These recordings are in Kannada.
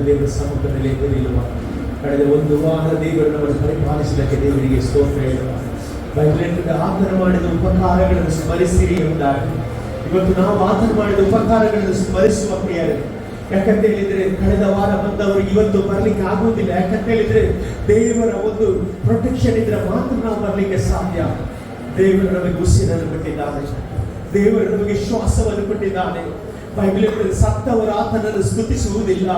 ದೇವರ ಸಮ್ಮುಖದಲ್ಲಿ ಎದುರಿರುವ ಕಳೆದ ಒಂದು ವಾರ ದೇವರು ನಮ್ಮನ್ನು ಪರಿಪಾಲಿಸಲಿಕ್ಕೆ ದೇವರಿಗೆ ಸ್ತೋತ್ರ ಹೇಳುವ. ಬೈಬಲಿನಿಂದ ಆತನ ಮಾಡಿದ ಉಪಕಾರಗಳನ್ನು ಸ್ಮರಿಸಿರಿ ಎಂಬುದಾಗಿ ಇವತ್ತು ನಾವು ಆತನ ಮಾಡಿದ ಉಪಕಾರಗಳನ್ನು ಸ್ಮರಿಸುವ ಪ್ರಿಯರೇ. ಯಾಕಂತ ಹೇಳಿದ್ರೆ ಕಳೆದ ವಾರ ಬಂದವರಿಗೆ ಇವತ್ತು ಬರ್ಲಿಕ್ಕೆ ಆಗುವುದಿಲ್ಲ. ಯಾಕಂತ ಹೇಳಿದ್ರೆ ದೇವರ ಒಂದು ಪ್ರೊಟೆಕ್ಷನ್ ಇದ್ರೆ ಮಾತ್ರ ನಾವು ಬರ್ಲಿಕ್ಕೆ ಸಾಧ್ಯ. ದೇವರು ನಮಗೆ ಉಸಿರನ್ನು ಕೊಟ್ಟಿದ್ದಾನೆ, ದೇವರು ನಮಗೆ ಶ್ವಾಸವನ್ನು ಕೊಟ್ಟಿದ್ದಾನೆ. ಬೈಬಲಿನಲ್ಲಿ ಸತ್ತವರು ಆತನನ್ನು ಸ್ತುತಿಸುವುದಿಲ್ಲ,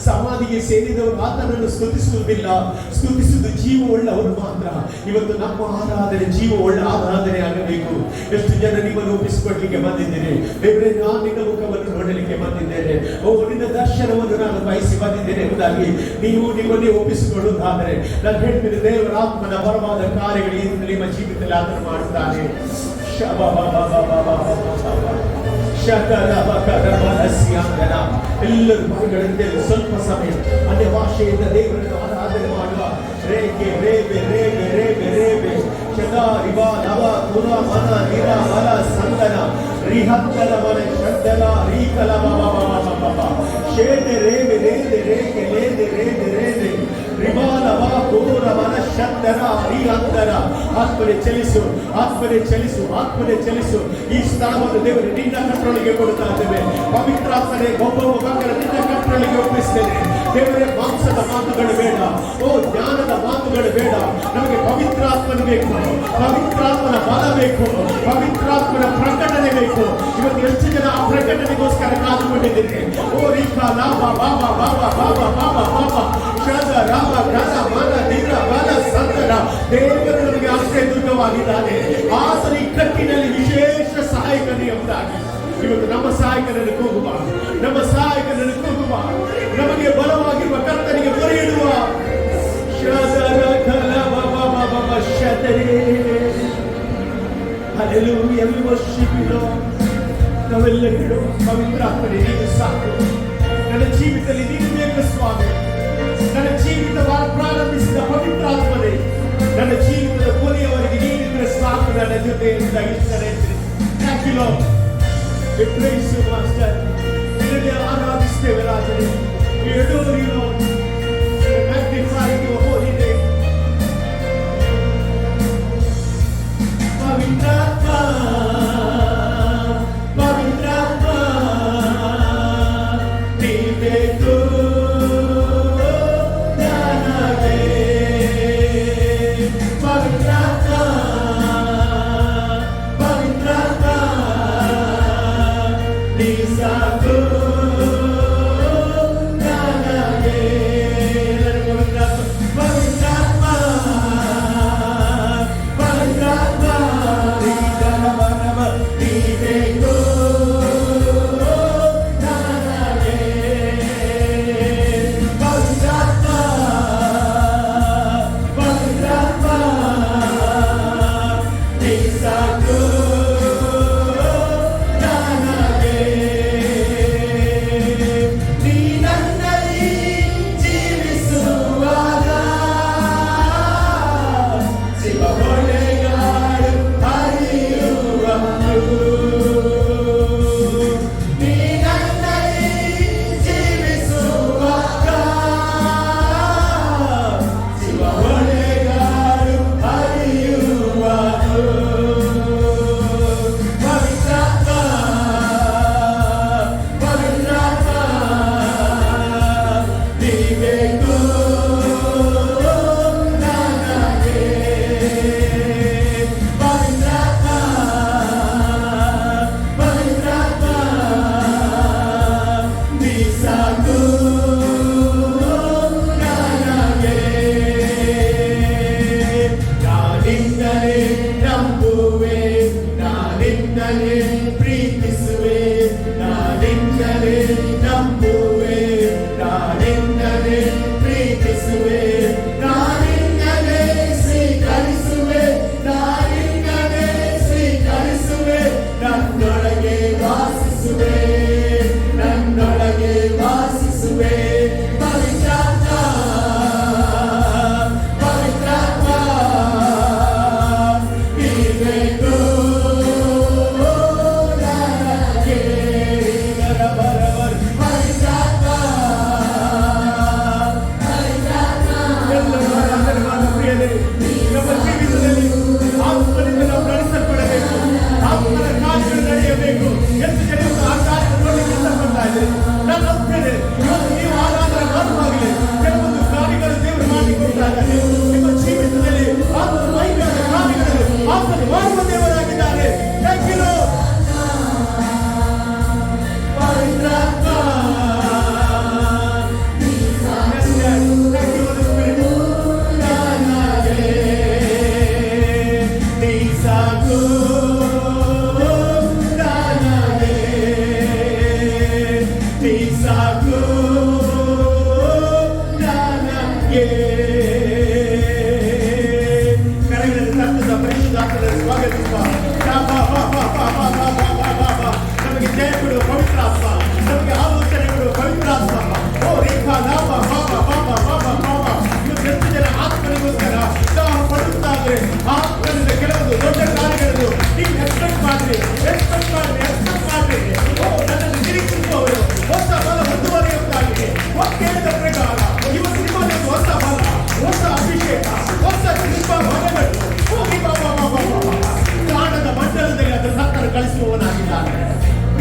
ಸಮಾಧಿಗೆ ಸೇರಿದವರು ಆತನನ್ನು ಸ್ತುತಿಸುವುದಿಲ್ಲ. ಸ್ತುತಿಸುವುದು ಜೀವವುಳ್ಳವರು ಮಾತ್ರ. ಇವತ್ತು ನಮ್ಮ ಆರಾಧನೆ ಜೀವವುಳ್ಳ ಆರಾಧನೆ ಆಗಬೇಕು. ಎಷ್ಟು ಜನ ನಿಮ್ಮನ್ನು ಒಪ್ಪಿಸಿಕೊಡ್ಲಿಕ್ಕೆ ಬಂದಿದ್ದೇನೆ ದೇವರೇ, ನಾನು ನಿನ್ನ ಮುಖವನ್ನು ನೋಡಲಿಕ್ಕೆ ಬಂದಿದ್ದೇನೆ, ನಿನ್ನ ದರ್ಶನವನ್ನು ನಾನು ಬಯಸಿ ಬಂದಿದ್ದೇನೆ ಎಂಬುದಾಗಿ ನೀವು ನಿಮ್ಮನ್ನೇ ಒಪ್ಪಿಸಿಕೊಳ್ಳುವುದಾದರೆ ನಾನು ಹೇಳ್ತೀನಿ, ದೇವರ ಆತ್ಮನ ಬಲವಾದ ಕಾರ್ಯಗಳು ನಿಮ್ಮ ಜೀವಿತದಲ್ಲಿ ಆತನ ಮಾಡುತ್ತಾನೆ. ಎಲ್ಲರೂ ಬಾಯಿಗಳಿಂದ ಸ್ವಲ್ಪ ಸಮಯ ಅನ್ಯ ಭಾಷೆಯಿಂದ ದೇವರನ್ನು ಆರಾಧನೆ ಮಾಡುವ. ರೇಗೆ ರೇಬೆ ರೇಬೆ ರೇಬೆ ರೇಬೆ ಶದಾ ರಿವಾ ನವ ಪುರ ಮನ ನಿರ ಬಲ ಸಂದನ ರಿಹತ್ತಲ ಮನ ಶಬ್ದಲ ರೀಕಲ ಶೇದೆ ರೇಬೆ ರೇದೆ ರೇಗೆ ಲೇದೆ ರೇದೆ ರೇದೆ ರಿಬಾಲವ ಪೂರ ಮನ ಶಬ್ದರ ರೀಹಂತರ. ಆತ್ಮನೆ ಚಲಿಸು, ಆತ್ಮನೆ ಚಲಿಸು, ಆತ್ಮನೆ ಚಲಿಸು. ಈ ಸ್ಥಳವನ್ನು ದೇವರು ನಿನ್ನ ಕಂಟ್ರೋಲಿಗೆ ಕೊಡ್ತಾ ಇದ್ದೇವೆ. ಪವಿತ್ರಾತ್ಮನೆ ಒಬ್ಬ ಮಕ್ಕಳ ನಿನ್ನ ಕಂಟ್ರೋಲಿಗೆ ಒಪ್ಪಿಸ್ತೇನೆ. ದೇವರೇ, ಮಾಂಸದ ಮಾತುಗಳು ಬೇಡ, ಜ್ಞಾನದ ಮಾತುಗಳು ಬೇಡ. ನಮಗೆ ಪವಿತ್ರಾತ್ಮನ ಬೇಕು, ಪವಿತ್ರಾತ್ಮನ ಬಲ ಬೇಕು, ಪವಿತ್ರಾತ್ಮನ ಪ್ರಕಟಣೆ ಬೇಕು. ಇವತ್ತು ಎಷ್ಟು ಜನ ಆ ಪ್ರಕಟಣೆಗೋಸ್ಕರ ಕಾದುಕೊಂಡಿದ್ದೇನೆ. ರೀಕಾ ಲಾಭ ಬಾಬ ಬಾಬ ಬಾಬ ಬಾಬ ಬಾಬ ಶದ ರಾಮ ಗಣ ಮನ ದಿನ ಬಲ ಸಂತರ. ದೇವರು ನಮಗೆ ಆಶ್ರಯ ದುರ್ಗವಾಗಿದ್ದಾನೆ. ಆತನ ಇಕ್ಕಟ್ಟಿನಲ್ಲಿ ವಿಶೇಷ ಸಹಾಯಕನೇ ಎಂಬುದಾಗಿ ಇವತ್ತು ನಮ್ಮ ಸಹಾಯಕನನ್ನು ಕೂಗುವ, ನಮ್ಮ ಸಹಾಯಕನನ್ನು ಕೂಗುವ. ನಮಗೆ ಬಲವಾಗಿರುವ ಕರ್ತನಿಗೆ ಮೊರೆಯಿಡುವ. Hallelujah, we worship you, Lord. ನಾವೆಲ್ಲ ಹೇಳುವ, ಪವಿತ್ರಾತ್ಮನೇ ನೀನು ಸಾಕು. ನನ್ನ ಜೀವಿತದಲ್ಲಿ ನೀನು ಬೇಕು ಸ್ವಾಮಿ. ನನ್ನ ಜೀವಿತ ಪ್ರಾರಂಭಿಸಿದ ಪವಿತ್ರಾತ್ಮನೇ, ನನ್ನ ಜೀವಿತದ ಕೊನೆಯವರೆಗೆ ನೀನಿದ್ರೆ ಸಾಕು. ನನ್ನ ಜೊತೆ Thank you, Lord. We praise you, Master. ನಿನ್ನನ್ನು ಆರಾಧಿಸ್ತೇವೆ ರಾಜನೇ. We adore you, Lord. We magnify your holy name. ಪವಿತ್ರಾತ್ಮ, ಪವಿತ್ರಾತ್ಮ ನೀ ಬೇಕು ನನಗೆ. ಪವಿತ್ರಾತ್ಮ, ಪವಿತ್ರಾತ್ಮ ನೀ ಸಾಕು ನನಗೆ.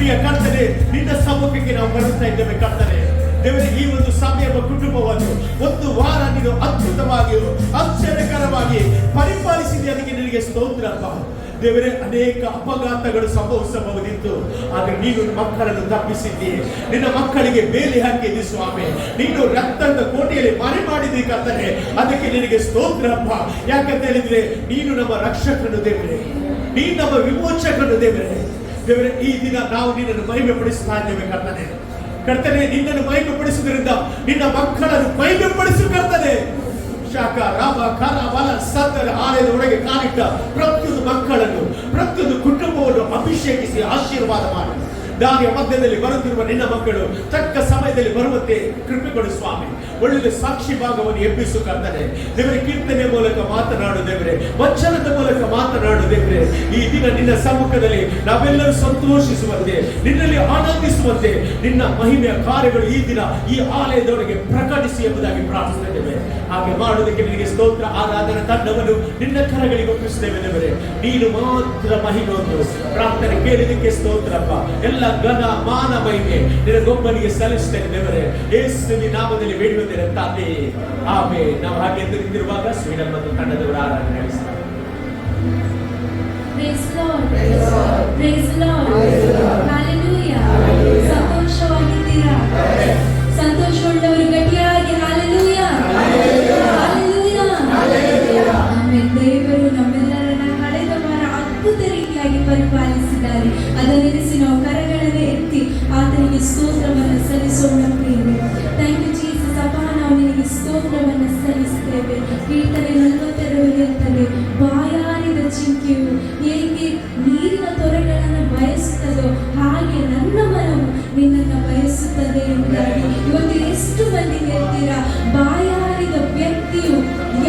ಪ್ರಿಯ ಕರ್ತನೆ, ನಿನ್ನ ಸಮ್ಮುಖಕ್ಕೆ ನಾವು ಬರುತ್ತಾ ಇದ್ದೇವೆ ಕರ್ತನೆ. ದೇವರೇ, ಈ ಒಂದು ಸಮಯ ಕುಟುಂಬವನ್ನು ಒಂದು ವಾರ ನೀನು ಅದ್ಭುತವಾಗಿ ಆಶ್ಚರ್ಯಕರವಾಗಿ ಪರಿಪಾಲಿಸಿದೆ. ಅದಕ್ಕೆ ನಿನಗೆ ಸ್ತೋತ್ರಪ್ಪ. ದೇವರೇ, ಅನೇಕ ಅಪಘಾತಗಳು ಸಂಭವಿಸಬಹುದಿತ್ತು, ಆದರೆ ನೀನು ಮಕ್ಕಳನ್ನು ತಪ್ಪಿಸಿದ್ದೀ. ನಿನ್ನ ಮಕ್ಕಳಿಗೆ ಬೇಲಿ ಹಾಕಿದ್ದಿ ಸ್ವಾಮಿ. ನೀನು ರಕ್ತದ ಕೋಟೆಯಲ್ಲಿ ಮರೆ ಮಾಡಿದ್ದಿ ಕರ್ತನೆ. ಅದಕ್ಕೆ ನಿನಗೆ ಸ್ತೋತ್ರಪ್ಪ. ಯಾಕಂತ ಹೇಳಿದ್ರೆ ನೀನು ನಮ್ಮ ರಕ್ಷಕನು ದೇವರೇ, ನೀನು ನಮ್ಮ ವಿಮೋಚಕನು ದೇವರೇ. ದೇವರೇ, ಈ ದಿನ ನಾವು ನಿನ್ನನ್ನು ಮಹಿಮೆ ಪಡಿಸ್ತಾ ಇದ್ದೇವೆ ಕರ್ತನೆ. ಕರ್ತನೆ, ನಿನ್ನನ್ನು ಮಹಿಮೆ ಪಡಿಸುವುದರಿಂದ ನಿನ್ನ ಮಕ್ಕಳನ್ನು ಮಹಿಮೆ ಪಡಿಸು ಕರ್ತನೆ. ಶಾಖ ರಾಮ ಖಾನ ಬಾಲ ಸತ್ತರ ಆಲಯದ ಒಳಗೆ ಕಾಲಿಟ್ಟ ಪ್ರತಿಯೊಂದು ಮಕ್ಕಳನ್ನು, ಪ್ರತಿಯೊಂದು ಕುಟುಂಬವನ್ನು ಅಭಿಷೇಕಿಸಿ ಆಶೀರ್ವಾದ ಮಾಡಿ. ದಾರಿಯ ಮಧ್ಯದಲ್ಲಿ ಬರುತ್ತಿರುವ ನಿನ್ನ ಮಕ್ಕಳು ತಕ್ಕ ಸಮಯದಲ್ಲಿ ಬರುವಂತೆ ಕೃಪೆ ಕೊಡು ಸ್ವಾಮಿ. ಒಳ್ಳೆ ಸಾಕ್ಷಿ ಭಾಗವನ್ನು ಎಬ್ಬಿಸು ಕರ್ತನೆ. ದೇವರ ಕೀರ್ತನೆ ಮೂಲಕ ಮಾತನಾಡು ದೇವರೇ, ವಚನದ ಮೂಲಕ ಮಾತನಾಡು ದೇವರೇ. ಈ ದಿನ ನಿನ್ನ ಸಮ್ಮುಖದಲ್ಲಿ ನಾವೆಲ್ಲರೂ ಸಂತೋಷಿಸುವಂತೆ, ನಿನ್ನಲ್ಲಿ ಆನಂದಿಸುವಂತೆ ನಿನ್ನ ಮಹಿಮೆಯ ಕಾರ್ಯಗಳು ಈ ದಿನ ಈ ಆಲಯದೊಳಗೆ ಪ್ರಕಟಿಸಿ ಎಂಬುದಾಗಿ ಪ್ರಾರ್ಥಿಸುತ್ತೇವೆ. ಹಾಗೆ ಮಾಡುವುದಕ್ಕೆ ನಿನಗೆ ಸ್ತೋತ್ರ. ಆರಾಧನಾ ತಂಡವನ್ನು ನಿನ್ನ ಕರಗಳಿಗೆ ಒಪ್ಪಿಸುತ್ತೇವೆ ದೇವರೇ. ನೀನು ಮಾತ್ರ ಮಹಿಮೆ ಹೊಂದು. ಪ್ರಾರ್ಥನೆ ಕೇಳಿದಕ್ಕೆ ಸ್ತೋತ್ರಪ್ಪ. ಎಲ್ಲ ಘನ ಮಾನ ಮಹಿಮೆ ನಿನಗೊಬ್ಬನಿಗೆ ಸಲ್ಲಿಸುತ್ತೇನೆ ದೇವರೇ. ಯೇಸುವಿನ ನಾಮದಲ್ಲಿ ಬೇಡುತ್ತೇನೆ ತಂದೆ, ಆಮೆನ್. ನಾವು ಹಾಗೆ ನಿಂತಿರುವಾಗ ಸ್ವೀಡನ್ ಮತ್ತು ತಂಡದವರ ಆರಾಧನೆ ನಡೆಸ್ತಾರೆ. Praise the Lord. Praise the Lord. Hallelujah. ಸಂತೋಷವಾಗಿದ್ದೀರಾ? ಸಂತೋಷವುಳ್ಳವರು ಗಟ್ಟಿಯಾಗಿ hallelujah. Hallelujah. ಆಮೆನ್. ದೇವರು ನಮ್ಮೆಲ್ಲರನ್ನ ಕಳೆದ ವಾರ ಅದ್ಭುತ ರೀತಿಯಾಗಿ ಪರಿಪಾಲಿಸಿದ್ದಾರೆ. ಅದನ್ನೆನಿಸಿ ನಾವು ಕರಗಳನ್ನು ಎತ್ತಿ ಆತನಿಗೆ ಸ್ತೋತ್ರವನ್ನು ಸಲ್ಲಿಸೋಣ ಪ್ರಿಯರೇ. Thank you Jesus. ಅಪ್ಪ, ನಾವು ನಿನಗೆ ಸ್ತೋತ್ರವನ್ನು ಸಲ್ಲಿಸ್ತೇವೆ. ಕೀರ್ತನೆ 42 ಇರುತ್ತದೆ, ಬಾಯಾರಿದ ಜಿಂಕೆಯು ಹೇಗೆ ನೀರಿನ ತೊರೆಗಳನ್ನು ಬಯಸುತ್ತದೋ ಹಾಗೆ ನನ್ನ ಮನವು ನಿನ್ನನ್ನು ಬಯಸುತ್ತದೆ ಎಂಬುದಾಗಿ. ಇವತ್ತು ಎಷ್ಟು ಮಂದಿ ಹೇಳ್ತೀರಾ, ಬಾಯಾರಿದ ವ್ಯಕ್ತಿಯು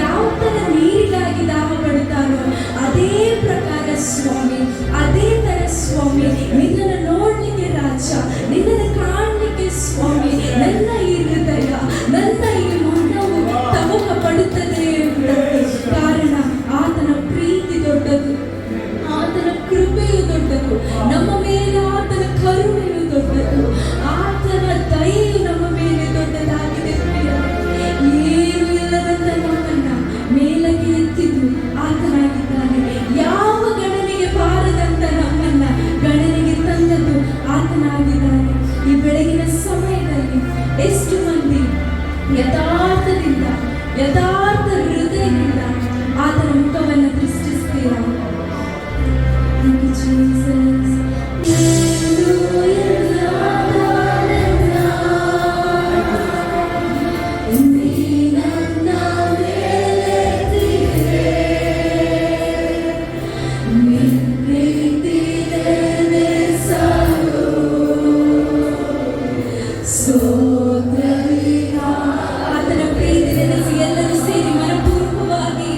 ಯಾವ ತರ ನೀರಿಗಾಗಿ ದಾಹ ಪಡುತ್ತಾನೋ ಅದೇ ಪ್ರಕಾರ ಸ್ವಾಮಿ, ಅದೇ ತರ ಸ್ವಾಮಿ ನಿನ್ನನ್ನು ನೋಡ್ಲಿಕ್ಕೆ ರಾಜ, ನಿನ್ನನ್ನು ಕಾಣಲಿಕ್ಕೆ ಸ್ವಾಮಿ ನನ್ನ ಈ ಹೃದಯ, ನನ್ನ ಈ ಮನವು ತಮಕ ಪಡುತ್ತದೆ ಎಂಬುದಾಗಿ. ಕಾರಣ ಆತನ ಪ್ರೀತಿ ದೊಡ್ಡದು, ಆತನ ಕೃಪೆಯು ದೊಡ್ಡದು, ನಮ್ಮ ಮೇಲೆ ಆತನ ಕರುಣೆಯು ದೊಡ್ಡದು, ಆತನ ದಯೆಯು ನಮ್ಮ ಮೇಲೆ ದೊಡ್ಡದಾಗಿದೆ. ಏನು ಇಲ್ಲದಂತ ನಮ್ಮನ್ನ ಮೇಲಕ್ಕೆ ಎತ್ತಿದ್ದು ಆತನಾಗಿದ್ದಾನೆ. ಯಾವ ಗಣನೆಗೆ ಬಾರದಂತ ನಮ್ಮನ್ನ ಗಣನೆಗೆ ತಂದದ್ದು ಆತನಾಗಿದ್ದಾನೆ. ಈ ಬೆಳಗಿನ ಸಮಯದಲ್ಲಿ ಎಷ್ಟು ಮಂದಿ ಯಥಾರ್ಥದಿಂದ, ಯಥಾರ್ಥ ಹೃದಯದಿಂದ ಆತನ ಮುಖವನ್ನು ದೃಷ್ಟಿಸ್ತೀರಾ? Thank you, Jesus. ಆತನ ಪ್ರೀತಿ ನೆನೆಸಿ ಎಲ್ಲರೂ ಸೇರಿ ಮನಪೂರ್ವವಾಗಿ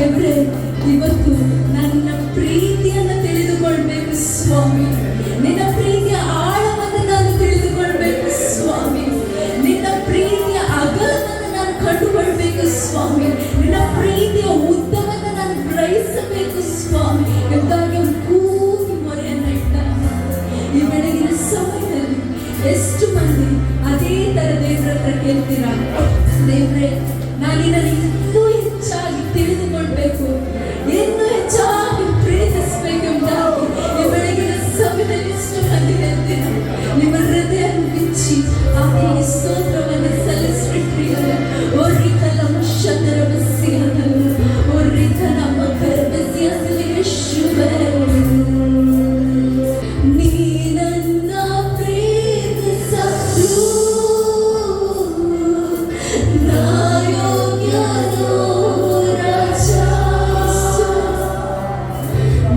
ದೇವರೇ, ಇವತ್ತು ನನ್ನ ಪ್ರೀತಿಯನ್ನು ತಿಳಿದುಕೊಳ್ಬೇಕು ಸ್ವಾಮಿ. ನಿನ್ನ ಪ್ರೀತಿಯ ಆಳವನ್ನು ನಾನು ತಿಳಿದುಕೊಳ್ಬೇಕು ಸ್ವಾಮಿ. ನಿನ್ನ ಪ್ರೀತಿಯ ಅಗಲವನ್ನು ನಾನು ಕಂಡುಕೊಳ್ಬೇಕು ಸ್ವಾಮಿ. ನಿನ್ನ ಪ್ರೀತಿಯ ಉದ್ದವನ್ನು ನಾನು ಗ್ರಹಿಸಬೇಕು ಸ್ವಾಮಿ ಎಂದಾಗಿ ಕೂಗಿ ಮೊರೆಯನ್ನು ಇಟ್ಟಾಗ ಈ ಬೆಳಗಿನ ಸಮಯದಲ್ಲಿ ಎಷ್ಟು ಮಂದಿ ಅದೇ ತರ ದೇವರ ಹತ್ರ ಕೇಳ್ತೀರಾ, ದೇವ್ರೆ ನಾನಿನ್ನನ್ನು ಇನ್ನೂ ಹೆಚ್ಚಾಗಿ ತಿಳಿದುಕೊಳ್ಬೇಕು, ಇನ್ನೂ ಹೆಚ್ಚಾಗಿ ಪ್ರೀತಿಸಬೇಕು ಎಂಬುದಾಗಿ ಈ ಬೆಳಗಿನ ಸಮಯದಲ್ಲಿ ಎಷ್ಟು ಮಂದಿ ಹೇಳ್ತೀರ. ನಿಮ್ಮ ಹೃದಯ ಬಿಚ್ಚಿ ಆತನಿಗೆ ಸ್ತೋತ್ರವನ್ನು ಸಲ್ಲಿಸ್ಬಿಟ್ರಿ. ಒರ್ರಿಕಲ ಮಶತರ ಬಸಿಯದಲ್ಲ, ಒರ್ರಿಕಲ ಮಕರ ಬಸಿಯದಲಿಗೆ ಶುಭ. ನೀನನ್ನ ಪ್ರೀತಿಸಲು ನಾಯೋಗ್ಯನೋ ರಾಜ,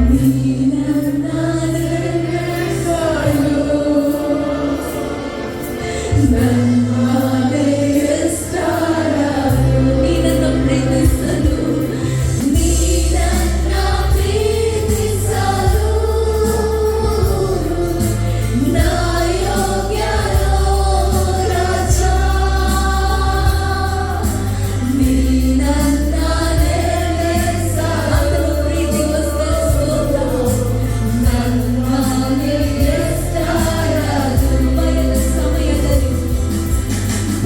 ನೀನನ್ನ ನಡೆಸಲು ನನ್ನ ದೇವಸ್ಥಾನವು. ನೀನನ್ನ ಪ್ರೀತಿಸಲು, ನೀನನ್ನ ಪ್ರೀತಿಸಲು ನಾಯೋಗ್ಯನೋ ರಾಜ, ನೀನನ್ನ ನಡೆಸಲು. ಪ್ರೀತಿಗೋಸ್ಕರ ಸ್ತೋತ್ರ. ನನ್ನ ದೇವಸ್ಥಾನವು ಭಯದ ಸಮಯದಲ್ಲಿ,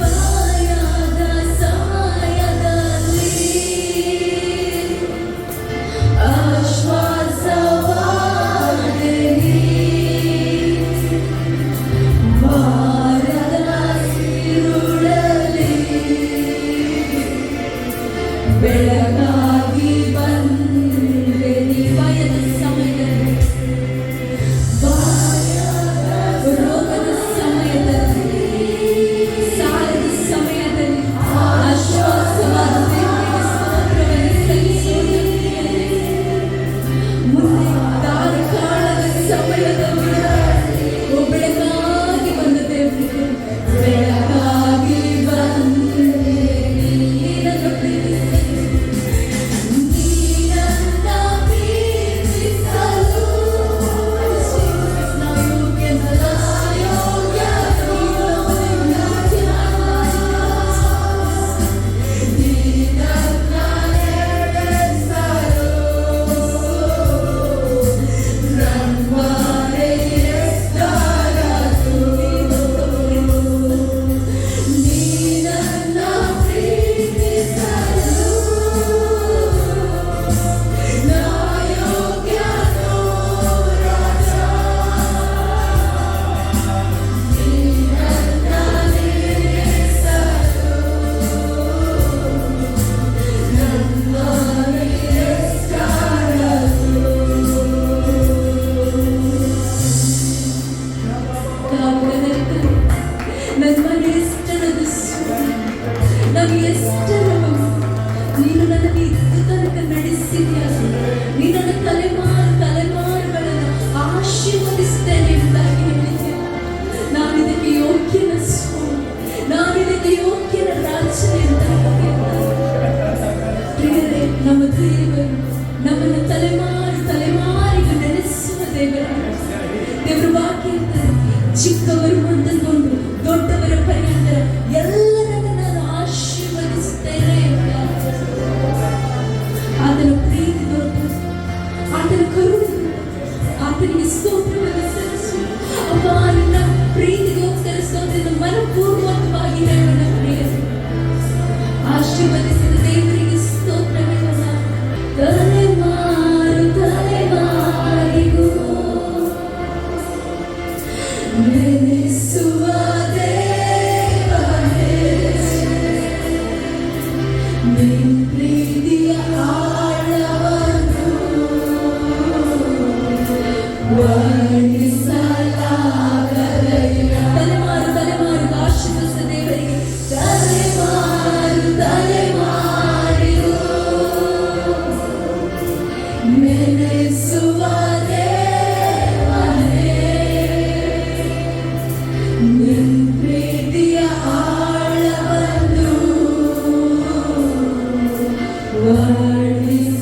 ಭಯದ ಸಮಯದಲ್ಲಿ ಆಶ್ವಾಸವಾದೆ ನೀ. ಭಾರದ ಸಿರುಳಲ್ಲಿ ಬೆಳಗಾಗಿ ಬಂದೆ ನೀ. ಭಯದ ಸಮಯದಲ್ಲಿ, ರೋಗದ ಸಮಯದಲ್ಲಿ, ಸಾಲದ ಸಮಯದಲ್ಲಿ ಆಶ್ವಾಸವಾದ ದೇವರಿಗೆ ಸ್ತೋತ್ರವನ್ನು ಸಲ್ಲಿಸುವುದಕ್ಕೆ, ಮುಂದೆ ದಾರ ಕಾಣದ ಸಮಯದಲ್ಲಿ ಬೆಳಗಾಗಿ ಬಂದ ದೇವರಿಗೆ, ಬೆಳಗಾಗಿ ಬಂದೆ ನೀನನ್ನ ಪ್ರೀತಿಸಲು, ನೀನನ್ನ ಪ್ರೀತಿಸಲು ನನ್ನ ಮನೆ ಎಷ್ಟರದು ಸ್ವಾಮಿ, ನಾನು ಎಷ್ಟರದು. ನೀನು ನನಗೆ ಇದ್ದು ತನಕ ನಡೆಸಿದ್ಯಾ. ನೀನು ನನ್ನ ತಲೆಮಾರುಗಳನ್ನು ಆಶೀರ್ವದಿಸ್ತೇನೆ ಎಂಬುದಾಗಿ ಹೇಳಿದ್ಯಾ. ನಾನಿದಕ್ಕೆ ಯೋಗ್ಯನ ಸ್ವಾಮಿ, ನಾನಿದಕ್ಕೆ ಯೋಗ್ಯನ ರಾಜನೇ ಎಂಬುದಾಗಿ. ಪ್ರಿಯರೇ, ನಮ್ಮ ದೇವರು ನಮ್ಮನ್ನು ತಲೆಮಾರಿಗೆ ನೆನೆಸುವ ದೇವರ ವಾಕ್ಯ ಇರ್ತಾರೆ. ಚಿಕ್ಕವರು ಮೊದಲುಗೊಂಡು ದೊಡ್ಡವರ ಪರ್ಯಂತ ಎಲ್ಲರನ್ನು ನಾನು ಆಶೀರ್ವದಿಸುತ್ತೇನೆ ಎಂಬ ಆತನ ಪ್ರೀತಿ ದೊಡ್ಡದು, ಆತನ ಕರುಣೆ ಆತನಿಗೆ ಸ್ತೋತ್ರವನ್ನು ಸಲ್ಲಿಸು. ಅಪ್ಪ, ನಿನ್ನ ಪ್ರೀತಿಗೋಸ್ಕರ ಸ್ತೋತ್ರ ಮನಪೂರ್ವಕವಾಗಿ ಹೇಳೋಣ. ಪ್ರಿಯರೇ, ಆಶೀರ್ವದಿಸಿದ ದೇವರಿಗೆ ಸ್ತೋತ್ರ ಹೇಳೋಣ. ತಲೆಮಾರಿಗೂ ನೆನೆಸುವ ದೇವರೇ, ನಿನ್ನ ಪ್ರೀತಿಯ ಆಳವನ್ನು ವರ್ಣಿಸಲಾಗದೆಯ. ತಲೆಮಾರು ಆಶೀರ್ವದಿಸಿದ ದೇವರಿಗೆ ತಲೆಮಾರಿಗೂ ನೆನೆಸುವ ದೇವರೇ, ನಿನ್ನ ಪ್ರೀತಿಯ ಆಳವನ್ನು ವರ್ಣಿಸಲಾಗದೆಯ.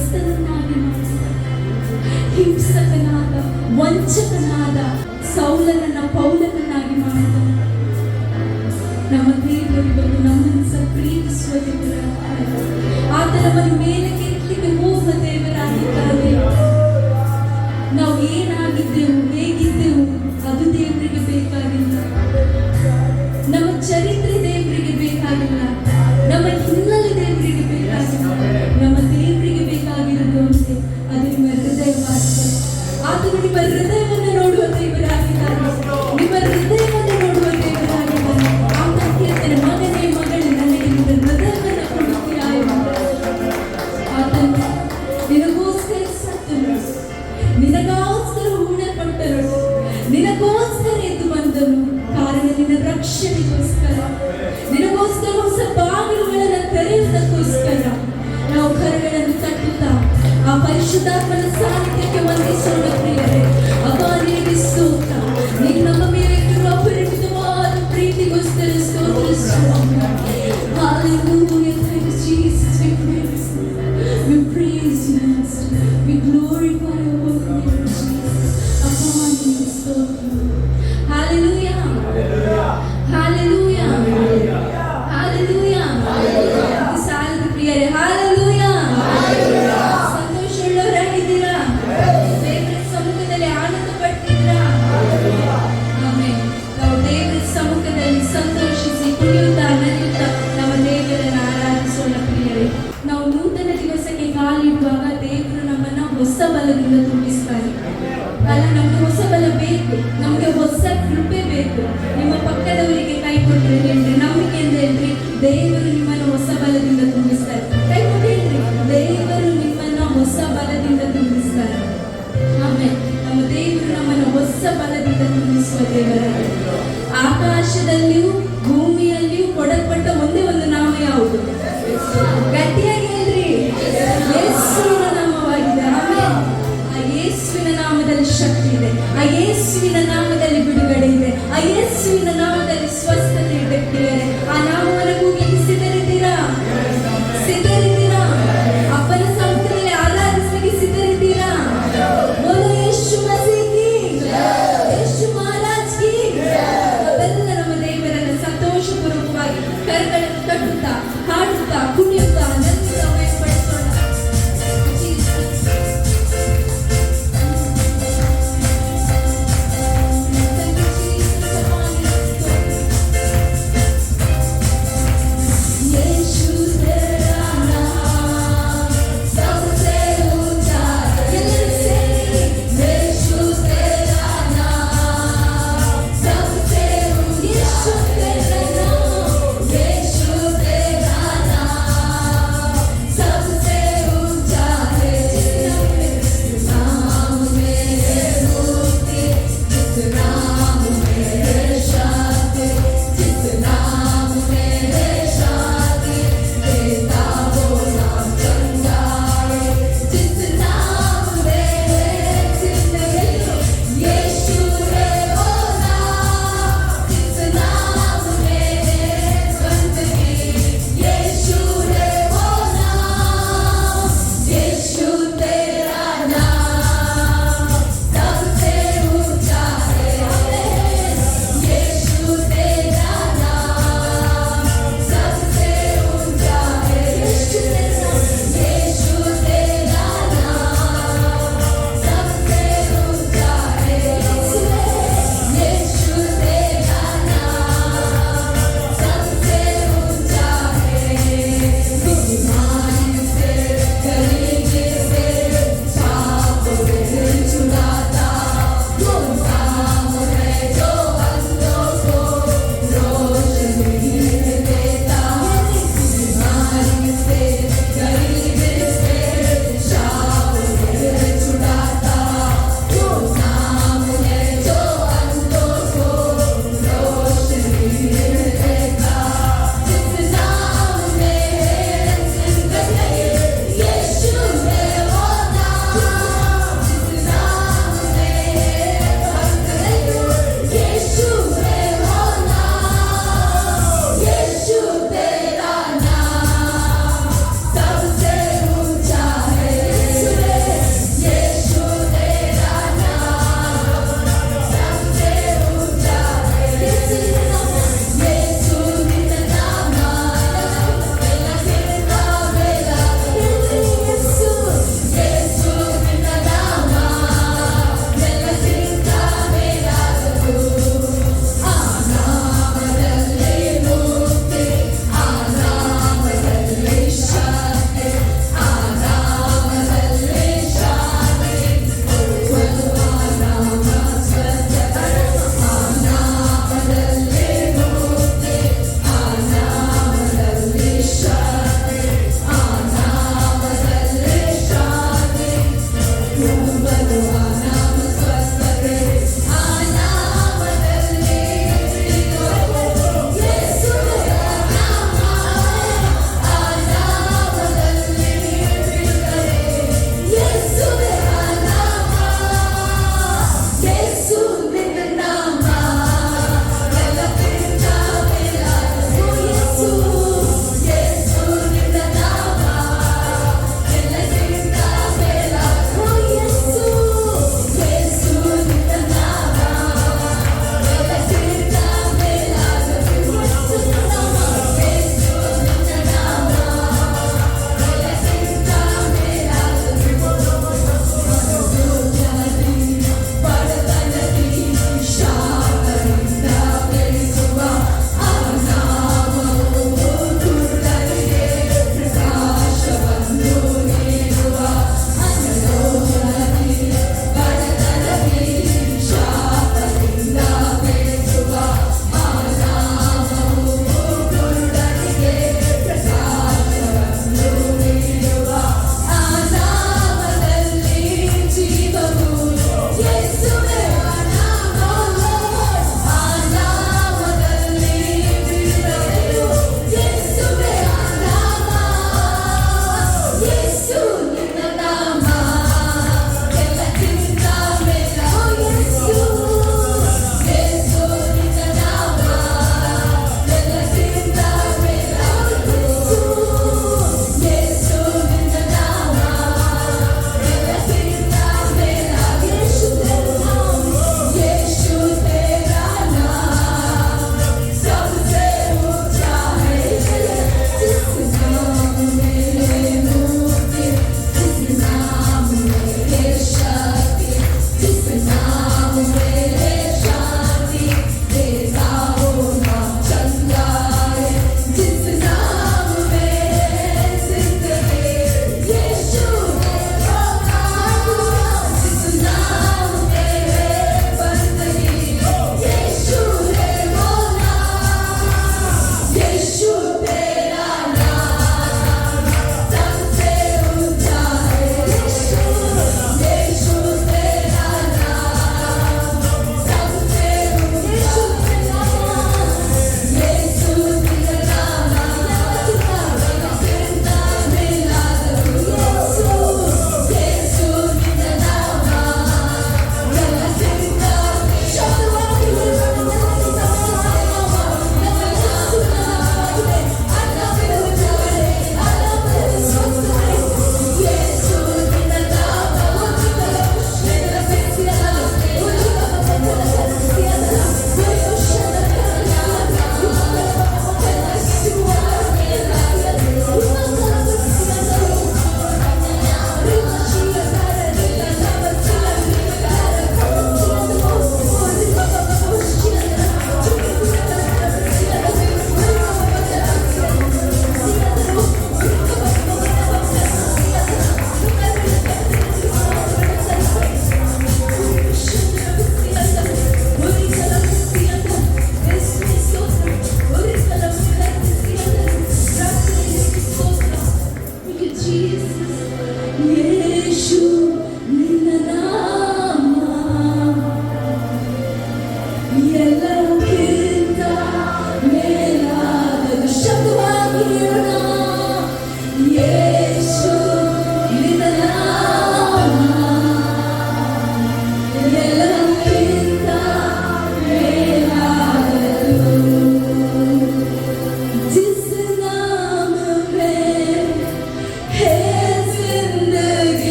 ಕ್ರೈಸ್ತನನ್ನಾಗಿ ಮಾಡಿದ, ಹಿಂಸಕನಾದ ವಂಚಕನಾದ ಸೌಲನನ್ನ ಪೌಲನನ್ನಾಗಿ ಮಾಡಿದ ನಮ್ಮ ದೇವರು ಇವತ್ತು ನಮ್ಮನ್ನು ಸಹ ಪ್ರೀತಿಸುವ ದೇವರಾಗಿದ್ದಾರೆ. ಆತ ನಮ್ಮನ್ನು ಮೇಲಕ್ಕೆ ಎತ್ತಲಿಕ್ಕೆ ಹೋಗುವ ದೇವರಾಗಿದ್ದಾರೆ. ನಾವು ಏನಾಗಿದ್ದೆವು, ಹೇಗಿದ್ದೆವು ಅದು ದೇವರಿಗೆ ಬೇಕಾಗಿಲ್ಲ. ನಮ್ಮ ಚರಿತ್ರೆ ದೇವರಿಗೆ ಬೇಕಾಗಿಲ್ಲ. ನಮ್ಮ ಹಿನ್ನೆಲೆ ದೇವರಿಗೆ ಬೇಕಾಗಿಲ್ಲ. ನಮ್ಮ ದೇವರಿಗೆ ಬೇಕಾಗಿರೋದು ಒಂದೇ, ಅದು ನಿಮ್ಮ ಹೃದಯವಾಗಿದೆ. ಆತನು ನಿಮ್ಮ ಹೃದಯವನ್ನು ನೋಡುವ ದೇವರಾಗಿದ್ದಾನೆ. ನಿಮ್ಮ ಹೃದಯವನ್ನು ನೋಡುವ ದೇವರಾಗಿದ್ದಾನೆ. ಆತ ಹೇಳ್ತಾನೆ, ಮಗನೇ ಮಗಳೇ, ನನಗೆ ನಿನ್ನ ಹೃದಯವನ್ನು ಕೊಡುತ್ತೀಯಾ ಎಂದು. ಆತನು ನಿನಗೋಸ್ಕರ ಸತ್ತನು, ನಿನಗೋಸ್ಕರ ಹೂಣಲ್ಪಟ್ಟನು, ನಿನಗೋಸ್ಕರ ಎದ್ದು ಬಂದನು. ಕಾರಣ ನಿನ್ನ ರಕ್ಷಣೆಗೋಸ್ಕರ, ನಿನಗೋಸ್ಕರ ಹೊಸ ಬಾಗಿಲುಗಳನ್ನು ತೆರೆಯುವುದಕ್ಕೋಸ್ಕರ. ನಾವು ಕರಗಳನ್ನು ತಟ್ಟುತ್ತಾ ಆ ಪರಿಶುದ್ಧಾತ್ಮನ ಸಾನ್ನಿಧ್ಯಕ್ಕೆ ವಂದಿಸೋಣ ಪ್ರಿಯರೇ. ಅಪಾನಿಗೆ ಸ್ತೋತ್ರ. ನೀನು ನಮ್ಮ ಮೇಲೆ ಇರುವ ಅಪರಿಮಿತವಾದ ಪ್ರೀತಿಗೋಸ್ಕರ ಸ್ತೋತ್ರಿಸುವ. Hallelujah, thank you Jesus, we praise you. We praise you, Master. We glorify your holy name, Jesus. ಅಪಾನಿಗೆ ಸ್ತೋತ್ರ. Hallelujah. Hallelujah. Hallelujah. ಈ ಸಾಲದ ಪ್ರಿಯರೇ, Hallelujah. ಸಂತೋಷವುಳ್ಳವರಾಗಿದ್ದೀರಾ? ದೇವರ ಸಮ್ಮುಖದಲ್ಲಿ ಆನಂದ ಪಡ್ತಿದ್ದೀರಾ? ಆಮೆನ್. ನಾವು ದೇವರ ಸಮ್ಮುಖದಲ್ಲಿ ಸಂತೋಷಿಸಿ ಕುಣಿಯುತ್ತಾ ನಲಿಯುತ್ತಾ ನಮ್ಮ ದೇವರನ್ನು ಆರಾಧಿಸೋಣ ಪ್ರಿಯರೇ. ನಾವು ನೂತನ ದಿವಸಕ್ಕೆ ಕಾಲಿಡುವಾಗ ದೇವರು ನಮ್ಮನ್ನ ಹೊಸ ಬಲದಿಂದ ತುಂಬಿಸ್ತಾರೆ. ಅಲ್ಲ, ನಮ್ಗೆ ಹೊಸ ಬಲ ಬೇಕು, ನಮ್ಗೆ ಹೊಸ ಕೃಪೆ ಬೇಕು. ನಿಮ್ಮ ಪಕ್ಕದವರಿಗೆ ಕೈ ಕೊಟ್ಟರೆ ಹೇಳ್ರಿ, ನಂಬಿಕೆಯಿಂದ ಹೇಳ್ರಿ, ದೇವರು ನಿಮ್ಮನ್ನು ಹೊಸ ಬಲದಿಂದ ತುಂಬಿಸ್ತಾರೆ. ಕೈ ಕೊಟ್ಟು ಹೇಳ್ರಿ, ದೇವರು ನಿಮ್ಮನ್ನ ಹೊಸ ಬಲದಿಂದ ತುಂಬಿಸ್ತಾರೆ. ಆಮೇಲೆ ನಮ್ಮ ದೇವರು ನಮ್ಮನ್ನು ಹೊಸ ಬಲದಿಂದ ತುಂಬಿಸುವ ದೇವರಾಗಿದ್ದಾರೆ. ಆಕಾಶದಲ್ಲಿಯೂ ಭೂಮಿಯಲ್ಲಿಯೂ ಕೊಡಲ್ಪಟ್ಟ ಒಂದೇ ಒಂದು ನಾಮ ಯಾವುದು? ಗಟ್ಟಿಯಾಗಿ ಹೇಳ್ರಿ, ಯೇಸುವಿನ ನಾಮವಾಗಿದೆ. ಆಮೇಲೆ ಆ ಯೇಸುವಿನ ನಾಮದಲ್ಲಿ ಶಕ್ತಿ ಇದೆ, ಆ ಯೇಸುವಿನ ನಾಮದಲ್ಲಿ ಬಿಡುಗಡೆ ಇದೆ, ಆ ಯೇಸುವಿನ ನಾಮದಲ್ಲಿ ಸ್ವಸ್ಥತೆ ಇದೆ ಪ್ರಿಯರೇ. ಆ ನಾಮವನ್ನು ಕೂಗಿ ಸಿದ್ಧರಿದ್ದೀರಾ? ಸಿದ್ಧರಿದ್ದೀರಾ? ಅಪ್ಪನ ಸಮ್ಮುಖದಲ್ಲಿ ಆರಾಧಿಸಲಿಕ್ಕೆ ಸಿದ್ಧರಿದ್ದೀರಾ? ಬೋಲೋ ಯೇಸು ಮಸೀಹಿ, ಯೇಸು ಮಹಾರಾಜ್ ಕಿ. ನಾವೆಲ್ಲ ನಮ್ಮ ದೇವರನ್ನು ಸಂತೋಷಪೂರ್ವಕವಾಗಿ ಕರಗಳನ್ನು ತಟ್ಟುತ್ತಾ ಹಾಡುತ್ತಾ ಕುಣಿಯುತ್ತಾ ನಲಿಯುತ್ತಾ ಮಹಿಮೆಪಡಿಸೋಣ.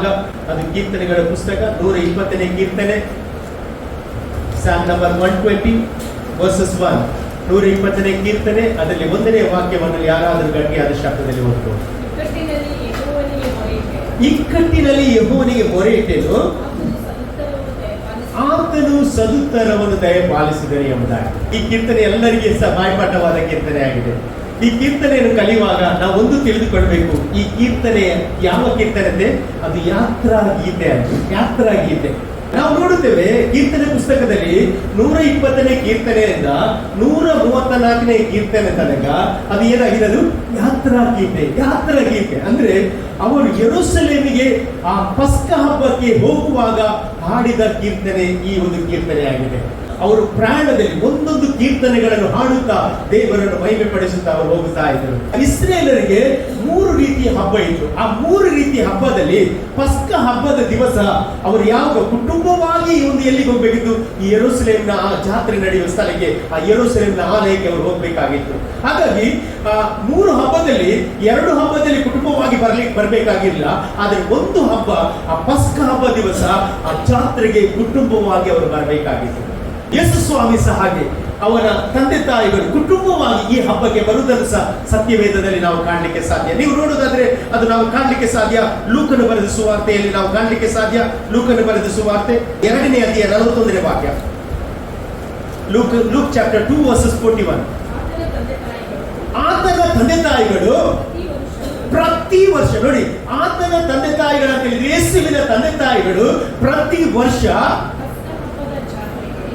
ಭಾಗ, ಅದು ಕೀರ್ತನೆಗಳ ಪುಸ್ತಕ 120ನೇ ಕೀರ್ತನೆ, ಸಾಂಗ್ ನಂಬರ್ 120 ವರ್ಸಸ್ 1. 120ನೇ ಕೀರ್ತನೆ, ಅದರಲ್ಲಿ 1ನೇ ವಾಕ್ಯವನ್ನು ಯಾರಾದರೂ ಗಟ್ಟಿಯಾದ ಶಬ್ದದಲ್ಲಿ ಓದ್ಬೋದು. ಇಕ್ಕಟ್ಟಿನಲ್ಲಿ ಯೆಹೋವನಿಗೆ ಮೊರೆ ಇಟ್ಟೆನು, ಆತನು ಸದುತ್ತರವನ್ನು ದಯಪಾಲಿಸಿದನು ಎಂಬುದಾಗಿ. ಈ ಕೀರ್ತನೆ ಎಲ್ಲರಿಗೆ ಬಾಯ್ಪಾಠವಾದ ಕೀರ್ತನೆ ಆಗಿದೆ. ಈ ಕೀರ್ತನೆಯನ್ನು ಕಲಿಯುವಾಗ ನಾವು ಒಂದು ತಿಳಿದುಕೊಳ್ಬೇಕು, ಈ ಕೀರ್ತನೆ ಯಾವ ಕೀರ್ತನೆ? ಅದು ಯಾತ್ರಾ ಗೀತೆ ಅಂತ. ಯಾತ್ರಾ ಗೀತೆ ನಾವು ನೋಡುತ್ತೇವೆ ಕೀರ್ತನೆ ಪುಸ್ತಕದಲ್ಲಿ 120ನೇ ಕೀರ್ತನೆಯಿಂದ 134ನೇ ಕೀರ್ತನೆ ತನಕ ಅದು ಏನಾಗಿರೋದು? ಯಾತ್ರಾ ಗೀತೆ. ಯಾತ್ರಾ ಗೀತೆ ಅಂದ್ರೆ ಅವರು ಯೆರೂಸಲೇಮಿಗೆ ಆ ಪಸ್ಕ ಹಬ್ಬಕ್ಕೆ ಹೋಗುವಾಗ ಹಾಡಿದ ಕೀರ್ತನೆ ಈ ಒಂದು ಕೀರ್ತನೆ ಆಗಿದೆ. ಅವರು ಪ್ರಯಾಣದಲ್ಲಿ ಒಂದೊಂದು ಕೀರ್ತನೆಗಳನ್ನು ಹಾಡುತ್ತಾ ದೇವರನ್ನು ಮಹಿಮೆ ಪಡಿಸುತ್ತಾ ಅವರು ಹೋಗುತ್ತಾ ಇದ್ದರು. ಇಸ್ರೇಲರಿಗೆ 3 ರೀತಿಯ ಹಬ್ಬ ಇತ್ತು. ಆ 3 ರೀತಿಯ ಹಬ್ಬದಲ್ಲಿ ಪಸ್ಕ ಹಬ್ಬದ ದಿವಸ ಅವರು ಯಾವ ಕುಟುಂಬವಾಗಿ ಒಂದು ಎಲ್ಲಿಗೆ ಹೋಗ್ಬೇಕಿತ್ತು? ಈ ಯೆರೂಸಲೇಮಿನ ಆ ಜಾತ್ರೆ ನಡೆಯುವ ಸ್ಥಳಕ್ಕೆ, ಆ ಯೆರೂಸಲೇಮಿನ ಆಲಯಕ್ಕೆ ಅವರು ಹೋಗ್ಬೇಕಾಗಿತ್ತು. ಹಾಗಾಗಿ 3 ಹಬ್ಬದಲ್ಲಿ 2 ಹಬ್ಬದಲ್ಲಿ ಕುಟುಂಬವಾಗಿ ಬರ್ಬೇಕಾಗಿಲ್ಲ. ಆದರೆ ಒಂದು ಹಬ್ಬ, ಆ ಪಸ್ಕ ಹಬ್ಬ ದಿವಸ ಆ ಜಾತ್ರೆಗೆ ಕುಟುಂಬವಾಗಿ ಅವರು ಬರಬೇಕಾಗಿತ್ತು. ಯೇಸು ಸ್ವಾಮಿ ಸಹ ಹಾಗೆ ಅವನ ತಂದೆ ತಾಯಿಗಳು ಕುಟುಂಬವಾಗಿ ಈ ಹಬ್ಬಕ್ಕೆ ಬರುವುದನ್ನು ಸಹ ಸತ್ಯವೇದದಲ್ಲಿ ನಾವು ಕಾಣಲಿಕ್ಕೆ ಸಾಧ್ಯ. ನೀವು ನೋಡೋದಾದ್ರೆ ಅದು ನಾವು ಕಾಣಲಿಕ್ಕೆ ಸಾಧ್ಯ. ಲೂಕನು ಬರೆದ ಸುವಾರ್ತೆಯಲ್ಲಿ ನಾವು ಕಾಣಲಿಕ್ಕೆ ಸಾಧ್ಯ. ಲೂಕನು ಬರೆದ ಸುವಾರ್ತೆ 2ನೇ ಅಧ್ಯಾಯ 41ನೇ ವಾಕ್ಯ. Luke chapter 2 versus 41. ಆತನ ತಂದೆ ತಾಯಿಗಳು ಪ್ರತಿ ವರ್ಷ, ನೋಡಿ, ಆತನ ತಂದೆ ತಾಯಿಗಳ ಅಂತ ಹೇಳಿದ್ರೆ ಯೇಸುವಿನ ತಂದೆ ತಾಯಿಗಳು ಪ್ರತಿ ವರ್ಷ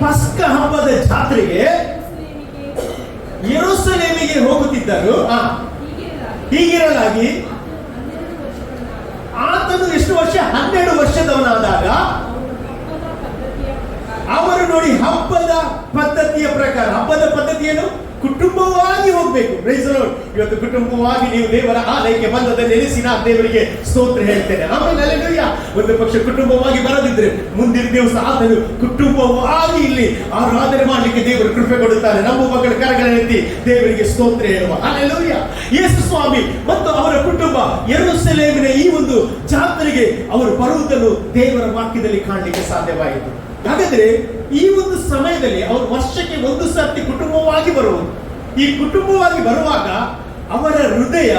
ಪಸ್ಕ ಹಬ್ಬದ ಜಾತ್ರೆಗೆ ಯೆರೂಸಲೇಮಿಗೆ ಹೋಗುತ್ತಿದ್ದರು. ಹೀಗಿರಲಾಗಿ ಆತನು ಎಷ್ಟು ವರ್ಷ? 12 ವರ್ಷದವನಾದಾಗ ಅವರು ನೋಡಿ ಹಬ್ಬದ ಪದ್ಧತಿಯ ಪ್ರಕಾರ, ಹಬ್ಬದ ಪದ್ಧತಿಯನ್ನು ಕುಟುಂಬವಾಗಿ ಹೋಗ್ಬೇಕು. Praise the Lord. ಇವತ್ತು ಕುಟುಂಬವಾಗಿ ನೀವು ದೇವರ ಆಲಯಕ್ಕೆ ಬಂದದ ನೆನೆಸಿ ನಾನು ದೇವರಿಗೆ ಸ್ತೋತ್ರ ಹೇಳ್ತೇನೆ. ಆಮೇಲೆ ಹಲ್ಲೆಲೂಯಾ. ಒಂದು ಪಕ್ಷ ಕುಟುಂಬವಾಗಿ ಬರದಿದ್ರೆ ಮುಂದಿನ ದಿವಸ ಆತನು ಕುಟುಂಬವಾಗಿ ಇಲ್ಲಿ ಆರಾಧನೆ ಮಾಡಲಿಕ್ಕೆ ದೇವರು ಕೃಪೆ ಕೊಡುತ್ತಾರೆ. ನಮ್ಮ ಮಕ್ಕಳ ಕರಗಳೆತ್ತಿ ದೇವರಿಗೆ ಸ್ತೋತ್ರ ಹೇಳುವ. ಹಲ್ಲೆಲೂಯಾ. ಯೇಸು ಸ್ವಾಮಿ ಮತ್ತು ಅವರ ಕುಟುಂಬ ಯೆರೂಸಲೇಮಿನ ಈ ಒಂದು ಜಾತ್ರೆಗೆ ಅವರು ಬರುವುದನ್ನು ದೇವರ ವಾಕ್ಯದಲ್ಲಿ ಕಾಣಲಿಕ್ಕೆ ಸಾಧ್ಯವಾಯಿತು. ಹಾಗಾದ್ರೆ ಈ ಒಂದು ಸಮಯದಲ್ಲಿ ಅವರು ವರ್ಷಕ್ಕೆ 1 ಸರ್ತಿ ಕುಟುಂಬವಾಗಿ ಬರುವುದು. ಈ ಕುಟುಂಬವಾಗಿ ಬರುವಾಗ ಅವರ ಹೃದಯ,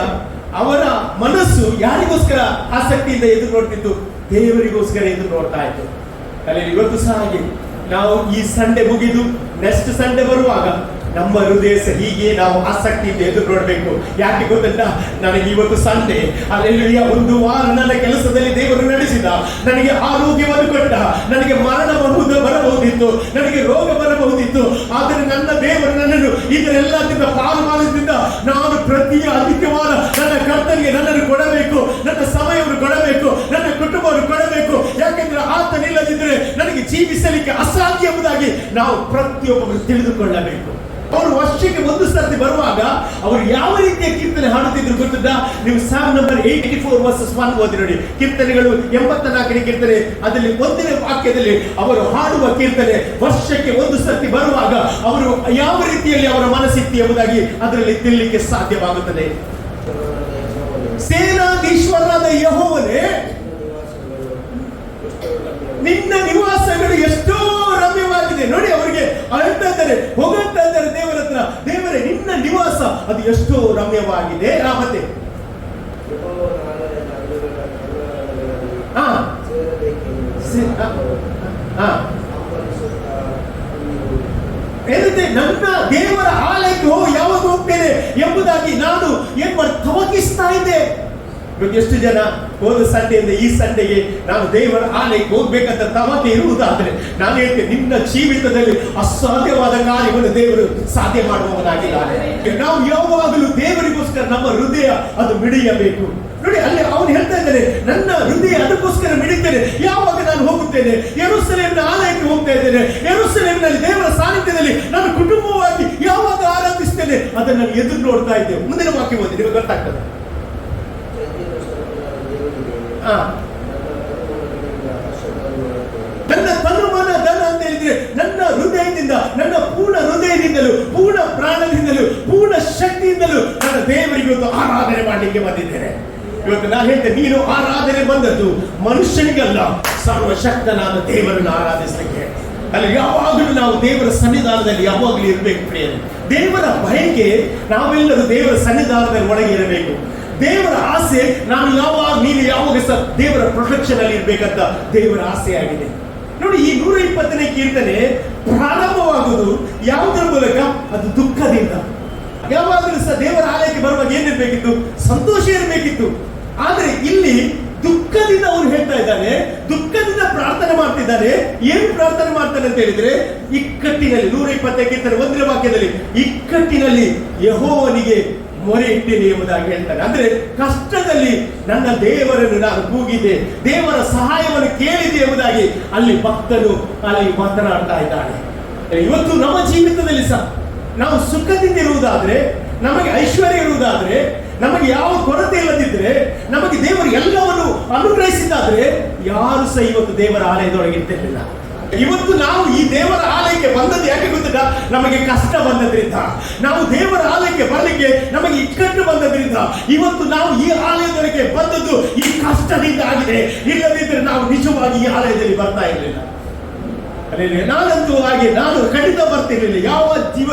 ಅವರ ಮನಸ್ಸು ಯಾರಿಗೋಸ್ಕರ ಆಸಕ್ತಿಯಿಂದ ಎದುರು ನೋಡ್ತಿತ್ತು? ದೇವರಿಗೋಸ್ಕರ ಎದುರು ನೋಡ್ತಾ ಇತ್ತು. ಅಲ್ಲಿ ಇವತ್ತು ಸಹ ಹಾಗೆ ನಾವು ಈ ಸಂಡೆ ಮುಗಿದು ನೆಕ್ಸ್ಟ್ ಸಂಡೆ ಬರುವಾಗ ನಮ್ಮ ಹೃದಯ ಹೀಗೆ ನಾವು ಆಸಕ್ತಿಯಿಂದ ಎದುರು ನೋಡಬೇಕು. ಯಾಕೆ ಗೊತ್ತಿಲ್ಲ? ನನಗೆ ಇವತ್ತು ಸಂಡೆ, ಅಲ್ಲೆಲ್ಲೂಯ್ಯ, ಒಂದು ವಾರ ನನ್ನ ಕೆಲಸದಲ್ಲಿ ದೇವರು ನಡೆಸಿದ, ನನಗೆ ಆರೋಗ್ಯವನ್ನು ಕೊಟ್ಟ, ನನಗೆ ಮರಣ ಬರಬಹುದಿತ್ತು, ನನಗೆ ರೋಗ ಬರಬಹುದಿತ್ತು. ಆದರೆ ನನ್ನ ದೇವರು ನನ್ನನ್ನು ಇದರೆಲ್ಲದಿಂದ ಪಾಲು ಮಾಡೋದ್ರಿಂದ ನಾನು ಪ್ರತಿ ಆದಿತ್ಯವಾರ ನನ್ನ ಕರ್ತನಿಗೆ ನನ್ನನ್ನು ಕೊಡಬೇಕು, ನನ್ನ ಸಮಯವನ್ನು ಕೊಡಬೇಕು, ನನ್ನ ಕುಟುಂಬವನ್ನು ಕೊಡಬೇಕು. ಯಾಕೆಂದ್ರೆ ಆತನಿಲ್ಲದಿದ್ದರೆ ನನಗೆ ಜೀವಿಸಲಿಕ್ಕೆ ಅಸಾಧ್ಯ ಎಂಬುದಾಗಿ ನಾವು ಪ್ರತಿಯೊಬ್ಬರು ತಿಳಿದುಕೊಳ್ಳಬೇಕು. ಅವರು ವರ್ಷಕ್ಕೆ 1 ಸರ್ತಿ ಬರುವಾಗ ಅವರು ಯಾವ ರೀತಿಯ ಕೀರ್ತನೆ ಹಾಡುತ್ತಿದ್ರು ಗೊತ್ತಿದ್ದ? ನೀವು ಸಾಂಗ್ ನಂಬರ್ 84 ವರ್ಸಸ್ 1 ಓದಿ ನೋಡಿ. ಕೀರ್ತನೆಗಳು 84ನೇ ಕೀರ್ತನೆ, ಅದರಲ್ಲಿ 1ನೇ ವಾಕ್ಯದಲ್ಲಿ ಅವರು ಹಾಡುವ ಕೀರ್ತನೆ ವರ್ಷಕ್ಕೆ 1 ಸರ್ತಿ ಬರುವಾಗ ಅವರು ಯಾವ ರೀತಿಯಲ್ಲಿ ಅವರ ಮನಸ್ಸಿತ್ತು ಎಂಬುದಾಗಿ ಅದರಲ್ಲಿ ತಿಳಿಲಿಕ್ಕೆ ಸಾಧ್ಯವಾಗುತ್ತದೆ. ಸೇನಾಧೀಶ್ವರನಾದ ಯೆಹೋವನೇ, ನಿನ್ನ ನಿವಾಸಗಳು ಎಷ್ಟೋ ರಮ್ಯವಾಗಿದೆ. ನೋಡಿ, ಅವರಿಗೆ ಅಳ್ತಾ ಇದ್ದಾರೆ, ಹೋಗ್ತಾ ಇದ್ದಾರೆ ದೇವರ ಹತ್ರ. ದೇವರೇ, ನಿನ್ನ ನಿವಾಸ ಅದು ಎಷ್ಟೋ ರಮ್ಯವಾಗಿದೆ. ಮತ್ತೆ ನನ್ನ ದೇವರ ಆಲಯಕ್ಕೆ ಯಾವಾಗ ಹೋಗ್ತೇನೆ ಎಂಬುದಾಗಿ ನಾನು ಏನ್ ತವಕಿಸ್ತಾ ಇದ್ದೆ. ಎಷ್ಟು ಜನ ಹೋದ ಸಂಡೆಯಿಂದ ಈ ಸಂಡೆಗೆ ನಾನು ದೇವರ ಆಲಯಕ್ಕೆ ಹೋಗ್ಬೇಕಂತ ತವಕೆ ಇರುವುದಾದ್ರೆ ನಾನು ಹೇಳ್ತೇನೆ, ನಿನ್ನ ಜೀವಿತದಲ್ಲಿ ಅಸಾಧ್ಯವಾದ ಕಾರ್ಯವನ್ನು ದೇವರು ಸಾಧ್ಯ ಮಾಡುವವನಾಗಿದ್ದಾನೆ. ನಾವು ಯಾವಾಗಲೂ ದೇವರಿಗೋಸ್ಕರ ನಮ್ಮ ಹೃದಯ ಅದು ಮಿಡಿಯಬೇಕು. ನೋಡಿ, ಅಲ್ಲಿ ಅವನು ಹೇಳ್ತಾ ಇದ್ದಾನೆ, ನನ್ನ ಹೃದಯ ಅದಕ್ಕೋಸ್ಕರ ಮಿಡಿತೇನೆ. ಯಾವಾಗ ನಾನು ಹೋಗುತ್ತೇನೆ ಯೆರೂಸಲೇಮಿನ ಆಲಯಕ್ಕೆ ಹೋಗ್ತಾ ಇದ್ದೇನೆ, ಯೆರೂಸಲೇಮಿನಲ್ಲಿ ದೇವರ ಸಾನ್ನಿಧ್ಯದಲ್ಲಿ ನಾನು ಕುಟುಂಬವಾಗಿ ಯಾವಾಗ ಆರಾಧಿಸ್ತೇನೆ ಅದನ್ನು ನಾನು ಎದುರು ನೋಡ್ತಾ ಇದ್ದೇವೆ. ಮುಂದಿನ ವಾಕ್ಯ ಓದಿ, ನಿಮಗೆ ಗೊತ್ತಾಗ್ತದೆ. ನನ್ನ ತನುಮನ ಧನ ಅಂತ ಹೇಳಿದ್ರೆ ನನ್ನ ಹೃದಯದಿಂದ, ನನ್ನ ಪೂರ್ಣ ಹೃದಯದಿಂದಲೂ, ಪೂರ್ಣ ಪ್ರಾಣದಿಂದಲೂ, ಪೂರ್ಣ ಶಕ್ತಿಯಿಂದಲೂ ನನ್ನ ದೇವರಿಗೆ ಒಂದು ಆರಾಧನೆ ಮಾಡಲಿಕ್ಕೆ ಬಂದಿದ್ದೇನೆ. ಇವತ್ತು ನಾನು ಹೇಳ್ತೇನೆ, ನೀನು ಆರಾಧನೆ ಬಂದದ್ದು ಮನುಷ್ಯನಿಗಲ್ಲ, ಸರ್ವಶಕ್ತನಾದ ದೇವರನ್ನು ಆರಾಧಿಸಲಿಕ್ಕೆ. ಅಲ್ಲಿ ಯಾವಾಗಲೂ ನಾವು ದೇವರ ಸನ್ನಿಧಾನದಲ್ಲಿ ಯಾವಾಗಲೂ ಇರಬೇಕು ಪ್ರಿಯರೇ. ದೇವರ ಬಯಕೆ ನಾವೆಲ್ಲರೂ ದೇವರ ಸನ್ನಿಧಾನದಲ್ಲಿ ಒಳಗೆ ಇರಬೇಕು. ದೇವರ ಆಸೆ ನೀನು ಯಾವಾಗ ದೇವರ ಪ್ರೊಟೆಕ್ಷನ್ ಅಲ್ಲಿ ಇರ್ಬೇಕಂತ ದೇವರ ಆಸೆ ಆಗಿದೆ. ನೋಡಿ, ಈ 120ನೇ ಕೀರ್ತನೆ ಪ್ರಾರಂಭವಾಗುವುದು ಯಾವುದರ ಮೂಲಕ? ಅದು ದುಃಖದಿಂದ. ಯಾವಾಗಲೂ ಸಹ ದೇವರ ಆಲಯಕ್ಕೆ ಬರುವಾಗ ಏನಿರ್ಬೇಕಿತ್ತು? ಸಂತೋಷ ಇರಬೇಕಿತ್ತು. ಆದ್ರೆ ಇಲ್ಲಿ ದುಃಖದಿಂದ ಅವ್ರು ಹೇಳ್ತಾ ಇದ್ದಾನೆ, ದುಃಖದಿಂದ ಪ್ರಾರ್ಥನೆ ಮಾಡ್ತಿದ್ದಾನೆ. ಏನು ಪ್ರಾರ್ಥನೆ ಮಾಡ್ತಾನೆ ಅಂತ ಹೇಳಿದ್ರೆ, ಇಕ್ಕಟ್ಟಿನಲ್ಲಿ 120ನೇ ಕೀರ್ತನೆ 1ನೇ ವಾಕ್ಯದಲ್ಲಿ ಇಕ್ಕಟ್ಟಿನಲ್ಲಿ ಯೆಹೋವನಿಗೆ ಮೊರೆ ಇಟ್ಟೇನೆ ಎಂಬುದಾಗಿ ಹೇಳ್ತಾನೆ. ಅಂದ್ರೆ ಕಷ್ಟದಲ್ಲಿ ನನ್ನ ದೇವರನ್ನು ನಾನು ಕೂಗಿದ್ದೆ, ದೇವರ ಸಹಾಯವನ್ನು ಕೇಳಿದೆ ಎಂಬುದಾಗಿ ಅಲ್ಲಿ ಭಕ್ತನು ಅಲ್ಲಿ ಮಾತನಾಡ್ತಾ ಇದ್ದಾನೆ. ಇವತ್ತು ನಮ್ಮ ಜೀವಿತದಲ್ಲಿ ಸಹ ನಾವು ಸುಖದಿಂದ ಇರುವುದಾದ್ರೆ, ನಮಗೆ ಐಶ್ವರ್ಯ ಇರುವುದಾದ್ರೆ, ನಮಗೆ ಯಾವ ಕೊರತೆ ಇಲ್ಲದಿದ್ರೆ, ನಮಗೆ ದೇವರು ಎಲ್ಲವನ್ನು ಅನುಗ್ರಹಿಸಿದ್ದಾದ್ರೆ ಯಾರು ಸಹ ಇವತ್ತು ದೇವರ ಆಲಯದೊಳಗೆ ಇರ್ತಿರ್ಲಿಲ್ಲ. ಇವತ್ತು ನಾವು ಈ ದೇವರ ಆಲಯಕ್ಕೆ ಬಂದದ್ದು ಯಾಕೆ ಗೊತ್ತಿಲ್ಲ? ನಮಗೆ ಕಷ್ಟ ಬಂದದ್ರಿಂದ. ನಾವು ದೇವರ ಆಲಯಕ್ಕೆ ಬರಲಿಕ್ಕೆ ನಮಗೆ ಇಕ್ಕಟ್ಟು ಬಂದದ್ರಿಂದ ಇವತ್ತು ನಾವು ಈ ಆಲಯದೊಳಗೆ ಬಂದದ್ದು ಈ ಕಷ್ಟದಿಂದ ಆಗಿದೆ. ಇಲ್ಲದಿದ್ದರೆ ನಾವು ನಿಜವಾಗಿ ಈ ಆಲಯದಲ್ಲಿ ಬರ್ತಾ ಇರಲಿಲ್ಲ. ನಾನಂತೂ ಹಾಗೆ ನಾನು ಖಂಡಿತ ಬರ್ತಿರ್ಲಿಲ್ಲ. ಯಾವ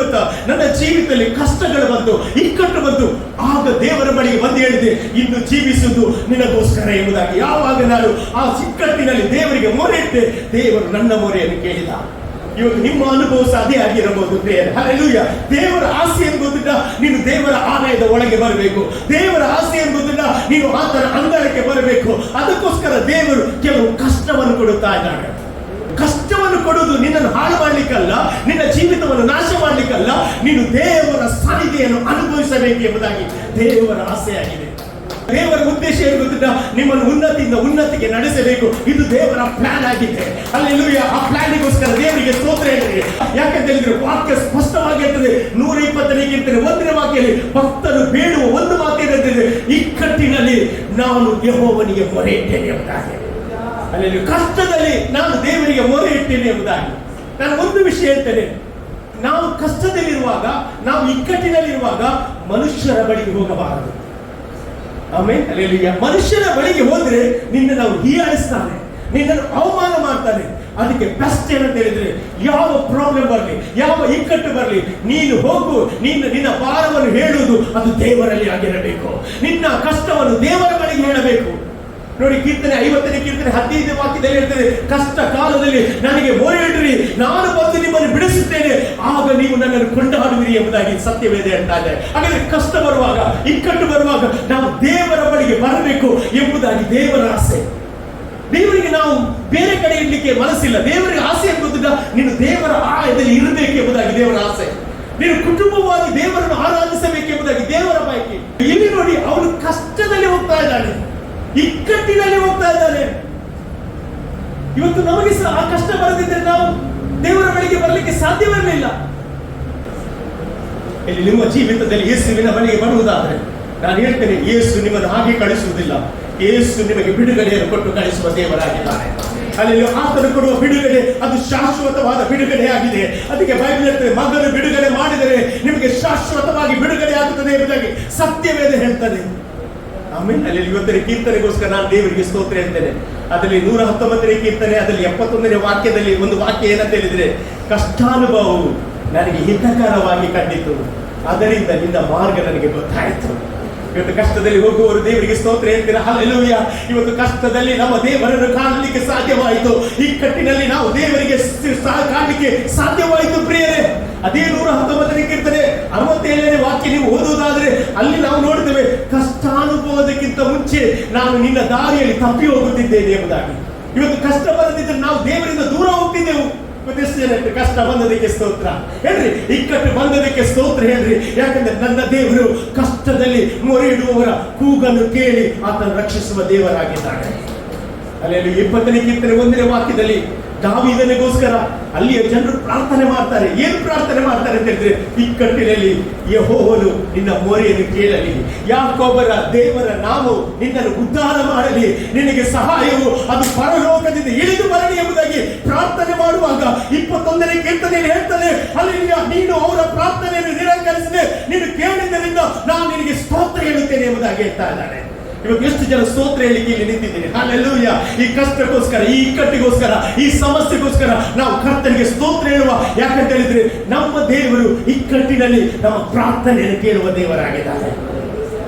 ನನ್ನ ಜೀವಿತದಲ್ಲಿ ಕಷ್ಟಗಳು ಬಂತು, ಇಕ್ಕಟ್ಟು ಬಂತು, ಆಗ ದೇವರ ಬಳಿಗೆ ಬಂದು ಹೇಳಿದೆ, ಇನ್ನು ಜೀವಿಸುವುದು ನಿನಗೋಸ್ಕರ ಎಂಬುದಾಗಿ. ಯಾವಾಗ ನಾನು ಆ ಇಕ್ಕಟ್ಟಿನಲ್ಲಿ ದೇವರಿಗೆ ಮೊರೆ ಇಟ್ಟೆ, ದೇವರು ನನ್ನ ಮೊರೆಯನ್ನು ಕೇಳಿದ. ಇವತ್ತು ನಿಮ್ಮ ಅನುಭವ ಸಹ ಅದೇ ಆಗಿರಬಹುದು ಪ್ರಿಯರೇ. ಹಲ್ಲೆಲೂಯಾ. ದೇವರ ಆಸೆ ಏನು ಗೊತ್ತಿಲ್ಲ? ನೀನು ದೇವರ ಆಲಯದ ಒಳಗೆ ಬರಬೇಕು. ದೇವರ ಆಸೆ ಏನು ಗೊತ್ತಿಲ್ಲ? ನೀನು ಆತನ ಅಂಗಳಕ್ಕೆ ಬರಬೇಕು. ಅದಕ್ಕೋಸ್ಕರ ದೇವರು ಕೆಲವು ಕಷ್ಟವನ್ನು ಕೊಡುತ್ತಾ ಇದ್ದಾನೆ. ಕಷ್ಟವನ್ನು ಕೊಡುವುದು ನಿನ್ನನ್ನು ಹಾಳು ಮಾಡ್ಲಿಕ್ಕಲ್ಲ, ನಿನ್ನ ಜೀವಿತವನ್ನು ನಾಶ ಮಾಡ್ಲಿಕ್ಕಲ್ಲ, ನೀನು ದೇವರ ಸಾನ್ನಿಧ್ಯವನ್ನು ಅನುಭವಿಸಬೇಕು ಎಂಬುದಾಗಿ ದೇವರ ಆಸೆಯಾಗಿದೆ. ದೇವರ ಉದ್ದೇಶ ಏನು ಗೊತ್ತಿಲ್ಲ? ನಿಮ್ಮನ್ನು ಉನ್ನತಿಯಿಂದ ಉನ್ನತಿಗೆ ನಡೆಸಬೇಕು. ಇದು ದೇವರ ಪ್ಲಾನ್ ಆಗಿದೆ. ಹಲ್ಲೆಲೂಯಾ. ಆ ಪ್ಲಾನಿಗೋಸ್ಕರ ದೇವರಿಗೆ ಸ್ತೋತ್ರ ಹೇಳಿದೆ. ಯಾಕಂತ ಹೇಳಿದ್ರೆ ವಾಕ್ಯ ಸ್ಪಷ್ಟವಾಗಿ ಇರ್ತದೆ. 120ನೇ ಕೀರ್ತನೆ 1ನೇ ವಾಕ್ಯದಲ್ಲಿ ಭಕ್ತರು ಬೇಡುವ ಒಂದು ಮಾತೇನಿರ್ತದೆ, ಇಕ್ಕಟ್ಟಿನಲ್ಲಿ ನಾನು ಯೆಹೋವನಿಗೆ ಮೊರೆ ಇಟ್ಟೇನೆ ಎಂಬುದಾಗಿ. ಅಲ್ಲಿ ಕಷ್ಟದಲ್ಲಿ ನಾನು ದೇವರಿಗೆ ಮೊರೆ ಇಟ್ಟೇನೆ ಎಂಬುದಾಗಿ. ನಾನು ಒಂದು ವಿಷಯ ಹೇಳ್ತೇನೆ, ನಾವು ಕಷ್ಟದಲ್ಲಿರುವಾಗ, ನಾವು ಇಕ್ಕಟ್ಟಿನಲ್ಲಿರುವಾಗ ಮನುಷ್ಯರ ಬಳಿಗೆ ಹೋಗಬಾರದು. ಆಮೇಲೆ ಅಲ್ಲಿ ಮನುಷ್ಯರ ಬಳಿಗೆ ಹೋದ್ರೆ ನಿನ್ನನ್ನು ನಾವು ಹೀಯಾಳಿಸ್ತಾನೆ, ನಿನ್ನನ್ನು ಅವಮಾನ ಮಾಡ್ತಾನೆ. ಅದಕ್ಕೆ ಬೆಸ್ಟ್ ಏನಂತ ಹೇಳಿದ್ರೆ, ಯಾವ ಪ್ರಾಬ್ಲಮ್ ಬರಲಿ, ಯಾವ ಇಕ್ಕಟ್ಟು ಬರಲಿ, ನೀನು ಹೋಗು, ನಿನ್ನ ಭಾರವನ್ನು ಹೇಳುವುದು ಅದು ದೇವರಲ್ಲಿ ಆಗಿರಬೇಕು. ನಿನ್ನ ಕಷ್ಟವನ್ನು ದೇವರ ಬಳಿಗೆ ಹೇಳಬೇಕು. ನೋಡಿ, ಕೀರ್ತನೆ 50ನೇ ಕೀರ್ತನೆ 15ನೇ ವಾಕ್ಯದಲ್ಲಿ ಹೇಳ್ತದೆ, ಕಷ್ಟ ಕಾಲದಲ್ಲಿ ನನಗೆ ಮೊರೆ ಇಡ್ರಿ, ನಾನು ಬಂದು ನಿಮ್ಮನ್ನು ಬಿಡಿಸುತ್ತೇನೆ, ಆಗ ನೀವು ನನ್ನನ್ನು ಕೊಂಡಾಡುವಿರಿ ಎಂಬುದಾಗಿ ಸತ್ಯವೇದ ಹೇಳ್ತಾ ಇದೆ. ಹಾಗಾದ್ರೆ ಕಷ್ಟ ಬರುವಾಗ, ಇಕ್ಕಟ್ಟು ಬರುವಾಗ ನಾವು ದೇವರ ಬಳಿಗೆ ಬರಬೇಕು ಎಂಬುದಾಗಿ ದೇವರ ಆಸೆ. ದೇವರಿಗೆ ನಾವು ಬೇರೆ ಕಡೆ ಇಡ್ಲಿಕ್ಕೆ ಮನಸ್ಸಿಲ್ಲ. ದೇವರಿಗೆ ಆಸೆ ಅಂತ ಗೊತ್ತಿಲ್ಲ, ನೀನು ದೇವರ ಆಲಯದಲ್ಲಿ ಇರಬೇಕು ಎಂಬುದಾಗಿ ದೇವರ ಆಸೆ. ನೀನು ಕುಟುಂಬವಾಗಿ ದೇವರನ್ನು ಆರಾಧಿಸಬೇಕು ಎಂಬುದಾಗಿ ದೇವರ ಬಯಕೆ. ಇಲ್ಲಿ ನೋಡಿ, ಅವನು ಕಷ್ಟದಲ್ಲಿ ಹೋಗ್ತಾ ಇದ್ದಾನೆ, ಇಕ್ಕಟ್ಟಿನಲ್ಲಿ ಹೋಗ್ತಾ ಇದ್ದಾನೆ. ಇವತ್ತು ನಮಗೆ ಸಹ ಆ ಕಷ್ಟ ಬರದಿದ್ದರೆ ನಾವು ದೇವರ ಬಳಿಗೆ ಬರಲಿಕ್ಕೆ ಸಾಧ್ಯವಿರಲಿಲ್ಲ. ಇಲ್ಲಿ ನಿಮ್ಮ ಜೀವಿತದಲ್ಲಿ ಯೇಸುವಿನ ಬಳಿಗೆ ಬರುವುದಾದರೆ ನಾನು ಹೇಳ್ತೇನೆ, ಯೇಸು ನಿಮ್ಮನ್ನು ಹಾಗೆ ಕಳಿಸುವುದಿಲ್ಲ. ಯೇಸು ನಿಮಗೆ ಬಿಡುಗಡೆಯನ್ನು ಕೊಟ್ಟು ಕಳಿಸುವ ದೇವರಾಗಿದ್ದಾನೆ. ಅಲ್ಲಿ ಆತನು ಕೊಡುವ ಬಿಡುಗಡೆ ಅದು ಶಾಶ್ವತವಾದ ಬಿಡುಗಡೆ ಆಗಿದೆ. ಅದಕ್ಕೆ ಬೈಬಲ್ ಹೇಳ್ತದೆ, ಮಗನು ಬಿಡುಗಡೆ ಮಾಡಿದರೆ ನಿಮಗೆ ಶಾಶ್ವತವಾಗಿ ಬಿಡುಗಡೆ ಆಗುತ್ತದೆ ಎಂಬುದಾಗಿ ಸತ್ಯವೇದ ಹೇಳ್ತದೆ. ಆಮೇಲೆ ಅಲ್ಲಿ 50ನೇ ಕೀರ್ತನೆಗೋಸ್ಕರ ನಾನು ದೇವರಿಗೆ ಸ್ತೋತ್ರ ಹೇಳ್ತೇನೆ. ಅದರಲ್ಲಿ 119ನೇ ಕೀರ್ತನೆ ಅದರಲ್ಲಿ 71ನೇ ವಾಕ್ಯದಲ್ಲಿ ಒಂದು ವಾಕ್ಯ ಏನಂತ ಹೇಳಿದ್ರೆ, ಕಷ್ಟಾನುಭವವು ನನಗೆ ಹಿತಕರವಾಗಿ ಕಂಡಿತು, ಅದರಿಂದ ನಿನ್ನ ಮಾರ್ಗ ನನಗೆ ಗೊತ್ತಾಯಿತು. ಇವತ್ತು ಕಷ್ಟದಲ್ಲಿ ಹೋಗುವವರು ದೇವರಿಗೆ ಸ್ತೋತ್ರ ಹೇಳ್ತೀರಾ? ಹಲ್ಲೆಲೂಯಾ. ಇವತ್ತು ಕಷ್ಟದಲ್ಲಿ ನಮ್ಮ ದೇವರನ್ನು ಕಾಣಲಿಕ್ಕೆ ಸಾಧ್ಯವಾಯಿತು, ಇಕ್ಕಟ್ಟಿನಲ್ಲಿ ನಾವು ದೇವರಿಗೆ ಕಾಣಲಿಕ್ಕೆ ಸಾಧ್ಯವಾಯಿತು ಪ್ರಿಯರೇ. ಅದೇ 119ನೇ ಕೀರ್ತನೆ 67ನೇ ವಾಕ್ಯ ನೀವು ಓದುವುದಾದ್ರೆ ಅಲ್ಲಿ ನಾವು ನೋಡ್ತೇವೆ, ಕಷ್ಟಾನುಭವದಕ್ಕಿಂತ ಮುಂಚೆ ನಾನು ನಿನ್ನ ದಾರಿಯಲ್ಲಿ ತಪ್ಪಿ ಹೋಗುತ್ತಿದ್ದೇನೆ ಎಂಬುದಾಗಿ. ಇವತ್ತು ಕಷ್ಟ ಬರದಿದ್ದರೆ ನಾವು ದೇವರಿಂದ ದೂರ ಹೋಗ್ತಿದ್ದೆವು. ಕಷ್ಟ ಬಂದದಕ್ಕೆ ಸ್ತೋತ್ರ ಹೇಳ್ರಿ, ಇಕ್ಕಟ್ಟು ಬಂದದಕ್ಕೆ ಸ್ತೋತ್ರ ಹೇಳ್ರಿ. ಯಾಕಂದ್ರೆ ನನ್ನ ದೇವರು ಕಷ್ಟದಲ್ಲಿ ಮೊರೆ ಇಡುವವರ ಕೂಗನ್ನು ಕೇಳಿ ಆತನು ರಕ್ಷಿಸುವ ದೇವರಾಗಿದ್ದಾನೆ. ಅಲ್ಲಿ 20ನೇ ಕೀರ್ತನೆ 1ನೇ ವಾಕ್ಯದಲ್ಲಿ ದಾವೀದನಿಗೋಸ್ಕರ ಅಲ್ಲಿಯ ಜನರು ಪ್ರಾರ್ಥನೆ ಮಾಡ್ತಾರೆ. ಏನು ಪ್ರಾರ್ಥನೆ ಮಾಡ್ತಾರೆ ಅಂತ ಹೇಳಿದ್ರೆ, ಇಕ್ಕಟ್ಟಿನಲ್ಲಿ ಯೆಹೋವನು ನಿನ್ನ ಮೊರೆಯನ್ನು ಕೇಳಲಿ, ಯಾಕೋಬರ ದೇವರ ನಾವು ನಿನ್ನನ್ನು ಉದ್ಧಾರ ಮಾಡಲಿ, ನಿನಗೆ ಸಹಾಯವು ಅದು ಪರಲೋಕದಿಂದ ಇಳಿದು ಬರಲಿ ಎಂಬುದಾಗಿ ಪ್ರಾರ್ಥನೆ ಮಾಡುವಾಗ 21ನೇ ಕೀರ್ತನೆಯಲ್ಲಿ ಹೇಳ್ತಾನೆ, ಹಲ್ಲೆಲೂಯಾ, ನೀನು ಅವರ ಪ್ರಾರ್ಥನೆಯನ್ನು ನಿರಾಕರಿಸಿದೆ, ನೀನು ಕೇಳಿದ್ದರಿಂದ ನಾನು ನಿನಗೆ ಸ್ತೋತ್ರ ಹೇಳುತ್ತೇನೆ ಎಂಬುದಾಗಿ ಹೇಳ್ತಾ ಇದ್ದಾನೆ. ಇವತ್ತು ಎಷ್ಟು ಜನ ಸ್ತೋತ್ರ ಹೇಳಿಕೆ ಇಲ್ಲಿ ನಿಂತಿದ್ದೀನಿ. ಹಲ್ಲೆಲೂಯಾ. ಈ ಕಷ್ಟಕ್ಕೋಸ್ಕರ, ಈ ಇಕ್ಕಟ್ಟಿಗೋಸ್ಕರ, ಈ ಸಮಸ್ಯೆಗೋಸ್ಕರ ನಾವು ಕರ್ತನಿಗೆ ಸ್ತೋತ್ರ ಹೇಳುವ. ಯಾಕಂತ ಹೇಳಿದ್ರೆ ನಮ್ಮ ದೇವರು ಇಕ್ಕಟ್ಟಿನಲ್ಲಿ ನಮ್ಮ ಪ್ರಾರ್ಥನೆಯನ್ನು ಕೇಳುವ ದೇವರಾಗಿದ್ದಾರೆ.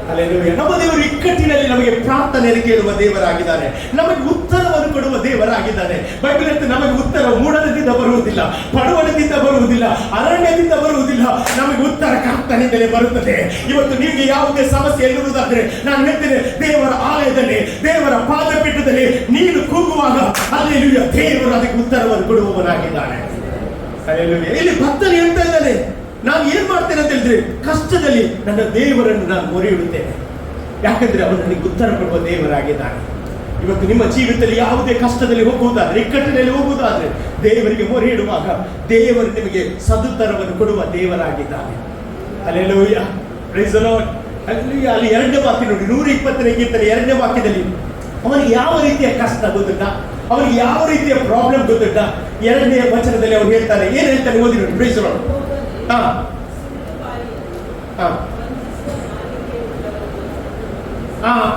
ಹಲ್ಲೆಲೂಯಾ. ನಮ್ಮ ದೇವರು ಇಕ್ಕಟ್ಟಿನಲ್ಲಿ ನಮಗೆ ಪ್ರಾರ್ಥನೆಯನ್ನು ಕೇಳುವ ದೇವರಾಗಿದ್ದಾರೆ. ನಮಗೆ ಉತ್ತರವನ್ನು ಕೊಡುವ ದೇವರಾಗಿದ್ದಾನೆ. ಬೈಬಲ್ ಅಂತ ನಮಗೆ ಉತ್ತರ ಮೂಢನದಿಂದ ಬರುವುದಿಲ್ಲ, ಪಡುವಣದಿಂದ ಬರುವುದಿಲ್ಲ, ಅರಣ್ಯದಿಂದ ಬರುವುದಿಲ್ಲ. ನಮಗೆ ಉತ್ತರ ಕರ್ತನಿಂದಲೇ ಬರುತ್ತದೆ. ಇವತ್ತು ನಿಮಗೆ ಯಾವುದೇ ಸಮಸ್ಯೆ ಎನ್ನುವುದಾದ್ರೆ ನಾನು ಹೇಳ್ತೇನೆ, ದೇವರ ಆಲಯದಲ್ಲಿ, ದೇವರ ಪಾದಪೀಠದಲ್ಲಿ ನೀನು ಕೂಗುವಾಗ ಹಲ್ಲೆಲೂಯಾ, ದೇವರು ಅದಕ್ಕೆ ಉತ್ತರವನ್ನು ಕೊಡುವವನಾಗಿದ್ದಾನೆ. ಹಲ್ಲೆಲೂಯಾ. ಇಲ್ಲಿ ಭಕ್ತನು ಹೇಳ್ತಾ ಇದ್ದಾನೆ, ನಾನು ಏನ್ ಮಾಡ್ತೇನೆ ಅಂತ ಹೇಳಿದ್ರೆ ಕಷ್ಟದಲ್ಲಿ ನನ್ನ ದೇವರನ್ನು ನಾನು ಮೊರೆ ಇಡುತ್ತೇನೆ. ಯಾಕಂದ್ರೆ ಅವನು ನನಗೆ ಉತ್ತರ ಕೊಡುವ ದೇವರಾಗಿದ್ದಾನೆ. ಇವತ್ತು ನಿಮ್ಮ ಜೀವಿತದಲ್ಲಿ ಯಾವುದೇ ಕಷ್ಟದಲ್ಲಿ ಹೋಗುವುದಾದ್ರೆ, ಇಕ್ಕಟ್ಟಿನಲ್ಲಿ ಹೋಗುವುದಾದ್ರೆ ದೇವರಿಗೆ ಮೊರೆ ಇಡುವಾಗ ದೇವರು ನಿಮಗೆ ಸದುತ್ತರವನ್ನು ಕೊಡುವ ದೇವರಾಗಿದ್ದಾನೆ. Hallelujah. Praise the Lord. Hallelujah. ಅಲ್ಲಿ 2ನೇ ವಾಕ್ಯ ನೋಡಿ, 120ನೇ ಕೀರ್ತನೆ 2ನೇ ವಾಕ್ಯದಲ್ಲಿ ಅವನಿಗೆ ಯಾವ ರೀತಿಯ ಕಷ್ಟ ಗೊತ್ತುಂಟ, ಅವನಿಗೆ ಯಾವ ರೀತಿಯ ಪ್ರಾಬ್ಲಮ್ ಗೊತ್ತುಂಟ. 2ನೇ ವಚನದಲ್ಲಿ ಅವನು ಹೇಳ್ತಾನೆ, ಏನ್ ಹೇಳ್ತಾನೆ ಓದಿ ನೋಡಿ. Praise the Lord.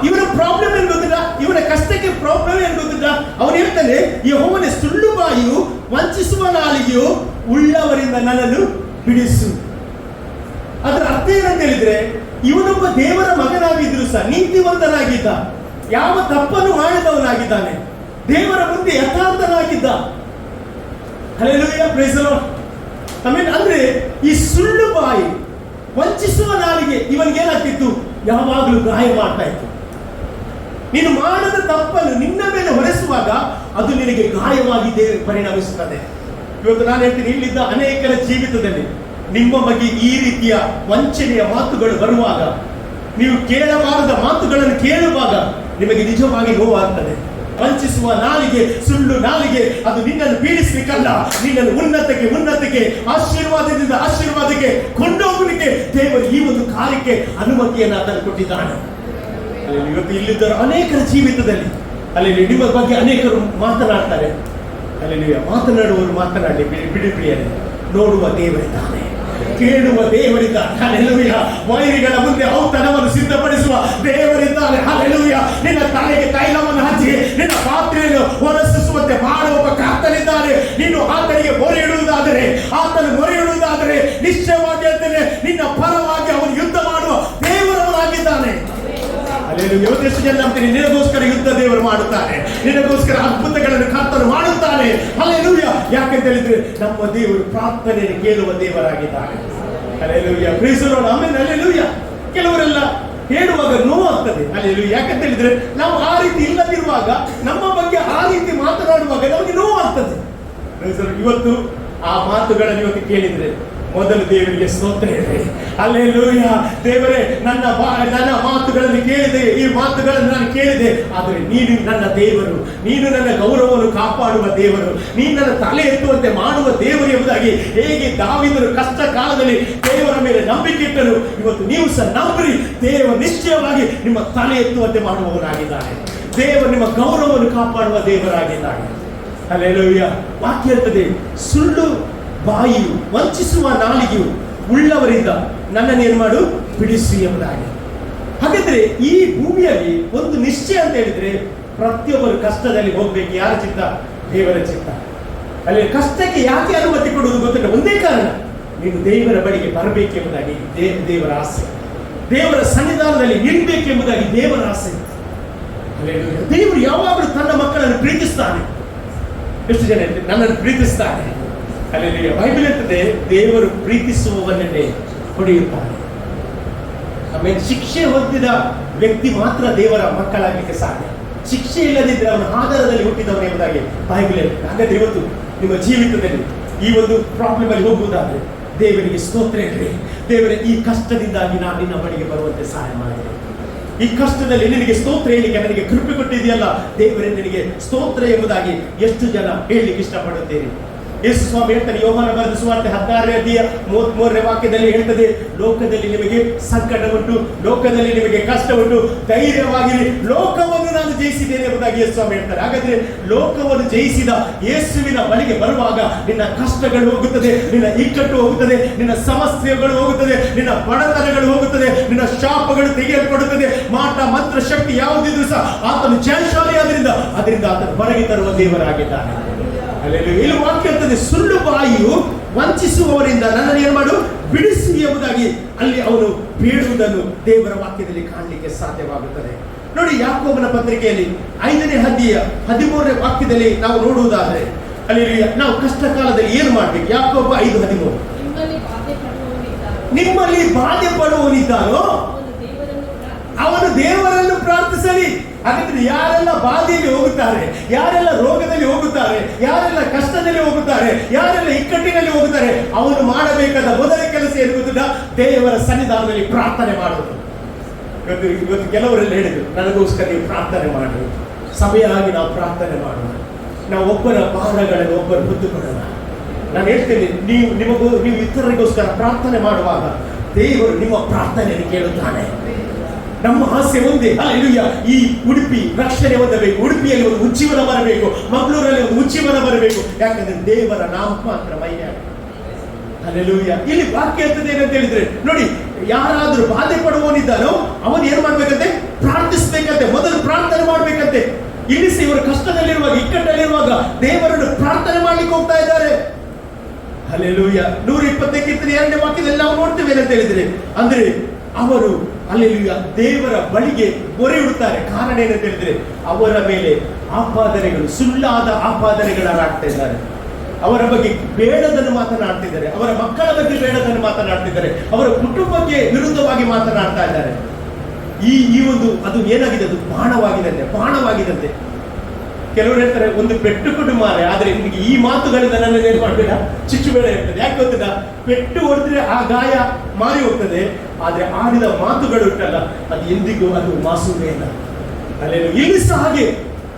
ಇವನ ಪ್ರಾಬ್ಲಮ್ ಏನ್ ಗೊತ್ತಿಲ್ಲ, ಇವನ ಕಷ್ಟಕ್ಕೆ ಪ್ರಾಬ್ಲಮ್ ಏನ್ ಗೊತ್ತಿಲ್ಲ. ಅವನು ಹೇಳ್ತಾನೆ, ಯೆಹೋವನ ಸುಳ್ಳು ಬಾಯಿಯು ವಂಚಿಸುವ ನಾಲಿಗೆಯು ಉಳ್ಳವರಿಂದ ನನ್ನನ್ನು ಬಿಡಿಸು. ಅದರ ಅರ್ಥ ಏನಂತ ಹೇಳಿದ್ರೆ, ಇವನೊಬ್ಬ ದೇವರ ಮಗನಾಗಿದ್ರು ಸಹ ನೀತಿವಂತನಾಗಿದ್ದ, ಯಾವ ತಪ್ಪನ್ನು ಮಾಡಿದವನಾಗಿದ್ದಾನೆ, ದೇವರ ಮುಂದೆ ಯಥಾರ್ಥನಾಗಿದ್ದ. ಹಲ್ಲೆಲೂಯಾ. Praise the Lord. ಅಂದ್ರೆ ಈ ಸುಳ್ಳು ಬಾಯಿ, ವಂಚಿಸುವ ನಾಲಿಗೆ ಇವನಿಗೆ ಏನಾಗ್ತಿತ್ತು, ಯಾವಾಗಲೂ ಗಾಯ ಮಾಡ್ತಾ ಇತ್ತು. ನೀನು ಮಾಡದ ತಪ್ಪನ್ನು ನಿನ್ನ ಮೇಲೆ ಹೊರಿಸುವಾಗ ಅದು ನಿನಗೆ ಗಾಯವಾಗಿ ಪರಿಣಮಿಸುತ್ತದೆ. ಇವತ್ತು ನಾನು ಹೇಳ್ತೀನಿ, ಇಲ್ಲಿದ್ದ ಅನೇಕರ ಜೀವಿತದಲ್ಲಿ ನಿಮ್ಮ ಬಗ್ಗೆ ಈ ರೀತಿಯ ವಂಚನೆಯ ಮಾತುಗಳು ಬರುವಾಗ, ನೀವು ಕೇಳಬಾರದ ಮಾತುಗಳನ್ನು ಕೇಳುವಾಗ ನಿಮಗೆ ನಿಜವಾಗಿ ನೋವಾಗ್ತದೆ. ವಂಚಿಸುವ ನಾಲಿಗೆ, ಸುಳ್ಳು ನಾಲಿಗೆ, ಅದು ನಿನ್ನನ್ನು ಪೀಡಿಸಲಿಕ್ಕಲ್ಲ, ನಿನ್ನನ್ನು ಉನ್ನತಕ್ಕೆ ಆಶೀರ್ವಾದದಿಂದ ಆಶೀರ್ವಾದಕ್ಕೆ ಕೊಂಡೋಗಲಿಕ್ಕೆ ದೇವರು ಈ ಒಂದು ಕಾರ್ಯಕ್ಕೆ ಅನುಮತಿಯನ್ನು ಆತನು ಕೊಟ್ಟಿದ್ದಾನೆ. ಇವತ್ತು ಇಲ್ಲಿದ್ದರು ಅನೇಕರ ಜೀವಿತದಲ್ಲಿ ಅಲ್ಲಿ ನಿಮ್ಮ ಬಗ್ಗೆ ಅನೇಕರು ಮಾತನಾಡ್ತಾರೆ. ಅಲ್ಲಿ ಮಾತನಾಡುವವರು ಮಾತನಾಡಿ ಬಿಡಿ, ನೋಡುವ ದೇವರಿದ್ದಾನೆ, ಕೇಳುವ ದೇವರಿದ್ದಾನೆ. ಹಲ್ಲೆಲೂಯಾ. ವೈರಿಗಳ ಮುಂದೆ ಔತಣವನ್ನು ಸಿದ್ಧಪಡಿಸುವ ದೇವರಿದ್ದಾನೆ. ಹಲ್ಲೆಲೂಯಾ. ನಿನ್ನ ತಲೆಗೆ ತೈಲವನ್ನು ಹಚ್ಚಿ ನಿನ್ನ ಪಾತ್ರೆಯನ್ನು ಹೊರಸೂಸುವಂತೆ ಮಾಡುವ ಕರ್ತನಿದ್ದಾನೆ. ನೀನು ಆತನಿಗೆ ಮೊರೆ ಇಡುವುದಾದರೆ, ಆತನು ಮೊರೆ ಇಡುವುದಾದರೆ ನಿಶ್ಚಯವಾಗಿ ಹೇಳ್ತೇನೆ, ನಿನ್ನ ಪರವಾಗಿ ಅವನು ಯುದ್ಧ ಮಾಡುವ ದೇವರವನಾಗಿದ್ದಾನೆ. ಹಲ್ಲೆಲೂಯಾ. ಎಷ್ಟು ಜನ ನಂಬ್ತೀನಿ, ನಿನಗೋಸ್ಕರ ಯುದ್ಧ ದೇವರು ಮಾಡುತ್ತಾನೆ, ನಿನಗೋಸ್ಕರ ಅದ್ಭುತಗಳನ್ನು ಕರ್ತನು ಮಾಡುತ್ತಾನೆ. ಹಲ್ಲೆಲೂಯಾ. ಯಾಕೆಂತ ಹೇಳಿದ್ರೆ ನಮ್ಮ ದೇವರು ಪ್ರಾರ್ಥನೆಯನ್ನು ಕೇಳುವ ದೇವರಾಗಿದ್ದಾನೆ. Hallelujah. Praise the Lord. Amen. Hallelujah. ಕೆಲವರೆಲ್ಲ ಹೇಳುವಾಗ ನೋವಾಗ್ತದೆ. ಹಲ್ಲೆಲೂಯಾ. ಯಾಕಂತ ಹೇಳಿದ್ರೆ ನಾವು ಆ ರೀತಿ ಇಲ್ಲದಿರುವಾಗ, ನಮ್ಮ ಬಗ್ಗೆ ಆ ರೀತಿ ಮಾತನಾಡುವಾಗ ನಮಗೆ ನೋವಾಗ್ತದೆ. ಇವತ್ತು ಆ ಮಾತುಗಳನ್ನು ಇವತ್ತು ಕೇಳಿದ್ರೆ ಮೊದಲು ದೇವರಿಗೆ ಸ್ತೋತ್ರ ಹೇಳಿ. ಹಲ್ಲೆಲೂಯಾ. ದೇವರೇ, ನನ್ನ ಮಾತುಗಳನ್ನು ಕೇಳಿದೆ, ಈ ಮಾತುಗಳನ್ನು ನಾನು ಕೇಳಿದೆ, ಆದರೆ ನೀನು ನನ್ನ ದೇವರು, ನೀನು ನನ್ನ ಗೌರವವನ್ನು ಕಾಪಾಡುವ ದೇವರು, ನೀನು ನನ್ನ ತಲೆ ಎತ್ತುವಂತೆ ಮಾಡುವ ದೇವರು ಎಂಬುದಾಗಿ ಹೇಗೆ ದಾವೀದನು ಕಷ್ಟ ಕಾಲದಲ್ಲಿ ದೇವರ ಮೇಲೆ ನಂಬಿಕೆ ಇಟ್ಟರು, ಇವತ್ತು ನೀವು ಸಹ ನಂಬ್ರಿ, ದೇವರು ನಿಶ್ಚಯವಾಗಿ ನಿಮ್ಮ ತಲೆ ಎತ್ತುವಂತೆ ಮಾಡುವವನಾಗಿದ್ದಾನೆ. ದೇವರು ನಿಮ್ಮ ಗೌರವವನ್ನು ಕಾಪಾಡುವ ದೇವರಾಗಿದ್ದಾನೆ. ಹಲ್ಲೆಲೂಯಾ. ವಾಕ್ಯ ಇರ್ತದೆ, ಸುಳ್ಳು ಬಾಯಿಯು ವಂಚಿಸುವ ನಾಲಿಗೆಯು ಉಳ್ಳವರಿಂದ ನನ್ನನ್ನು ಏನ್ ಮಾಡು, ಬಿಡಿಸು ಎಂಬುದಾಗಿ. ಹಾಗಾದ್ರೆ ಈ ಭೂಮಿಯಲ್ಲಿ ಒಂದು ನಿಶ್ಚಯ ಅಂತ ಹೇಳಿದ್ರೆ, ಪ್ರತಿಯೊಬ್ಬರು ಕಷ್ಟದಲ್ಲಿ ಹೋಗ್ಬೇಕು. ಯಾರ ಚಿತ್ತ? ದೇವರ ಚಿತ್ತ. ಅಲ್ಲಿ ಕಷ್ಟಕ್ಕೆ ಯಾಕೆ ಅನುಮತಿ ಕೊಡುವುದು ಗೊತ್ತಿಲ್ಲ, ಒಂದೇ ಕಾರಣ, ನೀನು ದೇವರ ಬಳಿಗೆ ಬರಬೇಕೆಂಬುದಾಗಿ ದೇವರ ಆಸೆ, ದೇವರ ಸನ್ನಿಧಾನದಲ್ಲಿ ನಿಲ್ಬೇಕೆಂಬುದಾಗಿ ದೇವರ ಆಸೆ. ದೇವರು ಯಾವಾಗಲೂ ತನ್ನ ಮಕ್ಕಳನ್ನು ಪ್ರೀತಿಸ್ತಾನೆ. ಎಷ್ಟು ಜನ ನನ್ನನ್ನು ಪ್ರೀತಿಸ್ತಾನೆ. ಅಲ್ಲಿ ಬೈಬಲ್ ಇರ್ತದೆ, ದೇವರು ಪ್ರೀತಿಸುವವನ್ನೇ ಹೊಡೆಯುತ್ತಾನೆ. ಆಮೇಲೆ ಶಿಕ್ಷೆ ಹೊಂದಿದ ವ್ಯಕ್ತಿ ಮಾತ್ರ ದೇವರ ಮಕ್ಕಳಾಗಲಿಕ್ಕೆ ಸಾಧ್ಯ. ಶಿಕ್ಷೆ ಇಲ್ಲದಿದ್ದರೆ ಅವನ ಆಧಾರದಲ್ಲಿ ಹುಟ್ಟಿದವನು ಎಂಬುದಾಗಿ ಬೈಬಲ್ ಇರ್ತದೆ. ಹಾಗಾದ್ರೆ ಇವತ್ತು ನಿಮ್ಮ ಜೀವಿತದಲ್ಲಿ ಈ ಒಂದು ಪ್ರಾಬ್ಲಮ್ ಅಲ್ಲಿ ಹೋಗುವುದಾದ್ರೆ ದೇವರಿಗೆ ಸ್ತೋತ್ರ ಹೇಳ್ರಿ. ದೇವರೇ, ಈ ಕಷ್ಟದಿಂದಾಗಿ ನಾನು ನಿನ್ನ ಬಳಿಗೆ ಬರುವಂತೆ ಸಹಾಯ ಮಾಡಿದೆ. ಈ ಕಷ್ಟದಲ್ಲಿ ನಿನಗೆ ಸ್ತೋತ್ರ ಹೇಳಲಿಕ್ಕೆ ನನಗೆ ಕೃಪೆ ಕೊಟ್ಟಿದೆಯಲ್ಲ, ದೇವರೇ ನಿನಗೆ ಸ್ತೋತ್ರ ಎಂಬುದಾಗಿ ಎಷ್ಟು ಜನ ಹೇಳಲಿಕ್ಕೆ ಇಷ್ಟಪಡುತ್ತೇನೆ. ಯೇಸು ಸ್ವಾಮಿ ಹೇಳ್ತಾನೆ, ಯೋಹಾನ ಬರೆದ ಸುವಾರ್ತೆ 16ನೇ ಅಧ್ಯಾಯ 33ನೇ ವಾಕ್ಯದಲ್ಲಿ ಹೇಳ್ತದೆ, ಲೋಕದಲ್ಲಿ ನಿಮಗೆ ಸಂಕಟ ಉಂಟು, ಲೋಕದಲ್ಲಿ ನಿಮಗೆ ಕಷ್ಟ ಉಂಟು, ಧೈರ್ಯವಾಗಿರಿ, ಲೋಕವನ್ನು ನಾನು ಜಯಿಸಿದ್ದೇನೆ ಎಂಬುದಾಗಿ ಯೇಸು ಸ್ವಾಮಿ ಹೇಳ್ತಾರೆ. ಹಾಗಾದ್ರೆ ಲೋಕವನ್ನು ಜಯಿಸಿದ ಯೇಸುವಿನ ಬಳಿಗೆ ಬರುವಾಗ ನಿನ್ನ ಕಷ್ಟಗಳು ಹೋಗುತ್ತದೆ, ನಿನ್ನ ಇಕ್ಕಟ್ಟು ಹೋಗುತ್ತದೆ, ನಿನ್ನ ಸಮಸ್ಯೆಗಳು ಹೋಗುತ್ತದೆ, ನಿನ್ನ ಬಡತನಗಳು ಹೋಗುತ್ತದೆ, ನಿನ್ನ ಶಾಪ ಪಾಪಗಳು ತೆಗೆಯಲ್ಪಡುತ್ತದೆ. ಮಾಟ ಮಂತ್ರ ಶಕ್ತಿ ಯಾವುದಿದ್ರು ಸಹ ಆತನು ಜಯಶಾಲಿ ಅದರಿಂದ ಆತನು ಹೊರಗೆ ತರುವ ದೇವರಾಗಿದ್ದಾನೆ. ಇಲ್ಲಿ ವಾಕ್ಯ ಇರ್ತದೆ, ಸುಳ್ಳು ಬಾಯಿಯು ವಂಚಿಸುವವರಿಂದ ನನ್ನನ್ನು ಏನು ಮಾಡು ಬಿಡಿಸಿ ಎಂಬುದಾಗಿ ಅಲ್ಲಿ ಅವನು ಬೇಡುವುದನ್ನು ದೇವರ ವಾಕ್ಯದಲ್ಲಿ ಕಾಣಲಿಕ್ಕೆ ಸಾಧ್ಯವಾಗುತ್ತದೆ. ನೋಡಿ, ಯಾಕೋಬನ ಪತ್ರಿಕೆಯಲ್ಲಿ 5ನೇ ಅಧ್ಯಾಯ 13ನೇ ವಾಕ್ಯದಲ್ಲಿ ನಾವು ನೋಡುವುದಾದ್ರೆ ಅಲ್ಲಿ ನಾವು ಕಷ್ಟ ಕಾಲದಲ್ಲಿ ಏನು ಮಾಡ್ಬೇಕು? ಯಾಕೋಬ 5:13, ನಿಮ್ಮಲ್ಲಿ ಬಾಧೆ ಪಡುವವನಿದ್ದಾನೋ ಅವನು ದೇವರನ್ನು ಪ್ರಾರ್ಥಿಸಲಿ. ಹಾಗಾದ್ರೆ ಯಾರೆಲ್ಲ ಬಾಧೆಯಲ್ಲಿ ಹೋಗುತ್ತಾರೆ, ಯಾರೆಲ್ಲ ರೋಗದಲ್ಲಿ ಹೋಗುತ್ತಾರೆ, ಯಾರೆಲ್ಲ ಕಷ್ಟದಲ್ಲಿ ಹೋಗುತ್ತಾರೆ, ಯಾರೆಲ್ಲ ಇಕ್ಕಟ್ಟಿನಲ್ಲಿ ಹೋಗುತ್ತಾರೆ, ಅವನು ಮಾಡಬೇಕಾದ ಮೊದಲ ಕೆಲಸ ಏನು ಗೊತ್ತಿಲ್ಲ? ದೇವರ ಸನ್ನಿಧಾನದಲ್ಲಿ ಪ್ರಾರ್ಥನೆ ಮಾಡುವುದು. ಇವತ್ತು ಕೆಲವರೆಲ್ಲ ಹೇಳಿದ್ರು, ನನಗೋಸ್ಕರ ನೀವು ಪ್ರಾರ್ಥನೆ ಮಾಡಿ. ಸಭೆಯಾಗಿ ನಾವು ಪ್ರಾರ್ಥನೆ ಮಾಡೋಣ, ನಾವು ಒಬ್ಬರ ಭಾರಗಳನ್ನು ಒಬ್ಬರು ಹೊತ್ತುಕೊಳ್ಳೋಣ. ನಾನು ಹೇಳ್ತೇನೆ, ನೀವು ಇತರರಿಗೋಸ್ಕರ ಪ್ರಾರ್ಥನೆ ಮಾಡುವಾಗ ದೇವರು ನಿಮ್ಮ ಪ್ರಾರ್ಥನೆಯನ್ನು ಕೇಳುತ್ತಾನೆ. ನಮ್ಮ ಆಸೆ ಒಂದೇ, ಹಲ್ಲೆಲೂಯಾ, ಈ ಉಡುಪಿ ರಕ್ಷಣೆ ಹೊಂದಬೇಕು, ಉಡುಪಿಯಲ್ಲಿ ಒಂದು ಉಜ್ಜೀವನ ಬರಬೇಕು, ಮಂಗಳೂರಲ್ಲಿ ಒಂದು ಉಜ್ಜೀವನ ಬರಬೇಕು. ಯಾಕಂದ್ರೆ ದೇವರ ನಾಮ ಮಾತ್ರ ಮಹಿಮೆ. ಹಲ್ಲೆಲೂಯಾ. ಇಲ್ಲಿ ವಾಕ್ಯ ಇರ್ತದೆ ಏನಂತ ಹೇಳಿದ್ರೆ, ನೋಡಿ, ಯಾರಾದ್ರೂ ಬಾಧೆ ಪಡುವವನಿದ್ದಾನೋ ಅವನು ಏನ್ ಮಾಡ್ಬೇಕಂತೆ? ಪ್ರಾರ್ಥಿಸ್ಬೇಕಂತೆ, ಮೊದಲು ಪ್ರಾರ್ಥನೆ ಮಾಡ್ಬೇಕಂತೆ. ಇಲ್ಲಿ ಸಹ ಇವರು ಕಷ್ಟದಲ್ಲಿರುವಾಗ, ಇಕ್ಕಟ್ಟಲ್ಲಿರುವಾಗ ದೇವರನ್ನು ಪ್ರಾರ್ಥನೆ ಮಾಡ್ಲಿಕ್ಕೆ ಹೋಗ್ತಾ ಇದ್ದಾರೆ. ಹಲ್ಲೆಲೂಯಾ. 120 ಕೀರ್ತನೆ 2ನೇ ವಾಕ್ಯದಲ್ಲಿ ನಾವು ನೋಡ್ತೇವೆ ಏನಂತ ಹೇಳಿದ್ರೆ, ಅಂದ್ರೆ ಅವರು ಹಲ್ಲೆಲೂಯಾ ದೇವರ ಬಳಿಗೆ ಮೊರೆ ಇಡುತ್ತಾರೆ. ಕಾರಣ ಏನಂತ ಹೇಳಿದ್ರೆ, ಅವರ ಮೇಲೆ ಆಪಾದನೆಗಳು, ಸುಳ್ಳಾದ ಆಪಾದನೆಗಳಾಗ್ತಾ ಇದ್ದಾರೆ. ಅವರ ಬಗ್ಗೆ ಬೇಡದನ್ನು ಮಾತನಾಡ್ತಿದ್ದಾರೆ, ಅವರ ಮಕ್ಕಳ ಬಗ್ಗೆ ಬೇಡದನ್ನು ಮಾತನಾಡ್ತಿದ್ದಾರೆ, ಅವರ ಕುಟುಂಬಕ್ಕೆ ವಿರುದ್ಧವಾಗಿ ಮಾತನಾಡ್ತಾ ಇದ್ದಾರೆ. ಈ ಒಂದು ಅದು ಏನಾಗಿದೆ? ಅದು ಬಾಣವಾಗಿದಂತೆ. ಕೆಲವರು ಹೇಳ್ತಾರೆ, ಒಂದು ಪೆಟ್ಟು ಕೊಡು ಮಾರೆ, ಆದ್ರೆ ನಿಮಗೆ ಈ ಮಾತುಗಳಿಂದ ನನ್ನ ಏನು ಮಾಡಬೇಡ, ಚುಚ್ಚುಬೇಡ ಇರ್ತದೆ. ಯಾಕೆ ಗೊತ್ತಿಲ್ಲ? ಪೆಟ್ಟು ಹೊಡೆದ್ರೆ ಆ ಗಾಯ ಮಾರಿ ಹೋಗ್ತದೆ, ಆದ್ರೆ ಆಡಿದ ಮಾತುಗಳು ಉಂಟಲ್ಲ, ಅದು ಎಂದಿಗೂ ಅದು ಮಾಸುವುದೇ ಇಲ್ಲ. ಇಲ್ಲಿ ಸಹ ಹಾಗೆ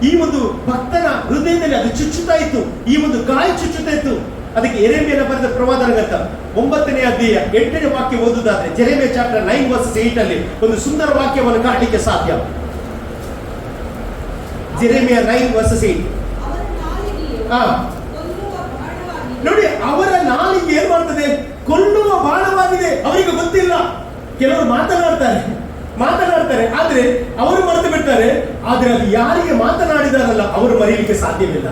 ಈ ಒಂದು ಭಕ್ತನ ಹೃದಯದಲ್ಲಿ ಅದು ಚುಚ್ಚುತ್ತಾ ಇತ್ತು, ಈ ಒಂದು ಗಾಯ ಚುಚ್ಚುತ್ತಾ ಇತ್ತು. ಅದಕ್ಕೆ ಯೆರೆಮೀಯನ ಬರೆದ ಪ್ರವಾದನ ಗ್ರಂಥ 9ನೇ ಅಧ್ಯಾಯ 8ನೇ ವಾಕ್ಯ ಓದುವುದಾದ್ರೆ, ಜೆರೆಮಿಯಾ ಚಾಪ್ಟರ್ 9:8 ಅಲ್ಲಿ ಒಂದು ಸುಂದರ ವಾಕ್ಯವನ್ನು ಕಾಣಲಿಕ್ಕೆ ಸಾಧ್ಯ. ಜೆರೆಮಿಯಾ 9:8. ನೋಡಿ, ಅವರ ನಾಲಿಗೆ ಏನ್ ಮಾಡ್ತದೆ? ಕೊಲ್ಲುವ ಬಾಣವಾಗಿದೆ. ಅವರಿಗೆ ಗೊತ್ತಿಲ್ಲ. ಕೆಲವರು ಮಾತನಾಡ್ತಾರೆ, ಆದ್ರೆ ಅವರು ಮರೆತು ಬಿಡ್ತಾರೆ. ಆದ್ರೆ ಅದು ಯಾರಿಗೆ ಮಾತನಾಡಿದಾರಲ್ಲ ಅವರು ಮರೆಯಲಿಕ್ಕೆ ಸಾಧ್ಯವಿಲ್ಲ.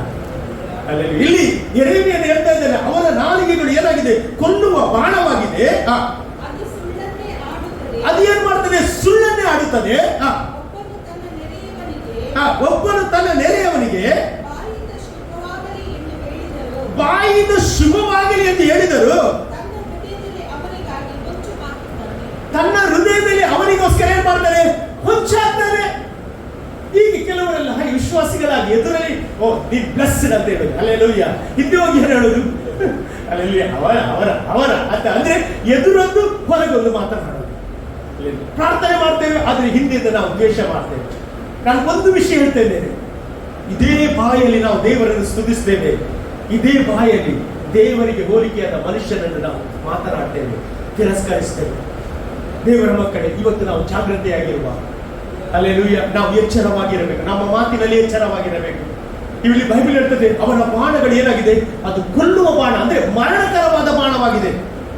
ಇಲ್ಲಿ ಯೆರೆಮೀಯನು ಹೇಳ್ತಾ ಇದ್ದಾನೆ, ಅವರ ನಾಲಿಗೆಗಳು ಏನಾಗಿದೆ? ಕೊಲ್ಲುವ ಬಾಣವಾಗಿದೆ. ಅದು ಏನ್ ಮಾಡ್ತದೆ? ಸುಳ್ಳನ್ನೇ ಆಡುತ್ತದೆ. ಒಬ್ಬನು ತನ್ನ ನೆರೆಯವನಿಗೆ ಬಾಯಿಂದ ಶುಭವಾಗಲಿ ಎಂದು ಹೇಳಿದರು, ತನ್ನ ಹೃದಯದಲ್ಲಿ ಅವನಿಗೋಸ್ಕರ ಏನ್ ಮಾಡ್ತಾರೆ? ಹೊಚ್ಚಾಗ್ತಾರೆ. ಈಗ ಕೆಲವರೆಲ್ಲ ಹಾಗೆ ವಿಶ್ವಾಸಿಗಳಾಗಿ ಎದುರಲ್ಲಿ ನೀ ಬ್ಲೆಸ್ಡ್ ಅಂತ ಹೇಳುದು, ಹಲ್ಲೆಲೂಯಾ. ಹಿಂದೆ ಹೋಗಿ ಏನು ಹೇಳುದು? ಅಲ್ಲಲ್ಲಿ ಅವರ ಅಂತ ಅಂದ್ರೆ ಎದುರೊಂದು ಹೊರಗೊಂದು ಮಾತನಾಡೋದು. ಪ್ರಾರ್ಥನೆ ಮಾಡ್ತೇವೆ, ಆದ್ರೆ ಹಿಂದಿಂದ ನಾವು ದ್ವೇಷ ಮಾಡ್ತೇವೆ. ನಾನು ಒಂದು ವಿಷಯ ಹೇಳ್ತಾ ಇದ್ದೇನೆ, ಇದೇ ಬಾಯಲ್ಲಿ ನಾವು ದೇವರನ್ನು ಸ್ತುತಿಸ್ತೇವೆ, ಇದೇ ಬಾಯಲ್ಲಿ ದೇವರಿಗೆ ಹೋಲಿಕೆಯಾದ ಮನುಷ್ಯನನ್ನು ನಾವು ಮಾತನಾಡ್ತೇವೆ, ತಿರಸ್ಕರಿಸ್ತೇವೆ. ದೇವರ ಮಕ್ಕಳೇ, ಇವತ್ತು ನಾವು ಜಾಗೃತೆಯಾಗಿರುವ, ಹಲ್ಲೆಲೂಯಾ, ನಾವು ಎಚ್ಚರವಾಗಿರಬೇಕು, ನಮ್ಮ ಮಾತಿನಲ್ಲಿ ಎಚ್ಚರವಾಗಿರಬೇಕು. ಇಲ್ಲಿ ಬೈಬಲ್ ಹೇಳ್ತದೆ, ಅವನ ಬಾಣಗಳು ಏನಾಗಿದೆ? ಅದು ಕೊಲ್ಲುವ ಬಾಣ, ಅಂದ್ರೆ ಮರಣಕರವಾದ ಬಾಣವಾಗಿದೆ.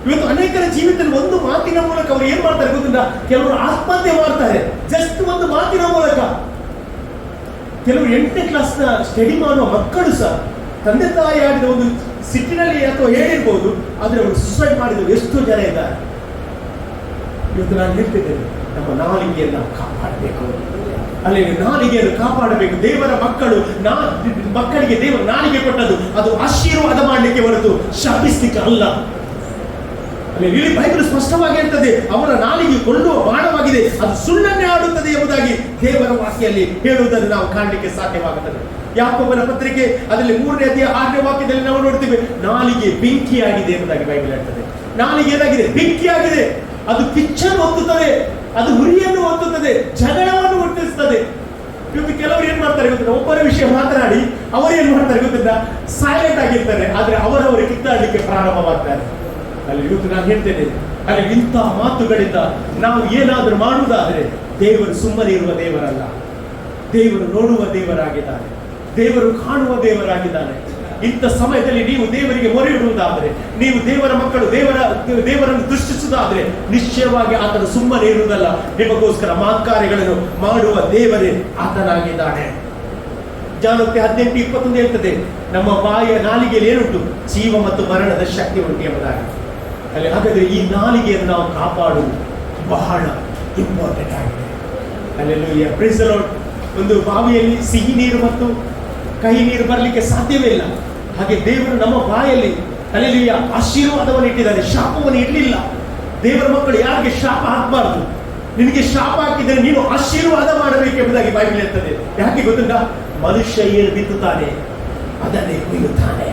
ಇವತ್ತು ಅನೇಕರ ಜೀವಿತದಲ್ಲಿ ಒಂದು ಮಾತಿನ ಮೂಲಕ ಅವರು ಏನ್ ಮಾಡ್ತಾರೆ ಗೊತ್ತಿಲ್ಲ? ಕೆಲವರು ಆತ್ಮಹತ್ಯೆ ಮಾಡ್ತಾರೆ, ಜಸ್ಟ್ ಒಂದು ಮಾತಿನ ಮೂಲಕ. ಕೆಲವರು 8ನೇ ಕ್ಲಾಸ್ನ ಸ್ಟಡಿ ಮಾಡುವ ಮಕ್ಕಳು ಸಹ ತಂದೆ ತಾಯಿ ಆಡಿದ ಒಂದು ಸಿಟ್ಟಿನಲ್ಲಿ ಅಥವಾ ಹೇಳಿರ್ಬೋದು, ಆದ್ರೆ ಅವರು ಸುಸೈಡ್ ಮಾಡಿದವರು ಎಷ್ಟೋ ಜನ ಇದ್ದಾರೆ. ಇವತ್ತು ನಾನು ಹೇಳ್ತಿದ್ದೇನೆ, ನಮ್ಮ ನಾಲಿಗೆಯನ್ನು ನಾವು ಕಾಪಾಡಬೇಕು. ಅಲ್ಲಿ ನಾಲಿಗೆಯನ್ನು ಕಾಪಾಡಬೇಕು. ದೇವರ ಮಕ್ಕಳಿಗೆ ದೇವರ ನಾಲಿಗೆ ಕೊಟ್ಟದ್ದು ಅದು ಆಶೀರ್ವಾದ ಮಾಡಲಿಕ್ಕೆ ಹೊರತು ಶಾಪಿಸ್ಲಿಕ್ಕೆ ಅಲ್ಲ. ಇಲ್ಲಿ ಬೈಬಲ್ ಸ್ಪಷ್ಟವಾಗಿ ಹೇಳ್ತದೆ, ಅವರ ನಾಲಿಗೆ ಕೊಲ್ಲುವ ಬಾಣವಾಗಿದೆ, ಅದು ಸುಳ್ಳನ್ನೇ ಆಡುತ್ತದೆ ಎಂಬುದಾಗಿ ದೇವರ ವಾಕ್ಯದಲ್ಲಿ ಹೇಳುವುದನ್ನು ನಾವು ಕಾಣಲಿಕ್ಕೆ ಸಾಧ್ಯವಾಗುತ್ತದೆ. ಯಾಕೋಬನ ಪತ್ರಿಕೆ ಅದರಲ್ಲಿ 3ನೇ ಅಧ್ಯಾಯ 6ನೇ ವಾಕ್ಯದಲ್ಲಿ ನಾವು ನೋಡ್ತೀವಿ, ನಾಲಿಗೆ ಬೆಂಕಿಯಾಗಿದೆ ಎಂಬುದಾಗಿ ಬೈಬಲ್ ಹೇಳ್ತದೆ. ನಾಲಿಗೆ ಏನಾಗಿದೆ? ಬೆಂಕಿಯಾಗಿದೆ. ಅದು ಕಿಚ್ಚನ್ನು ಒತ್ತುತ್ತದೆ, ಅದು ಉರಿಯನ್ನು ಒತ್ತುತ್ತದೆ, ಜಗಳವನ್ನು ಹುಟ್ಟಿಸ್ತದೆ. ಇವತ್ತು ಕೆಲವರು ಏನ್ ಮಾಡ್ತಾರೆ ಗೊತ್ತಿಲ್ಲ, ಒಬ್ಬರ ವಿಷಯ ಮಾತನಾಡಿ ಅವರು ಏನ್ ಮಾಡ್ತಾರೆ ಗೊತ್ತಿಲ್ಲ, ಸೈಲೆಂಟ್ ಆಗಿರ್ತಾರೆ, ಆದ್ರೆ ಅವರವರು ಕಿತ್ತಾಡಲಿಕ್ಕೆ ಪ್ರಾರಂಭವಾಗ್ತಾರೆ. ಅಲ್ಲಿ ಇವತ್ತು ನಾನು ಹೇಳ್ತೇನೆ, ಅಲ್ಲಿ ಇಂಥ ಮಾತುಗಳಿಂದ ನಾವು ಏನಾದರೂ ಮಾಡುವುದಾದ್ರೆ ದೇವರು ಸುಮ್ಮನೆ ಇರುವ ದೇವರಲ್ಲ, ದೇವರು ನೋಡುವ ದೇವರಾಗಿದ್ದಾನೆ, ದೇವರು ಕಾಣುವ ದೇವರಾಗಿದ್ದಾನೆ. ಇಂಥ ಸಮಯದಲ್ಲಿ ನೀವು ದೇವರಿಗೆ ಮೊರೆ ಇಡುವುದಾದ್ರೆ, ನೀವು ದೇವರ ಮಕ್ಕಳು ದೇವರನ್ನು ದೃಷ್ಟಿಸುವುದಾದ್ರೆ, ನಿಶ್ಚಯವಾಗಿ ಆತನು ಸುಮ್ಮನೆ ಇರುವುದಲ್ಲ, ನಿಮಗೋಸ್ಕರ ಮಹತ್ಕಾರ್ಯಗಳನ್ನು ಮಾಡುವ ದೇವರೇ ಆತನಾಗಿದ್ದಾನೆ. ಜಾನೋಕ್ತಿ 18:21 ಹೇಳ್ತದೆ, ನಮ್ಮ ಬಾಯಿಯ ನಾಲಿಗೆಯಲ್ಲಿ ಏನುಂಟು? ಜೀವ ಮತ್ತು ಮರಣದ ಶಕ್ತಿ ಉಂಟು ಎಂಬುದಾಗಿ. ಅಲ್ಲಿ ಹಾಗಾದ್ರೆ ಈ ನಾಲಿಗೆಯನ್ನು ನಾವು ಕಾಪಾಡುವುದು ಬಹಳ ಇಂಪಾರ್ಟೆಂಟ್ ಆಗಿದೆ. Hallelujah, praise the Lord. ಒಂದು ಬಾವಿಯಲ್ಲಿ ಸಿಹಿ ನೀರು ಮತ್ತು ಕಹಿ ನೀರು ಬರಲಿಕ್ಕೆ ಸಾಧ್ಯವೇ ಇಲ್ಲ. ಹಾಗೆ ದೇವರು ನಮ್ಮ ಬಾಯಲ್ಲಿ ಅಲ್ಲೆಲ್ಲೂಯ್ಯ ಆಶೀರ್ವಾದವನ್ನು ಇಟ್ಟಿದ್ದಾರೆ, ಶಾಪವನ್ನು ಇಡಲಿಲ್ಲ. ದೇವರ ಮಕ್ಕಳು ಯಾರಿಗೆ ಶಾಪ ಹಾಕಬಾರ್ದು. ನಿನಗೆ ಶಾಪ ಹಾಕಿದರೆ ನೀನು ಆಶೀರ್ವಾದ ಮಾಡಬೇಕೆಂಬುದಾಗಿ ಬೈಬಲ್ ಹೇಳ್ತದೆ. ಯಾಕೆ ಗೊತ್ತುಂಟಾ? ಮನುಷ್ಯ ಏನು ಬಿತ್ತುತ್ತಾನೆ ಅದನ್ನೇ ಕೊಯ್ಯುತ್ತಾನೆ.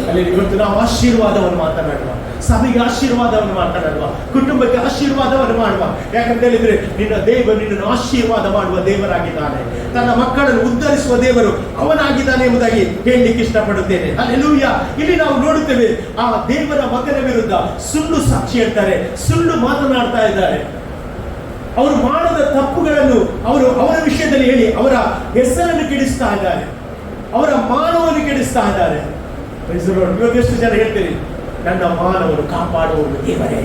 ಅಲ್ಲಿ ಇವತ್ತು ನಾವು ಆಶೀರ್ವಾದವನ್ನು ಮಾತನಾಡುವ, ಸಭೆಗೆ ಆಶೀರ್ವಾದವನ್ನು ಮಾತನಾಡುವ, ಕುಟುಂಬಕ್ಕೆ ಆಶೀರ್ವಾದವನ್ನು ಮಾಡುವ. ಯಾಕಂತ ಹೇಳಿದ್ರೆ ನಿನ್ನ ದೇವರು ನಿನ್ನನ್ನು ಆಶೀರ್ವಾದ ಮಾಡುವ ದೇವರಾಗಿದ್ದಾನೆ. ತನ್ನ ಮಕ್ಕಳನ್ನು ಉದ್ಧರಿಸುವ ದೇವರು ಅವನಾಗಿದ್ದಾನೆ ಎಂಬುದಾಗಿ ಹೇಳಲಿಕ್ಕೆ ಇಷ್ಟಪಡುತ್ತೇನೆ. ಹಲ್ಲೆಲೂಯ. ಇಲ್ಲಿ ನಾವು ನೋಡುತ್ತೇವೆ, ಆ ದೇವರ ಮಗನ ವಿರುದ್ಧ ಸುಳ್ಳು ಸಾಕ್ಷಿ ಹೇಳ್ತಾರೆ, ಸುಳ್ಳು ಮಾತನಾಡ್ತಾ ಇದ್ದಾರೆ. ಅವರು ಮಾಡದ ತಪ್ಪುಗಳನ್ನು ಅವರ ವಿಷಯದಲ್ಲಿ ಹೇಳಿ ಅವರ ಹೆಸರನ್ನು ಕೆಡಿಸ್ತಾ ಇದ್ದಾರೆ, ಅವರ ಮಾನವನ್ನು ಕೆಡಿಸ್ತಾ ಇದ್ದಾರೆ. ಇವತ್ತು ಎಷ್ಟು ಜನ ಹೇಳ್ತೀರಿ, ನನ್ನ ಮಾನವನ್ನು ಕಾಪಾಡುವವನು ದೇವರೇ,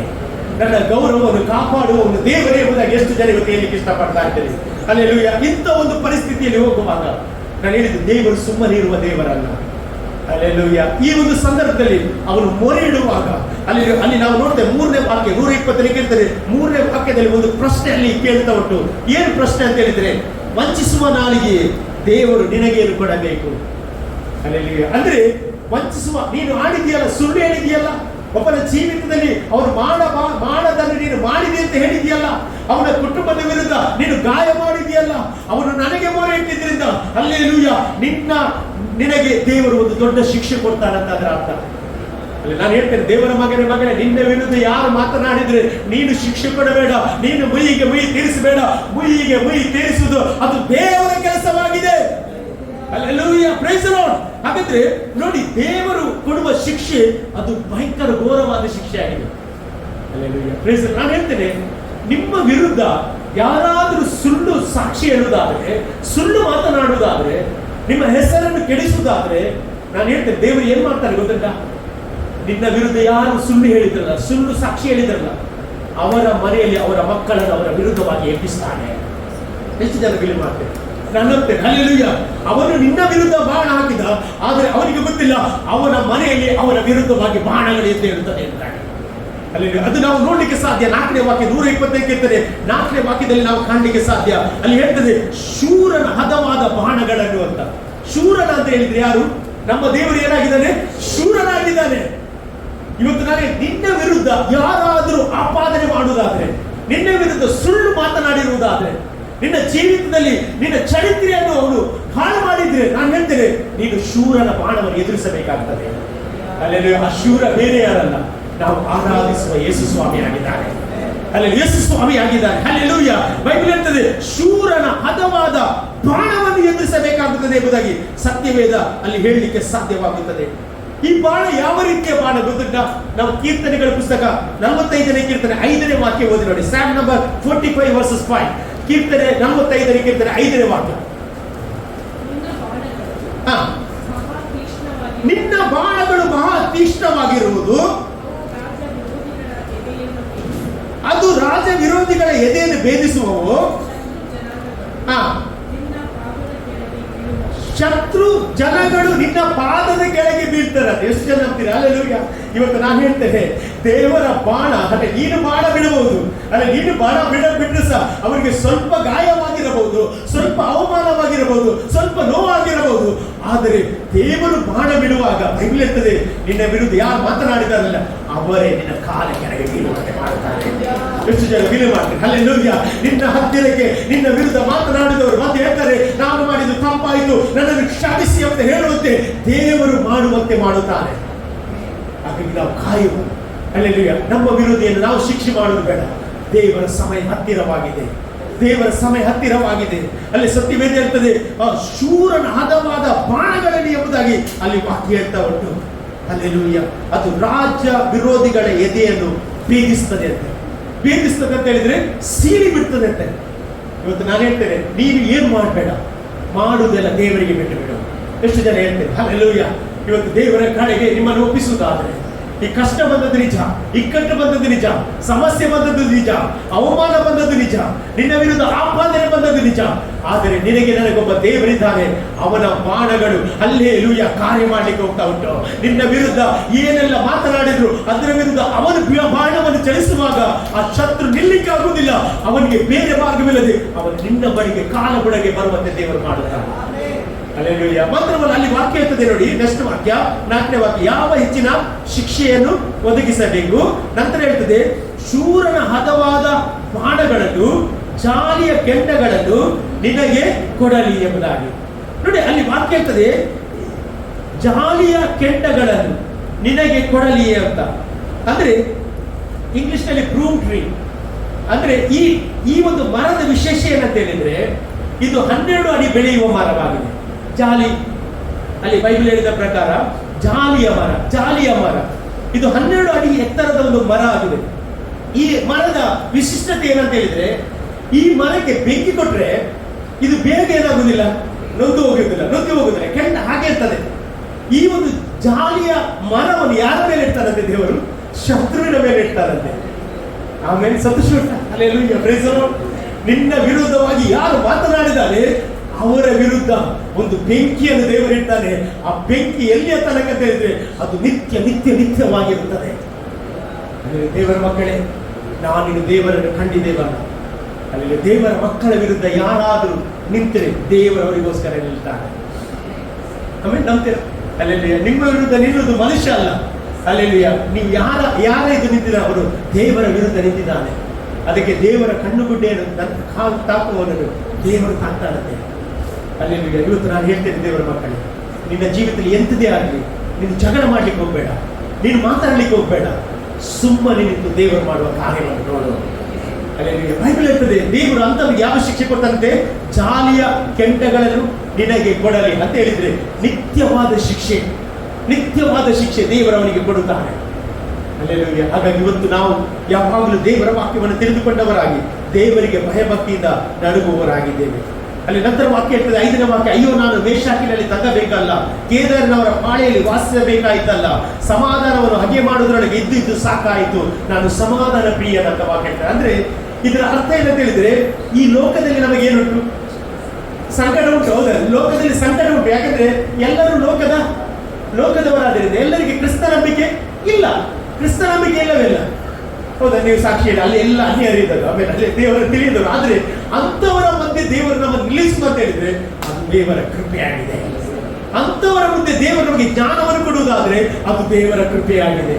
ನನ್ನ ಗೌರವವನ್ನು ಕಾಪಾಡುವವನು ದೇವರೇ ಎಂಬುದಾಗಿ ಎಷ್ಟು ಜನ ಇವತ್ತು ಹೇಳಲಿಕ್ಕೆ ಇಷ್ಟಪಡ್ತಾ ಇದ್ದೀರಿ. ಅಲ್ಲೆಲ್ಲೂಯ್ಯ. ಇಂಥ ಒಂದು ಪರಿಸ್ಥಿತಿಯಲ್ಲಿ ಹೋಗುವಾಗ ನಾನು ಹೇಳಿದ್ದು, ದೇವರು ಸುಮ್ಮನೆ ಇರುವ ದೇವರಲ್ಲ. ಅಲ್ಲೆಲ್ಲೂಯ್ಯ. ಈ ಒಂದು ಸಂದರ್ಭದಲ್ಲಿ ಅವನು ಮೊರೆ ಇಡುವಾಗ ಅಲ್ಲಿ ನಾವು ನೋಡ್ತೇವೆ, 3ನೇ ವಾಕ್ಯ 120 ಕೇಳ್ತಾರೆ. 3ನೇ ವಾಕ್ಯದಲ್ಲಿ ಒಂದು ಪ್ರಶ್ನೆ ಅಲ್ಲಿ ಕೇಳ್ತಾ ಉಂಟು. ಏನು ಪ್ರಶ್ನೆ ಅಂತ ಹೇಳಿದ್ರೆ, ವಂಚಿಸುವ ನಾಲಿಗೆ ದೇವರು ನಿನಗೇನು ಕೊಡಬೇಕು? ಅಲ್ಲೆಲ್ಲೂಯ್ಯ. ಅಂದ್ರೆ ವಂಚಿಸುವ, ನೀನು ಆಡಿದೆಯಲ್ಲ, ಸುಳ್ಳು ಹೇಳಿದೆಯಲ್ಲ, ಒಬ್ಬನ ಜೀವಿತದಲ್ಲಿ ಅವನು ಮಾಡದನ್ನು ನೀನು ಮಾಡಿದೆ ಅಂತ ಹೇಳಿದೆಯಲ್ಲ, ಅವನ ಕುಟುಂಬದ ವಿರುದ್ಧ ನೀನು ಗಾಯ ಮಾಡಿದೆಯಲ್ಲ, ಅವನು ನನಗೆ ಮೊರೆ ಇಟ್ಟಿದ್ರಿಂದ ಹಲ್ಲೆಲೂಯಾ ನಿನಗೆ ದೇವರು ಒಂದು ದೊಡ್ಡ ಶಿಕ್ಷೆ ಕೊಡ್ತಾನಂತ ಅದರ ಅರ್ಥ. ಅಲ್ಲಿ ನಾನು ಹೇಳ್ತೇನೆ, ದೇವರ ಮಗನೇ, ನಿನ್ನ ವಿರುದ್ಧ ಯಾರು ಮಾತನಾಡಿದ್ರೆ ನೀನು ಶಿಕ್ಷೆ ಕೊಡಬೇಡ, ನೀನು ಮುಯಿಗೆ ಮುಯಿ ತೀರಿಸಬೇಡ. ಮುಯಿಗೆ ಮುಯಿ ತೀರಿಸುವುದು ಅದು ದೇವರ ಕೆಲಸವಾಗಿದೆ. Hallelujah, praise the Lord. ಹಾಗಾದ್ರೆ ನೋಡಿ, ದೇವರು ಕೊಡುವ ಶಿಕ್ಷೆ ಅದು ಭಯಂಕರ ಘೋರವಾದ ಶಿಕ್ಷೆ ಆಗಿದೆ. Hallelujah, praise the Lord. ನಾನು ಹೇಳ್ತೇನೆ, ನಿಮ್ಮ ವಿರುದ್ಧ ಯಾರಾದರೂ ಸುಳ್ಳು ಸಾಕ್ಷಿ ಹೇಳುವುದಾದ್ರೆ, ಸುಳ್ಳು ಮಾತನಾಡುವುದಾದ್ರೆ, ನಿಮ್ಮ ಹೆಸರನ್ನು ಕೆಡಿಸುವುದಾದ್ರೆ, ನಾನು ಹೇಳ್ತೇನೆ, ದೇವರು ಏನ್ ಮಾಡ್ತಾರೆ ಗೊತ್ತುಂಟಾ? ನಿನ್ನ ವಿರುದ್ಧ ಯಾರು ಸುಳ್ಳು ಹೇಳಿದ್ರಲ್ಲ, ಸುಳ್ಳು ಸಾಕ್ಷಿ ಹೇಳಿದ್ರಲ್ಲ, ಅವರ ಮನೆಯಲ್ಲಿ ಅವರ ಮಕ್ಕಳನ್ನು ಅವರ ವಿರುದ್ಧವಾಗಿ ಎಬ್ಬಿಸ್ತಾನೆ. ಎಷ್ಟು ಜನ ಬಿಲಿ ಮಾಡ್ತೇವೆ? ನಾನು ಹೇಳ್ತೇನೆ, ಹಲ್ಲೆಲೂಯಾ. ಅವನು ನಿನ್ನ ವಿರುದ್ಧ ಬಾಣ ಹಾಕಿದ, ಆದರೆ ಅವನಿಗೆ ಗೊತ್ತಿಲ್ಲ ಅವನ ಮನೆಯಲ್ಲಿ ಅವನ ವಿರುದ್ಧವಾಗಿ ಬಾಣಗಳು ಎದ್ದು ಇರುತ್ತದೆ ಅಂತಾನೆ. ಅಲ್ಲಿ ಅದು ನಾವು ನೋಡ್ಲಿಕ್ಕೆ ಸಾಧ್ಯ. 4ನೇ ವಾಕ್ಯ 125 ಇರ್ತದೆ. 4ನೇ ವಾಕ್ಯದಲ್ಲಿ ನಾವು ಕಾಣಲಿಕ್ಕೆ ಸಾಧ್ಯ. ಅಲ್ಲಿ ಹೇಳ್ತದೆ, ಶೂರನ ಹದವಾದ ಬಾಣಗಳನ್ನು ಅಂತ. ಶೂರನ ಅಂತ ಹೇಳಿದ್ರೆ ಯಾರು? ನಮ್ಮ ದೇವರು ಏನಾಗಿದ್ದಾನೆ? ಶೂರನಾಗಿದ್ದಾನೆ. ಇವತ್ತು ನಾನೇ ನಿನ್ನ ವಿರುದ್ಧ ಯಾರಾದರೂ ಆಪಾದನೆ ಮಾಡುವುದಾದ್ರೆ, ನಿನ್ನ ವಿರುದ್ಧ ಸುಳ್ಳು ಮಾತನಾಡಿರುವುದಾದ್ರೆ, ನಿನ್ನ ಜೀವಿತದಲ್ಲಿ ನಿನ್ನ ಚರಿತ್ರೆಯನ್ನು ಅವನು ಹಾಳು ಮಾಡಿದ್ರೆ, ನಾನು ಹೇಳ್ತೇನೆ, ನೀನು ಶೂರನ ಬಾಣವನ್ನು ಎದುರಿಸಬೇಕಾಗ್ತದೆ. ಅಲ್ಲಿ ಆ ಶೂರ ಬೇರೆ ಯಾರಲ್ಲ, ನಾವು ಆರಾಧಿಸುವ ಯೇಸು ಸ್ವಾಮಿ ಆಗಿದ್ದಾರೆ. ಅಲ್ಲಿ ಯೇಸು ಸ್ವಾಮಿ ಆಗಿದ್ದಾರೆ. ಹಲ್ಲೆಲೂಯಾ. ಬೈಬಲ್ ಹೇಳ್ತದೆ, ಶೂರನ ಹದವಾದ ಬಾಣವನ್ನು ಎದುರಿಸಬೇಕಾಗುತ್ತದೆ ಎಂಬುದಾಗಿ ಸತ್ಯವೇದ ಅಲ್ಲಿ ಹೇಳಲಿಕ್ಕೆ ಸಾಧ್ಯವಾಗುತ್ತದೆ. ಈ ಬಾಣ ಯಾವ ರೀತಿಯ ಬಾಣ ಗೊತ್ತುಂಟಾ? ನಾವು ಕೀರ್ತನೆಗಳ ಪುಸ್ತಕ 45ನೇ ಕೀರ್ತನೆ 5ನೇ ವಾಕ್ಯ ಓದಿ ನೋಡಿ. Psalm number 45 verses 5. ಕೀರ್ತನೆ 45ನೇ ಕೀರ್ತನೆ 5ನೇ ವಾಕ್ಯ. ನಿನ್ನ ಬಾಣಗಳು ಮಹಾ ತೀಕ್ಷ್ಣವಾಗಿರುವುದು, ಅದು ರಾಜ ವಿರೋಧಿಗಳ ಎದೆಯನ್ನು ಭೇದಿಸುವವು. ಶತ್ರು ಜನಗಳು ನಿನ್ನ ಪಾದದ ಕೆಳಗೆ ಬೀಳ್ತಾರೆ. ಎಷ್ಟು ಜನ ಅಂತೀರಾ? ಹಲ್ಲೆಲೂಯಾ. ಇವತ್ತು ನಾನು ಹೇಳ್ತೇನೆ, ದೇವರ ಬಾಣ ಅಂದ್ರೆ ನೀನು ಬಾಣ ಬಿಡಬಹುದು, ಅಂದ್ರೆ ನೀನು ಬಾಣ ಬಿಟ್ಟರೆ ಸಹ ಅವರಿಗೆ ಸ್ವಲ್ಪ ಗಾಯವಾಗಿರಬಹುದು, ಸ್ವಲ್ಪ ಅವಮಾನವಾಗಿರಬಹುದು, ಸ್ವಲ್ಪ ನೋವಾಗಿರಬಹುದು. ಆದರೆ ದೇವರು ಬಾಣ ಬಿಡುವಾಗ ಬೈಬಲ್ ಹೇಳ್ತದೆ, ನಿನ್ನ ವಿರುದ್ಧ ಯಾರು ಮಾತನಾಡಿದಾರಲ್ಲ ಅವರೇ ನಿನ್ನ ಕಾಲ ಕೆಳಗೆ ಬೀಳುವಂತೆ ಮಾಡುತ್ತಾರೆ. ಎಷ್ಟು ಜನ ಬೀಳು ಮಾಡ್ತಾರೆ? ಹಲ್ಲೆಲೂಯಾ. ನಿನ್ನ ಹತ್ತಿರಕ್ಕೆ ನಿನ್ನ ವಿರುದ್ಧ ಮಾತನಾಡಿದವರು ಮತ್ತೆ ಹೇಳ್ತಾರೆ, ನಾನು ಮಾಡಿದ್ದು ತಪ್ಪಾಯಿತು, ನನ್ನನ್ನು ಕ್ಷಮಿಸಿ ಅಂತ ಹೇಳುವಂತೆ ದೇವರು ಮಾಡುವಂತೆ ಮಾಡುತ್ತಾರೆ. ಹಾಗಾಗಿ ನಾವು ಕಾಯುವ. ಹಲ್ಲೆಲೂಯಾ. ನಮ್ಮ ವಿರೋಧಿಯನ್ನು ನಾವು ಶಿಕ್ಷೆ ಮಾಡುವುದು ಬೇಡ. ದೇವರ ಸಮಯ ಹತ್ತಿರವಾಗಿದೆ, ದೇವರ ಸಮಯ ಹತ್ತಿರವಾಗಿದೆ. ಅಲ್ಲಿ ಸತ್ಯವೇದ ಹೇಳ್ತದೆ, ಶೂರನ ಹದವಾದ ಬಾಣಗಳಲ್ಲಿ ಎಂಬುದಾಗಿ ಅಲ್ಲಿ ವಾಕ್ಯ ಹೇಳ್ತಾ ಉಂಟು. ಹಲ್ಲೆಲೂಯಾ. ಅದು ರಾಜ್ಯ ವಿರೋಧಿಗಳ ಎದೆಯನ್ನು ಭೇದಿಸ್ತದೆ ಅಂತ. ಭೇದಿಸ್ತದೆ ಅಂತ ಹೇಳಿದ್ರೆ ಸೀಳಿ ಬಿಡ್ತದೆ ಅಂತ. ಇವತ್ತು ನಾನು ಹೇಳ್ತೇನೆ, ನೀನು ಏನು ಮಾಡಬೇಡ, ಮಾಡುವುದೆಲ್ಲ ದೇವರಿಗೆ ಬಿಟ್ಟು ಬಿಡು. ಎಷ್ಟು ಜನ ಹೇಳ್ತೇನೆ? ಹಲ್ಲೆಲೂಯಾ. ಇವತ್ತು ದೇವರ ಕಡೆಗೆ ನಿಮ್ಮನ್ನು ಒಪ್ಪಿಸುವುದಾದ್ರೆ, ಈ ಕಷ್ಟ ಬಂದದ್ದು ನಿಜ, ಇಕ್ಕಟ್ಟು ಬಂದದ್ದು ನಿಜ, ಸಮಸ್ಯೆ ಬಂದದ್ದು ನಿಜ, ಅವಮಾನ ಬಂದದ್ದು ನಿಜ, ನಿನ್ನ ವಿರುದ್ಧ ಆಪಾದನೆ ಬಂದದ್ದು ನಿಜ, ಆದರೆ ನಿನಗೆ ನನಗೊಬ್ಬ ದೇವರಿದ್ದಾನೆ. ಅವನ ಬಾಣಗಳು ಹಲ್ಲೆಲೂಯ ಕಾರ್ಯ ಮಾಡ್ಲಿಕ್ಕೆ ಹೋಗ್ತಾ ಉಂಟು. ನಿನ್ನ ವಿರುದ್ಧ ಏನೆಲ್ಲ ಮಾತನಾಡಿದ್ರು ಅದರ ವಿರುದ್ಧ ಅವನು ಬಾಣವನ್ನು ಚಲಿಸುವಾಗ ಆ ಶತ್ರು ನಿಲ್ಲಿಕ್ಕೆ ಆಗುವುದಿಲ್ಲ. ಅವನಿಗೆ ಬೇರೆ ಮಾರ್ಗವಿಲ್ಲದೆ ಅವನು ನಿನ್ನ ಬಳಿಗೆ ಕಾಲ ಬುಡಗೆ ಬರುವಂತೆ ದೇವರು ಮಾಡುತ್ತಾನೆ. ಹಲ್ಲೆಲೂಯ. ಮಾತ್ರವಲ್ಲ, ಅಲ್ಲಿ ವಾಕ್ಯ ಇರ್ತದೆ ನೋಡಿ, ನೆಕ್ಸ್ಟ್ ವಾಕ್ಯ 4ನೇ ವಾಕ್ಯ, ಯಾವ ಹೆಚ್ಚಿನ ಶಿಕ್ಷೆಯನ್ನು ಒದಗಿಸಬೇಕು. ನಂತರ ಹೇಳ್ತದೆ, ಶೂರನ ಹದವಾದ ಬಾಣಗಳನ್ನು ಜಾಲಿಯ ಕೆಂಡಗಳನ್ನು ನಿನಗೆ ಕೊಡಲಿ ಎಂಬುದಾಗಿ. ನೋಡಿ ಅಲ್ಲಿ ವಾಕ್ಯ ಇರ್ತದೆ, ಜಾಲಿಯ ಕೆಂಡಗಳನ್ನು ನಿನಗೆ ಕೊಡಲಿ ಅಂತ. ಅಂದ್ರೆ ಇಂಗ್ಲಿಷ್ ನಲ್ಲಿ ಬ್ರೂಮ್ ಟ್ರೀ ಅಂದ್ರೆ ಈ ಒಂದು ಮರದ ವಿಶೇಷ ಏನಂತ ಹೇಳಿದ್ರೆ, ಇದು 12 ಅಡಿ ಬೆಳೆಯುವ ಮರವಾಗಿದೆ. ಜಾಲಿ, ಅಲ್ಲಿ ಬೈಬಲ್ ಹೇಳಿದ ಪ್ರಕಾರ ಜಾಲಿಯ ಮರ ಇದು 12 ಅಡಿ ಎತ್ತರದ ಒಂದು ಮರ ಆಗಿದೆ. ಈ ಮರದ ವಿಶಿಷ್ಟತೆ ಏನಂತ ಹೇಳಿದ್ರೆ, ಈ ಮರಕ್ಕೆ ಬೆಂಕಿ ಕೊಟ್ರೆ ಇದು ಬೇಗ ಏನಾಗುದಿಲ್ಲ, ನೊಂದು ಹೋಗುದಿಲ್ಲ, ಕೆಂಡ ಹಾಗೆ ಇರ್ತದೆ. ಈ ಒಂದು ಜಾಲಿಯ ಮರವನ್ನು ಯಾರ ಮೇಲೆ ಇಡ್ತಾರಂತೆ ದೇವರು? ಶತ್ರುವಿನ ಮೇಲೆ ಇಡ್ತಾರಂತೆ. ಆಮೇಲೆ ಸಂತೋಷ. Hallelujah, praise the Lord. ನಿನ್ನ ವಿರುದ್ಧವಾಗಿ ಯಾರು ಮಾತನಾಡಿದ್ದಾರೆ ಅವರ ವಿರುದ್ಧ ಒಂದು ಬೆಂಕಿಯನ್ನು ದೇವರಿಡ್ತಾನೆ. ಆ ಬೆಂಕಿ ಎಲ್ಲಿಯ ತನಕ ಅಂತ ಹೇಳಿದ್ರೆ ಅದು ನಿತ್ಯವಾಗಿರುತ್ತದೆ. ದೇವರ ಮಕ್ಕಳೇ, ನಾನು ದೇವರನ್ನು ಕಂಡಿದ್ದೇವಲ್ಲ, ಅಲ್ಲಿ ದೇವರ ಮಕ್ಕಳ ವಿರುದ್ಧ ಯಾರಾದರೂ ನಿಂತರೆ ದೇವರವರಿಗೋಸ್ಕರ ನಿಲ್ತಾನೆ. ಆಮೇಲೆ ನಂಬ್ತೀರ? ಅಲ್ಲಿ ನಿಮ್ಮ ವಿರುದ್ಧ ನಿಲ್ಲುವುದು ಮನುಷ್ಯ ಅಲ್ಲ. ಅಲ್ಲಿ ನೀವು ಯಾರ ಇದು ನಿಂತಿದ್ದಾರೆ, ಅವರು ದೇವರ ವಿರುದ್ಧ ನಿಂತಿದ್ದಾನೆ. ಅದಕ್ಕೆ ದೇವರ ಕಣ್ಣುಗುಡ್ಡೆಯನ್ನು ತಾಕುವವನನ್ನು ದೇವರು ತಾಕ್ತಾನಂತೆ. ಅಲ್ಲಿ ಇವತ್ತು ನಾನು ಹೇಳ್ತೇನೆ ದೇವರ ಮಕ್ಕಳೇ, ನಿನ್ನ ಜೀವಿತದಲ್ಲಿ ಎಂಥದೇ ಆಗಲಿ, ನೀನು ಜಗಳ ಮಾಡ್ಲಿಕ್ಕೆ ಹೋಗ್ಬೇಡ, ನೀನು ಮಾತಾಡ್ಲಿಕ್ಕೆ ಹೋಗ್ಬೇಡ, ಸುಮ್ಮನೆ ನಿಂತು ದೇವರು ಮಾಡುವ ಕಾರ್ಯವನ್ನು ನೋಡು. ಅಲ್ಲಿ ಬೈಬಲ್ ಇರ್ತದೆ, ದೇವರು ಅಂತವ್ರಿಗೆ ಯಾವ ಶಿಕ್ಷೆ ಕೊಟ್ಟಂತೆ, ಜಾಲಿಯ ಕೆಂಡಗಳನ್ನು ನಿನಗೆ ಕೊಡಲಿ ಅಂತ ಹೇಳಿದ್ರೆ ನಿತ್ಯವಾದ ಶಿಕ್ಷೆ ದೇವರವನಿಗೆ ಕೊಡುತ್ತಾನೆ. ಹಲ್ಲೆಲೂಯಾ. ಹಾಗಾಗಿ ಇವತ್ತು ನಾವು ಯಾವಾಗಲೂ ದೇವರ ವಾಕ್ಯವನ್ನು ತಿಳಿದುಕೊಂಡವರಾಗಿ ದೇವರಿಗೆ ಭಯಭಕ್ತಿಯಿಂದ ನಡುಗುವವರಾಗಿದ್ದೇವೆ. ಅಲ್ಲಿ ನಂತರ ವಾಕ್ಯ ಹೇಳ್ತದೆ, 5ನೇ ವಾಕ್ಯ, ಅಯ್ಯೋ ನಾನು ವೇಶ್ಯಾಕಿನಲ್ಲಿ ತಗ್ಗಬೇಕಲ್ಲ, ಕೇದಾರನವರ ಪಾಳೆಯಲ್ಲಿ ವಾಸಿಸಬೇಕಾಯ್ತಲ್ಲ, ಸಮಾಧಾನವನ್ನು ಹಗೆ ಮಾಡುವುದರೊಳಗೆ ಇದ್ದು ಸಾಕಾಯಿತು, ನಾನು ಸಮಾಧಾನ ಪ್ರಿಯನಂತ ವಾಕ್ಯ ಹೇಳ್ತಾರೆ. ಅಂದ್ರೆ ಇದರ ಅರ್ಥ ಏನಂತ ಹೇಳಿದ್ರೆ, ಈ ಲೋಕದಲ್ಲಿ ನಮಗೇನುಂಟು? ಸಂಕಟ ಉಂಟು. ಹೌದಾ? ಲೋಕದಲ್ಲಿ ಸಂಕಟ ಉಂಟು. ಯಾಕಂದ್ರೆ ಎಲ್ಲರೂ ಲೋಕದವರಾದ್ದರಿಂದ ಎಲ್ಲರಿಗೆ ಕ್ರಿಸ್ತ ನಂಬಿಕೆ ಇಲ್ಲ. ಇಲ್ಲವೇ? ಹೌದಾ? ನೀವು ಸಾಕ್ಷಿ ಹೇಳಿ, ಅಲ್ಲಿ ಎಲ್ಲ ಅನ್ಯರಿದ್ದರು, ಆಮೇಲೆ ಅಲ್ಲಿ ದೇವರು ತಿಳಿಯದರು. ಆದ್ರೆ ಅಂತವರ ಮಧ್ಯೆ ದೇವರು ನಮ್ಮನ್ನು ನಿಲ್ಲಿಸುವಂತ ಹೇಳಿದ್ರೆ ಅದು ದೇವರ ಕೃಪೆಯಾಗಿದೆ. ಅಂತವರ ಮುಂದೆ ದೇವರು ನಮಗೆ ಜ್ಞಾನವನ್ನು ಕೊಡುವುದಾದ್ರೆ ಅದು ದೇವರ ಕೃಪೆಯಾಗಿದೆ.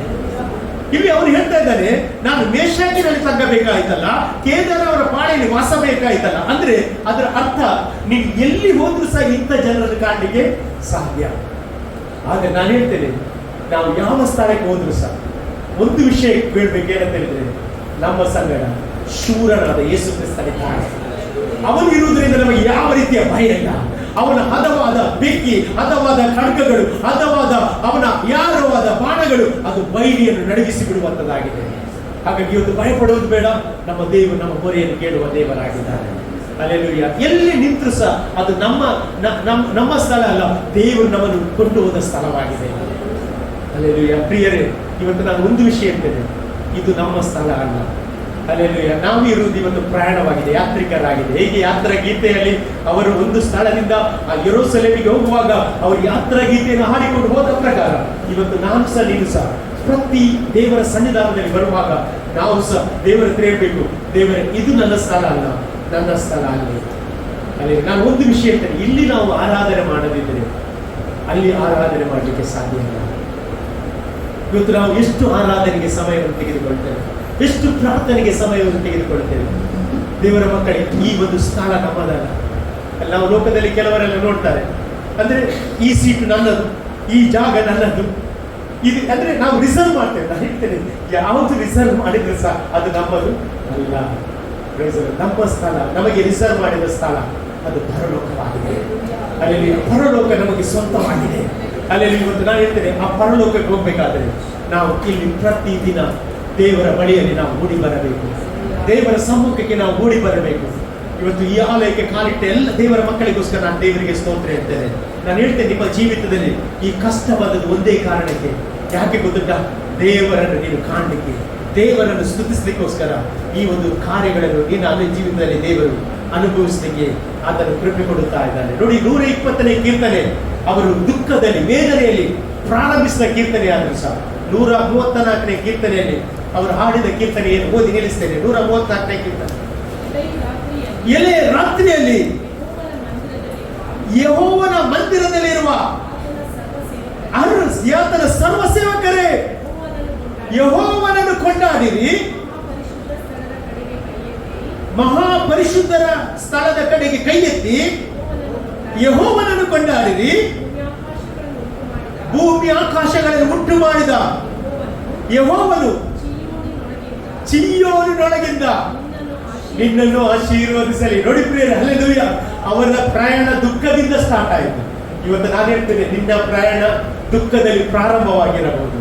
ಇಲ್ಲಿ ಅವನು ಹೇಳ್ತಾ ಇದ್ದಾನೆ, ನಾನು ಮೇಷಾಕಿನಲ್ಲಿ ತಗ್ಗಬೇಕಾಯ್ತಲ್ಲ, ಕೇದಾರವರ ಪಾಳೆಯಲ್ಲಿ ವಾಸಬೇಕಾಯ್ತಲ್ಲ. ಅಂದ್ರೆ ಅದರ ಅರ್ಥ, ನೀವು ಎಲ್ಲಿ ಹೋದ್ರೂ ಸಹ ಇಂಥ ಜನರನ್ನು ಕಾಣಲಿಕ್ಕೆ ಸಾಧ್ಯ. ಆದ್ರೆ ನಾನು ಹೇಳ್ತೇನೆ, ನಾವು ಯಾವ ಸ್ಥಳಕ್ಕೆ ಹೋದ್ರೂ ಸಹ ಒಂದು ವಿಷಯ ಕೇಳ್ಬೇಕೇನಂತ ಹೇಳಿದ್ರೆ, ನಮ್ಮ ಸಂಗಡ ಶೂರನಾದ ಯೇಸು ಕ್ರಿಸ್ತನಿದ್ದಾನೆ. ಅವನು ಇರುವುದರಿಂದ ನಮಗೆ ಯಾವ ರೀತಿಯ ಭಯ ಇಲ್ಲ. ಅವನ ಹದವಾದ ಬೆಂಕಿ, ಹದವಾದ ಖಡ್ಗಗಳು, ಹದವಾದ ಅವನ ಯಾರವಾದ ಬಾಣಗಳು ಅದು ಬೈಲಿಯನ್ನು ನಡಗಿಸಿ ಬಿಡುವಂತದ್ದಾಗಿದೆ. ಹಾಗಾಗಿ ಇವತ್ತು ಭಯಪಡುವುದು ಬೇಡ. ನಮ್ಮ ದೇವರು ನಮ್ಮ ಮೊರೆಯನ್ನು ಕೇಳುವ ದೇವರಾಗಿದ್ದಾನೆ. ಹಲ್ಲೆಲೂಯಾ. ಎಲ್ಲಿ ನಿಂತರೂ ಸಹ ಅದು ನಮ್ಮ ಸ್ಥಳ ಅಲ್ಲ, ದೇವರು ನಮ್ಮನ್ನು ಕೊಂಡು ಹೋದ ಸ್ಥಳವಾಗಿದೆ. ಹಲ್ಲೆಲೂಯಾ. ಪ್ರಿಯರೇ, ಇವತ್ತು ನಾನು ಒಂದು ವಿಷಯ ಹೇಳ್ತೇನೆ, ಇದು ನಮ್ಮ ಸ್ಥಳ ಅಲ್ಲ. ಹಲ್ಲೆಲೂಯಾ. ನಾವು ಇರುವುದು ಇವತ್ತು ಪ್ರಯಾಣವಾಗಿದೆ, ಯಾತ್ರಿಕರಾಗಿದೆ. ಹೇಗೆ ಯಾತ್ರಾ ಗೀತೆಯಲ್ಲಿ ಅವರು ಒಂದು ಸ್ಥಳದಿಂದ ಆ ಯೆರೂಸಲೇಮಿಗೆ ಹೋಗುವಾಗ ಅವರು ಯಾತ್ರಾ ಗೀತೆಯನ್ನು ಹಾಡಿಕೊಂಡು ಹೋದ ಪ್ರಕಾರ ಇವತ್ತು ನಾನು ಸಹ ನೀನು ಸಹ ಪ್ರತಿ ದೇವರ ಸನ್ನಿಧಾನದಲ್ಲಿ ಬರುವಾಗ ನಾವು ಸಹ ದೇವರ ಹತ್ರ ಹೇಳ್ಬೇಕು, ದೇವರೇ ಇದು ನನ್ನ ಸ್ಥಳ ಅಲ್ಲ, ನನ್ನ ಸ್ಥಳ ಅಲ್ಲಿ. ಅಲ್ಲಿ ನಾನು ಒಂದು ವಿಷಯ ಹೇಳ್ತೇನೆ, ಇಲ್ಲಿ ನಾವು ಆರಾಧನೆ ಮಾಡದಿದ್ದರೆ ಅಲ್ಲಿ ಆರಾಧನೆ ಮಾಡಲಿಕ್ಕೆ ಸಾಧ್ಯ ಇಲ್ಲ. ಇವತ್ತು ನಾವು ಎಷ್ಟು ಆರಾಧನೆಗೆ ಸಮಯವನ್ನು ತೆಗೆದುಕೊಳ್ತೇವೆ, ಎಷ್ಟು ಪ್ರಾರ್ಥನೆಗೆ ಸಮಯವನ್ನು ತೆಗೆದುಕೊಳ್ತೇವೆ. ದೇವರ ಮಕ್ಕಳೇ, ಈ ಒಂದು ಸ್ಥಳ ನಮ್ಮದಲ್ಲ. ನಾವು ಲೋಕದಲ್ಲಿ ಕೆಲವರೆಲ್ಲ ನೋಡ್ತಾರೆ, ಅಂದ್ರೆ ಈ ಸೀಟ್ ನನ್ನದು, ಈ ಜಾಗ ನನ್ನದು, ಇದು ಅಂದ್ರೆ ನಾವು ರಿಸರ್ವ್ ಮಾಡ್ತೇವೆ. ನಾನು ಹೇಳ್ತೇನೆ, ಯಾವುದು ರಿಸರ್ವ್ ಮಾಡಿದ್ರೆ ಸಹ ಅದು ನಮ್ಮದು ಅಲ್ಲ. ನಮ್ಮ ಸ್ಥಳ, ನಮಗೆ ರಿಸರ್ವ್ ಮಾಡಿದ ಸ್ಥಳ ಅದು ಪರಲೋಕವಾಗಿದೆ. ಅಲ್ಲಿ ಪರಲೋಕ ನಮಗೆ ಸ್ವಂತವಾಗಿದೆ. ಅಲ್ಲಿ ಇವತ್ತು ನಾನು ಹೇಳ್ತೇನೆ, ಆ ಪರಲೋಕಕ್ಕೆ ಹೋಗ್ಬೇಕಾದ್ರೆ ನಾವು ಇಲ್ಲಿ ಪ್ರತಿದಿನ ದೇವರ ಬಳಿಯಲ್ಲಿ ನಾವು ಓಡಿ ಬರಬೇಕು, ದೇವರ ಸಮ್ಮುಖಕ್ಕೆ ನಾವು ಓಡಿ ಬರಬೇಕು. ಇವತ್ತು ಈ ಆಲಯಕ್ಕೆ ಕಾಲಿಟ್ಟ ಎಲ್ಲ ದೇವರ ಮಕ್ಕಳಿಗೋಸ್ಕರ ನಾನು ದೇವರಿಗೆ ಸ್ತೋತ್ರ ಹೇಳ್ತೇನೆ. ನಾನು ಹೇಳ್ತೇನೆ, ನಿಮ್ಮ ಜೀವಿತದಲ್ಲಿ ಈ ಕಷ್ಟ ಬಂದದ್ದು ಒಂದೇ ಕಾರಣಕ್ಕೆ. ಯಾಕೆ ಗೊತ್ತುಂಟಾ? ದೇವರನ್ನು ನೀನು ಕಾಣಲಿಕ್ಕೆ, ದೇವರನ್ನು ಸ್ತುತಿಸಲಿಕ್ಕೋಸ್ಕರ ಈ ಒಂದು ಕಾರ್ಯಗಳನ್ನು ನೀನು ಅಲ್ಲಿ ಜೀವಿತದಲ್ಲಿ ದೇವರು ಅನುಭವಿಸಲಿಕ್ಕೆ ಆತನು ಕೃಪೆ ಕೊಡುತ್ತಾ ಇದ್ದಾನೆ. ನೋಡಿ, 120ನೇ ಕೀರ್ತನೆ ಅವರು ದುಃಖದಲ್ಲಿ, ವೇದನೆಯಲ್ಲಿ ಪ್ರಾರಂಭಿಸಿದ ಕೀರ್ತನೆ ಆದರೂ ಸಹ 134ನೇ ಕೀರ್ತನೆಯಲ್ಲಿ ಅವರು ಹಾಡಿದ ಕೀರ್ತನೆ ಏನು ಓದಿ ನಿಲ್ಲಿಸ್ತೇನೆ. 134ನೇ ಕೀರ್ತನೆ. ಎಲೆ ರಾತ್ರಿಯಲ್ಲಿ ಯೆಹೋವನ ಮಂದಿರದಲ್ಲಿರುವ ಆತನ ಸರ್ವ ಸೇವಕರೇ ಯೆಹೋವನನ್ನು ಕೊಂಡಾಡಿರಿ, ಮಹಾಪರಿಶುದ್ಧರ ಸ್ಥಳದ ಕಡೆಗೆ ಕೈ ಎತ್ತಿ ಯೆಹೋವನನ್ನು ಕೊಂಡಾಡಿರಿ. ಭೂಮಿ ಆಕಾಶಗಳನ್ನು ಉಂಟು ಮಾಡಿದ ಯೆಹೋವನು ಚೀಯೋನಿನೊಳಗಿಂದ ನಿನ್ನನ್ನು ಆಶೀರ್ವದಿಸಲಿ. ನೋಡಿ ಪ್ರಿಯರೇ, ಹಲ್ಲೆಲೂಯ. ಅವರ ಪ್ರಯಾಣ ದುಃಖದಿಂದ ಸ್ಟಾರ್ಟ್ ಆಯಿತು. ಇವತ್ತು ನಾನು ಹೇಳ್ತೇನೆ, ನಿನ್ನ ಪ್ರಯಾಣ ದುಃಖದಲ್ಲಿ ಪ್ರಾರಂಭವಾಗಿರಬಹುದು,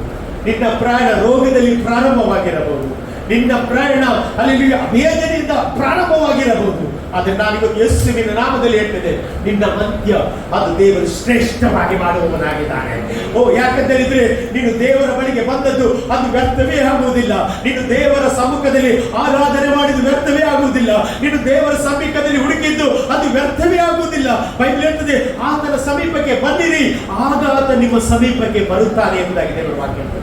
ನಿನ್ನ ಪ್ರಯಾಣ ರೋಗದಲ್ಲಿ ಪ್ರಾರಂಭವಾಗಿರಬಹುದು, ನಿನ್ನ ಪ್ರಯಾಣ ಅಲ್ಲಿ ವೇದನೆಯಿಂದ ಪ್ರಾರಂಭವಾಗಿರಬಹುದು. ಆದ್ರೆ ನಾನಿವತ್ತು ಯೇಸುವಿನ ನಾಮದಲ್ಲಿ ಹೇಳ್ತೇನೆ, ನಿನ್ನ ಮಧ್ಯ ಅದು ದೇವರು ಶ್ರೇಷ್ಠವಾಗಿ ಮಾಡುವವನಾಗಿದ್ದಾನೆ. ಯಾಕಂತ ಹೇಳಿದ್ರೆ ನೀನು ದೇವರ ಬಳಿಗೆ ಬಂದದ್ದು ಅದು ವ್ಯರ್ಥವೇ ಆಗುವುದಿಲ್ಲ. ನೀನು ದೇವರ ಸಮ್ಮುಖದಲ್ಲಿ ಆರಾಧನೆ ಮಾಡಿದ್ದು ವ್ಯರ್ಥವೇ ಆಗುವುದಿಲ್ಲ. ನೀನು ದೇವರ ಸಮೀಪದಲ್ಲಿ ಹುಡುಕಿದ್ದು ಅದು ವ್ಯರ್ಥವೇ ಆಗುವುದಿಲ್ಲ. ಬೈಬಲ್ ಹೇಳ್ತದೆ, ಆತನ ಸಮೀಪಕ್ಕೆ ಬನ್ನಿರಿ, ಆಗ ಆತ ನಿಮ್ಮ ಸಮೀಪಕ್ಕೆ ಬರುತ್ತಾನೆ ಎಂಬುದಾಗಿ ದೇವರ ವಾಕ್ಯ ಹೇಳ್ತದೆ.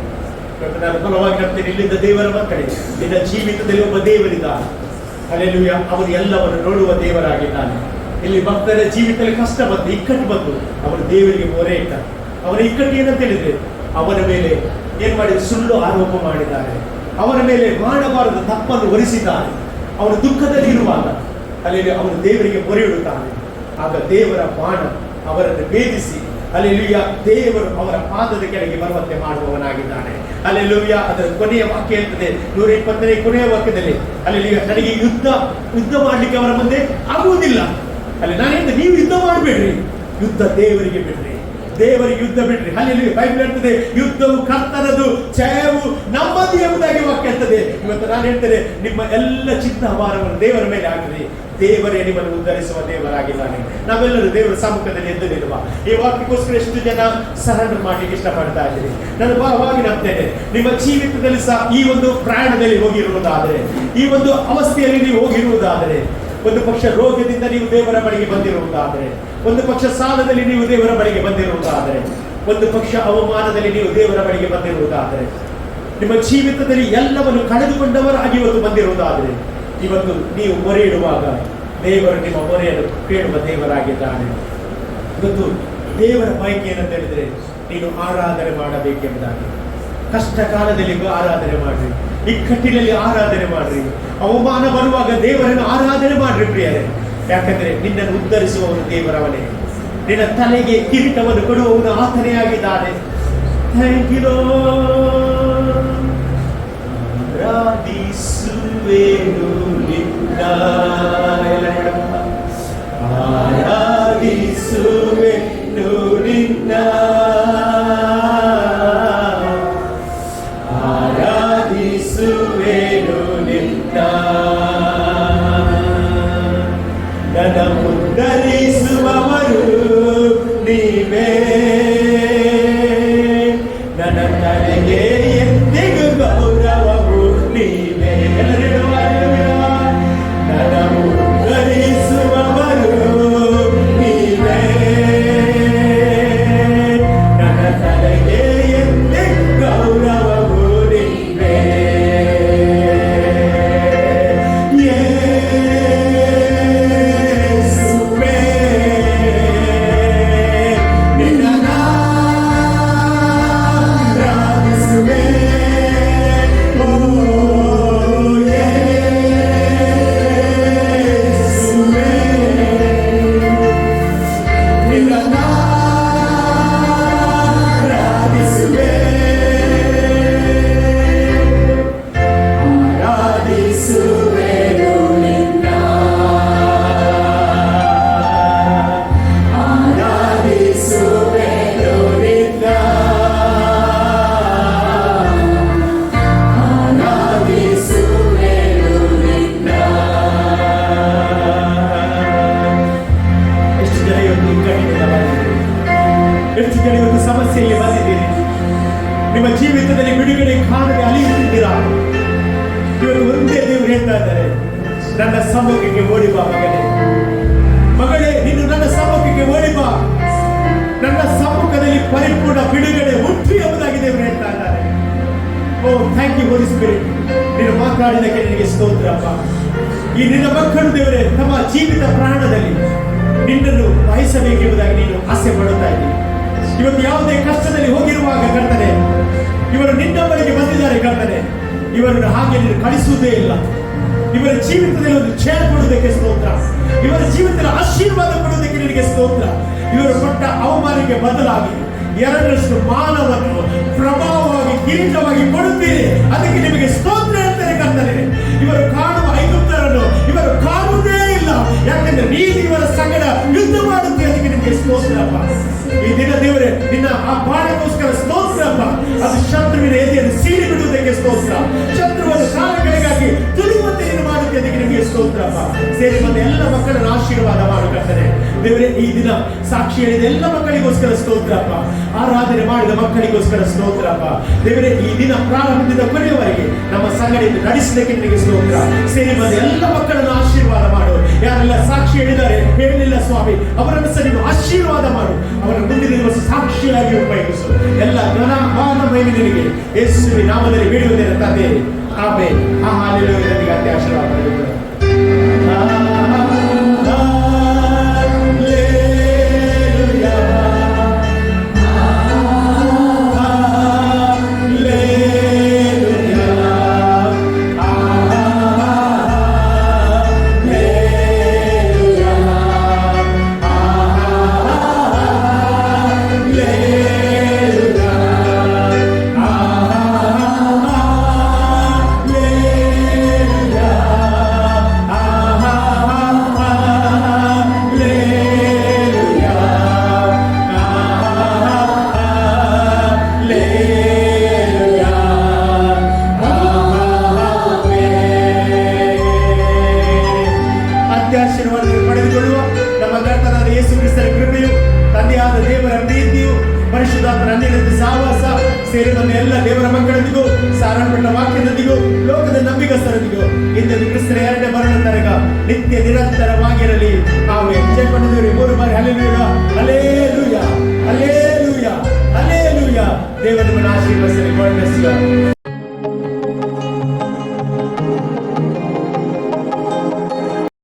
ನಾನು ಬಲವಾಗಿ ಹೇಳ್ತೇನೆ, ಇಲ್ಲಿಂದ ದೇವರ ಮಕ್ಕಳೇ, ನಿನ್ನ ಜೀವಿತದಲ್ಲಿ ಒಬ್ಬ ದೇವರಿದ್ದಾನೆ. ಹಲ್ಲೆಲೂಯಾ. ಅವನು ಎಲ್ಲವನ್ನು ನೋಡುವ ದೇವರಾಗಿದ್ದಾನೆ. ಇಲ್ಲಿ ಭಕ್ತರ ಜೀವಿತದಲ್ಲಿ ಕಷ್ಟ ಬಂತು, ಇಕ್ಕಟ್ಟು ಬಂತು, ಅವರು ದೇವರಿಗೆ ಮೊರೆ ಇಟ್ಟಾರೆ. ಅವರ ಇಕ್ಕಟ್ಟು ಏನಂತ ಹೇಳಿದ್ರೆ, ಅವನ ಮೇಲೆ ಏನ್ ಮಾಡಿದ್ರು? ಸುಳ್ಳು ಆರೋಪ ಮಾಡಿದ್ದಾರೆ, ಅವನ ಮೇಲೆ ಮಾಡಬಾರದು ತಪ್ಪನ್ನು ಹೊರಿಸಿದ್ದಾರೆ. ಅವನು ದುಃಖದಲ್ಲಿ ಇರುವಾಗ ಅಲ್ಲಿ ಅವನು ದೇವರಿಗೆ ಮೊರೆ ಇಡುತ್ತಾನೆ. ಆಗ ದೇವರ ಬಾಣ ಅವರನ್ನು ಭೇದಿಸಿ ಹಲ್ಲೆಲೂಯಾ ದೇವರು ಅವರ ಪಾದದ ಕೆಳಗೆ ಬರುವಂತೆ ಮಾಡುವವನಾಗಿದ್ದಾನೆ. ಹಲ್ಲೆಲೂಯಾ. ಅದರ ಕೊನೆಯ ವಾಕ್ಯ ಹೇಳ್ತದೆ, 120ನೇ ಕೊನೆಯ ವಾಕ್ಯದಲ್ಲಿ, ಹಲ್ಲೆಲೂಯಾ, ನನಗೆ ಯುದ್ಧ ಮಾಡ್ಲಿಕ್ಕೆ ಅವರ ಮುಂದೆ ಆಗುವುದಿಲ್ಲ. ಅಲ್ಲಿ ನಾನು ಹೇಳ್ತೇನೆ, ನೀವು ಯುದ್ಧ ಮಾಡಬೇಡ್ರಿ, ಯುದ್ಧ ದೇವರಿಗೆ ಬಿಡ್ರಿ, ದೇವರಿಗೆ ಯುದ್ಧ ಬಿಡ್ರಿ. ಹಲ್ಲೆಲೂಯಾ. ಬೈಬಲ್ ಹೇಳ್ತದೆ, ಯುದ್ಧವು ಕರ್ತನದು, ಜಯವು ನಮ್ಮದು ಎಂಬುದಾಗಿ ವಾಕ್ಯ ಹೇಳ್ತದೆ. ಇವತ್ತು ನಾನು ಹೇಳ್ತೇನೆ, ನಿಮ್ಮ ಎಲ್ಲ ಚಿತ್ತ ಭಾರವನ್ನು ದೇವರ ಮೇಲೆ ಹಾಕಿರಿ, ದೇವರೇ ನಿಮ್ಮನ್ನು ಉದ್ಧರಿಸುವ ದೇವರಾಗಿದ್ದಾನೆ. ನಾವೆಲ್ಲರೂ ದೇವರ ಸಮ್ಮುಖದಲ್ಲಿ ಎದ್ದು ನಿಲ್ಲುವ. ಈ ವಾಕ್ಯಕ್ಕೋಸ್ಕರ ಎಷ್ಟು ಜನ ಸರೆಂಡರ್ ಮಾಡಲಿಕ್ಕೆ ಇಷ್ಟಪಡ್ತಾ ಇದ್ದೀರಿ? ನಾನು ಭಾವವಾಗಿ ನಂಬ್ತೇನೆ, ನಿಮ್ಮ ಜೀವಿತದಲ್ಲಿ ಸಹ ಈ ಒಂದು ಪ್ರಯಾಣದಲ್ಲಿ ಹೋಗಿರುವುದಾದರೆ, ಈ ಒಂದು ಅವಸ್ಥೆಯಲ್ಲಿ ನೀವು ಹೋಗಿರುವುದಾದರೆ, ಒಂದು ಪಕ್ಷ ರೋಗದಿಂದ ನೀವು ದೇವರ ಬಳಿಗೆ ಬಂದಿರುವುದಾದರೆ, ಒಂದು ಪಕ್ಷ ಸಾಲದಲ್ಲಿ ನೀವು ದೇವರ ಬಳಿಗೆ ಬಂದಿರುವುದಾದರೆ, ಒಂದು ಪಕ್ಷ ಅವಮಾನದಲ್ಲಿ ನೀವು ದೇವರ ಬಳಿಗೆ ಬಂದಿರುವುದಾದರೆ, ನಿಮ್ಮ ಜೀವಿತದಲ್ಲಿ ಎಲ್ಲವನ್ನು ಕಳೆದುಕೊಂಡವರಾಗಿ ಇವತ್ತು ಬಂದಿರುವುದಾದರೆ, ಇವತ್ತು ನೀವು ಮೊರೆ ಇಡುವಾಗ ದೇವರು ನಿಮ್ಮ ಮೊರೆಯನ್ನು ಕೇಳುವ ದೇವರಾಗಿದ್ದಾನೆ. ಇವತ್ತು ದೇವರ ಬಯಕೆ ಏನಂತ ಹೇಳಿದ್ರೆ, ನೀನು ಆರಾಧನೆ ಮಾಡಬೇಕೆಂಬುದಾಗಿ. ಕಷ್ಟ ಕಾಲದಲ್ಲಿ ಆರಾಧನೆ ಮಾಡ್ರಿ, ಇಕ್ಕಟ್ಟಿನಲ್ಲಿ ಆರಾಧನೆ ಮಾಡ್ರಿ, ಅವಮಾನ ಬರುವಾಗ ದೇವರನ್ನು ಆರಾಧನೆ ಮಾಡ್ರಿ ಪ್ರಿಯರೇ. ಯಾಕಂದ್ರೆ ನಿನ್ನನ್ನು ಉದ್ಧರಿಸುವವನು ದೇವರವನೇ, ನಿನ್ನ ತಲೆಗೆ ಕಿರೀಟವನ್ನು ಕೊಡುವವನು ಆತನೇ ಆಗಿದ್ದಾನೆ. ಥ್ಯಾಂಕ್ ಯು ಆರಾಧಿಸುವೆನು ನಿನ್ನ, ಆರಾಧಿಸುವೆನು ನಿನ್ನ, ಆರಾಧಿಸುವೆನು ನಿನ್ನ. ನನ್ನ ಉದ್ಧರಿಸುವವರು ನೀವೇ, ನನ್ನ ತಲೆಗೆ ಎಂದಿಗೂ ಗೌರವವು ನೀವೇ. ನಿಮ್ಮ ಜೀವಿತದಲ್ಲಿ ಬಿಡುಗಡೆ ಕಾಣದೆ ಅಲಿಯುತ್ತಿದ್ದೀರಾ. ಇವತ್ತು ಒಂದೇ ದೇವರು ಹೇಳ್ತಾ ಇದ್ದಾರೆ, ನನ್ನ ಸಮ್ಮುಖಕ್ಕೆ ಓಡಿ ಬಾ ಮಗನೇ, ಮಗಳೇ, ನೀನು ನನ್ನ ಸಮ್ಮುಖಕ್ಕೆ ಓಡಿ ಬಾ. ನನ್ನ ಸಮ್ಮುಖದಲ್ಲಿ ಪರಿಪೂರ್ಣ ಬಿಡುಗಡೆ ಉಂಟು ಎಂಬುದಾಗಿ ದೇವರು ಹೇಳ್ತಾ ಇದ್ದಾರೆ. ಓ ಥ್ಯಾಂಕ್ ಯು ಹೋಲಿ ಸ್ಪಿರಿಟ್, ನೀನು ಮಾತಾಡಿದಕ್ಕೆ ನಿನಗೆ ಸ್ತೋತ್ರಪ್ಪ. ಈ ನಿನ್ನ ಮಕ್ಕಳು ದೇವರೇ ತಮ್ಮ ಜೀವಿತ ಪ್ರಾಣದಲ್ಲಿ ನಿನ್ನನ್ನು ಬಯಸಬೇಕೆಂಬುದಾಗಿ ನೀನು ಆಸೆ ಪಡುತ್ತಾ ಇದ್ದೀನಿ. ಇವತ್ತು ಯಾವುದೇ ಕಷ್ಟದಲ್ಲಿ ಹೋಗಿರುವಾಗ ಕರ್ತನೆ, ಇವರು ನಿನ್ನ ಬಳಿಗೆ ಬಂದಿದ್ದಾರೆ ಕರ್ತನೆ, ಇವರನ್ನು ಹಾಗೆ ನೀನು ಕಳಿಸುವುದೇ ಇಲ್ಲ. ಇವರ ಜೀವಿತದಲ್ಲಿ ಒಂದು ಜಯ ಕೊಡುವುದಕ್ಕೆ ಸ್ತೋತ್ರ, ಇವರ ಜೀವಿತದಲ್ಲಿ ಆಶೀರ್ವಾದ ಕೊಡುವುದಕ್ಕೆ ನಿನಗೆ ಸ್ತೋತ್ರ. ಇವರು ಕೊಟ್ಟ ಅವಮಾನಕ್ಕೆ ಬದಲಾಗಿ ಎರಡರಷ್ಟು ಮಾನವನ್ನು ಪ್ರಭಾವವಾಗಿ ಕಿರೀಟವಾಗಿ ಕೊಡುತ್ತೀರಿ, ಅದಕ್ಕೆ ನಿಮಗೆ ಸ್ತೋತ್ರ ಅಂತಾರೆ ಕರ್ತನೆ. ಇವರು ಕಾಣುವ ಐಗುಪ್ತರನ್ನು ಇವರು ಕಾಣುವುದೇ ಇಲ್ಲ, ಯಾಕಂದ್ರೆ ನೀನು ಇವರ ಸಂಗಡ ಯುದ್ಧ ಮಾಡುತ್ತೀರಿ, ಅದಕ್ಕೆ ನಿಮಗೆ ಸ್ತೋತ್ರಪ್ಪ. ಈ ದಿನ ದೇವರೇ ನಿನ್ನ ಆ ಬಾಣಕ್ಕೋಸ್ಕರ ಸ್ತೋತ್ರಪ್ಪ. ಅದು ಶತ್ರುವಿನ ಎದೆಯನ್ನು ಸೀಳಿ ಬಿಡುವುದಕ್ಕೆ ಸ್ತೋತ್ರ, ಶತ್ರುವನ್ನು ಕಾಲಗಳಿಗಾಗಿ ತುಳಿಯುವಂತೆ ನೀನು ಮಾಡುತ್ತೆ, ಅದಕ್ಕೆ ನಿಮಗೆ ಸ್ತೋತ್ರಪ್ಪ. ಸೇರಿ ಬಂದ ಎಲ್ಲ ಮಕ್ಕಳನ್ನು ಆಶೀರ್ವಾದ ಮಾಡುತ್ತಾರೆ ದೇವರೇ. ಈ ದಿನ ಸಾಕ್ಷಿ ಹೇಳಿದ ಎಲ್ಲ ಮಕ್ಕಳಿಗೋಸ್ಕರ ಸ್ತೋತ್ರಪ್ಪ, ಆರಾಧನೆ ಮಾಡಿದ ಮಕ್ಕಳಿಗೋಸ್ಕರ ಸ್ತೋತ್ರಪ್ಪ ದೇವರೇ. ಈ ದಿನ ಪ್ರಾರಂಭದಿಂದ ಕೊನೆಯವರೆಗೆ ನಮ್ಮ ಸಂಗಡಿಯನ್ನು ನಡೆಸಲಿಕ್ಕೆ ನಿನಗೆ ಸ್ತೋತ್ರ. ಸೇರಿ ಬಂದ ಎಲ್ಲ ಮಕ್ಕಳನ್ನು ಆಶೀರ್ವಾದ ಮಾಡು. ಯಾರೆಲ್ಲ ಸಾಕ್ಷಿ ಹೇಳಿದ್ದಾರೆ ಹೇಳಲಿಲ್ಲ ಸ್ವಾಮಿ, ಅವರನ್ನು ಸಹ ನೀನು ಆಶೀರ್ವಾದ ಮಾಡು, ಅವರ ಮುಂದಿನ ದಿವಸ ಸಾಕ್ಷಿಯಾಗಿ ಉಪಯೋಗಿಸು. ಎಲ್ಲ ಘನ ಮಾನ ಮಹಿಮೆ ನಿನಗೆ ಯೇಸುವಿನ ನಾಮದಲ್ಲಿ ಬೇಡುವುದೇನೆ ತಂದೆ, ಆಮೆನ್. ಹಲ್ಲೆಲೂಯಾ. ನಿನಗೆ ಆಶೀರ್ವಾದ ಪಡೆಯುತ್ತೇನೆ. ಪಡೆದುಕೊಳ್ಳುವ ನಮ್ಮ ಕರ್ತನಾದ ಯೇಸು ಕ್ರಿಸ್ತರ ಕೃಪೆಯು, ತಂದೆಯಾದ ದೇವರ ಪ್ರೀತಿಯು, ಪರಿಶುದ್ಧಾತ್ಮನ ಅನ್ಯನಂತೆ ಸಹವಾಸ ಸೇರಿ ಬಂದ ಎಲ್ಲ ದೇವರ ಮಕ್ಕಳೊಂದಿಗೂ, ಸಾರಲ್ಪಟ್ಟ ವಾಕ್ಯದೊಂದಿಗೂ, ಲೋಕದ ನಂಬಿಗಸ್ತರೊಂದಿಗೂ ಇಂದು ಕ್ರಿಸ್ತನ ಎರಡನೇ ಬರಣ ತನಕ ನಿತ್ಯ ನಿರಂತರವಾಗಿರಲಿ. ಆಮೆನ್. ಜಯ ಕೊಂಡ ದೇವರೇ 3 ಬಾರಿ ಹಲ್ಲೆಲೂಯಾ.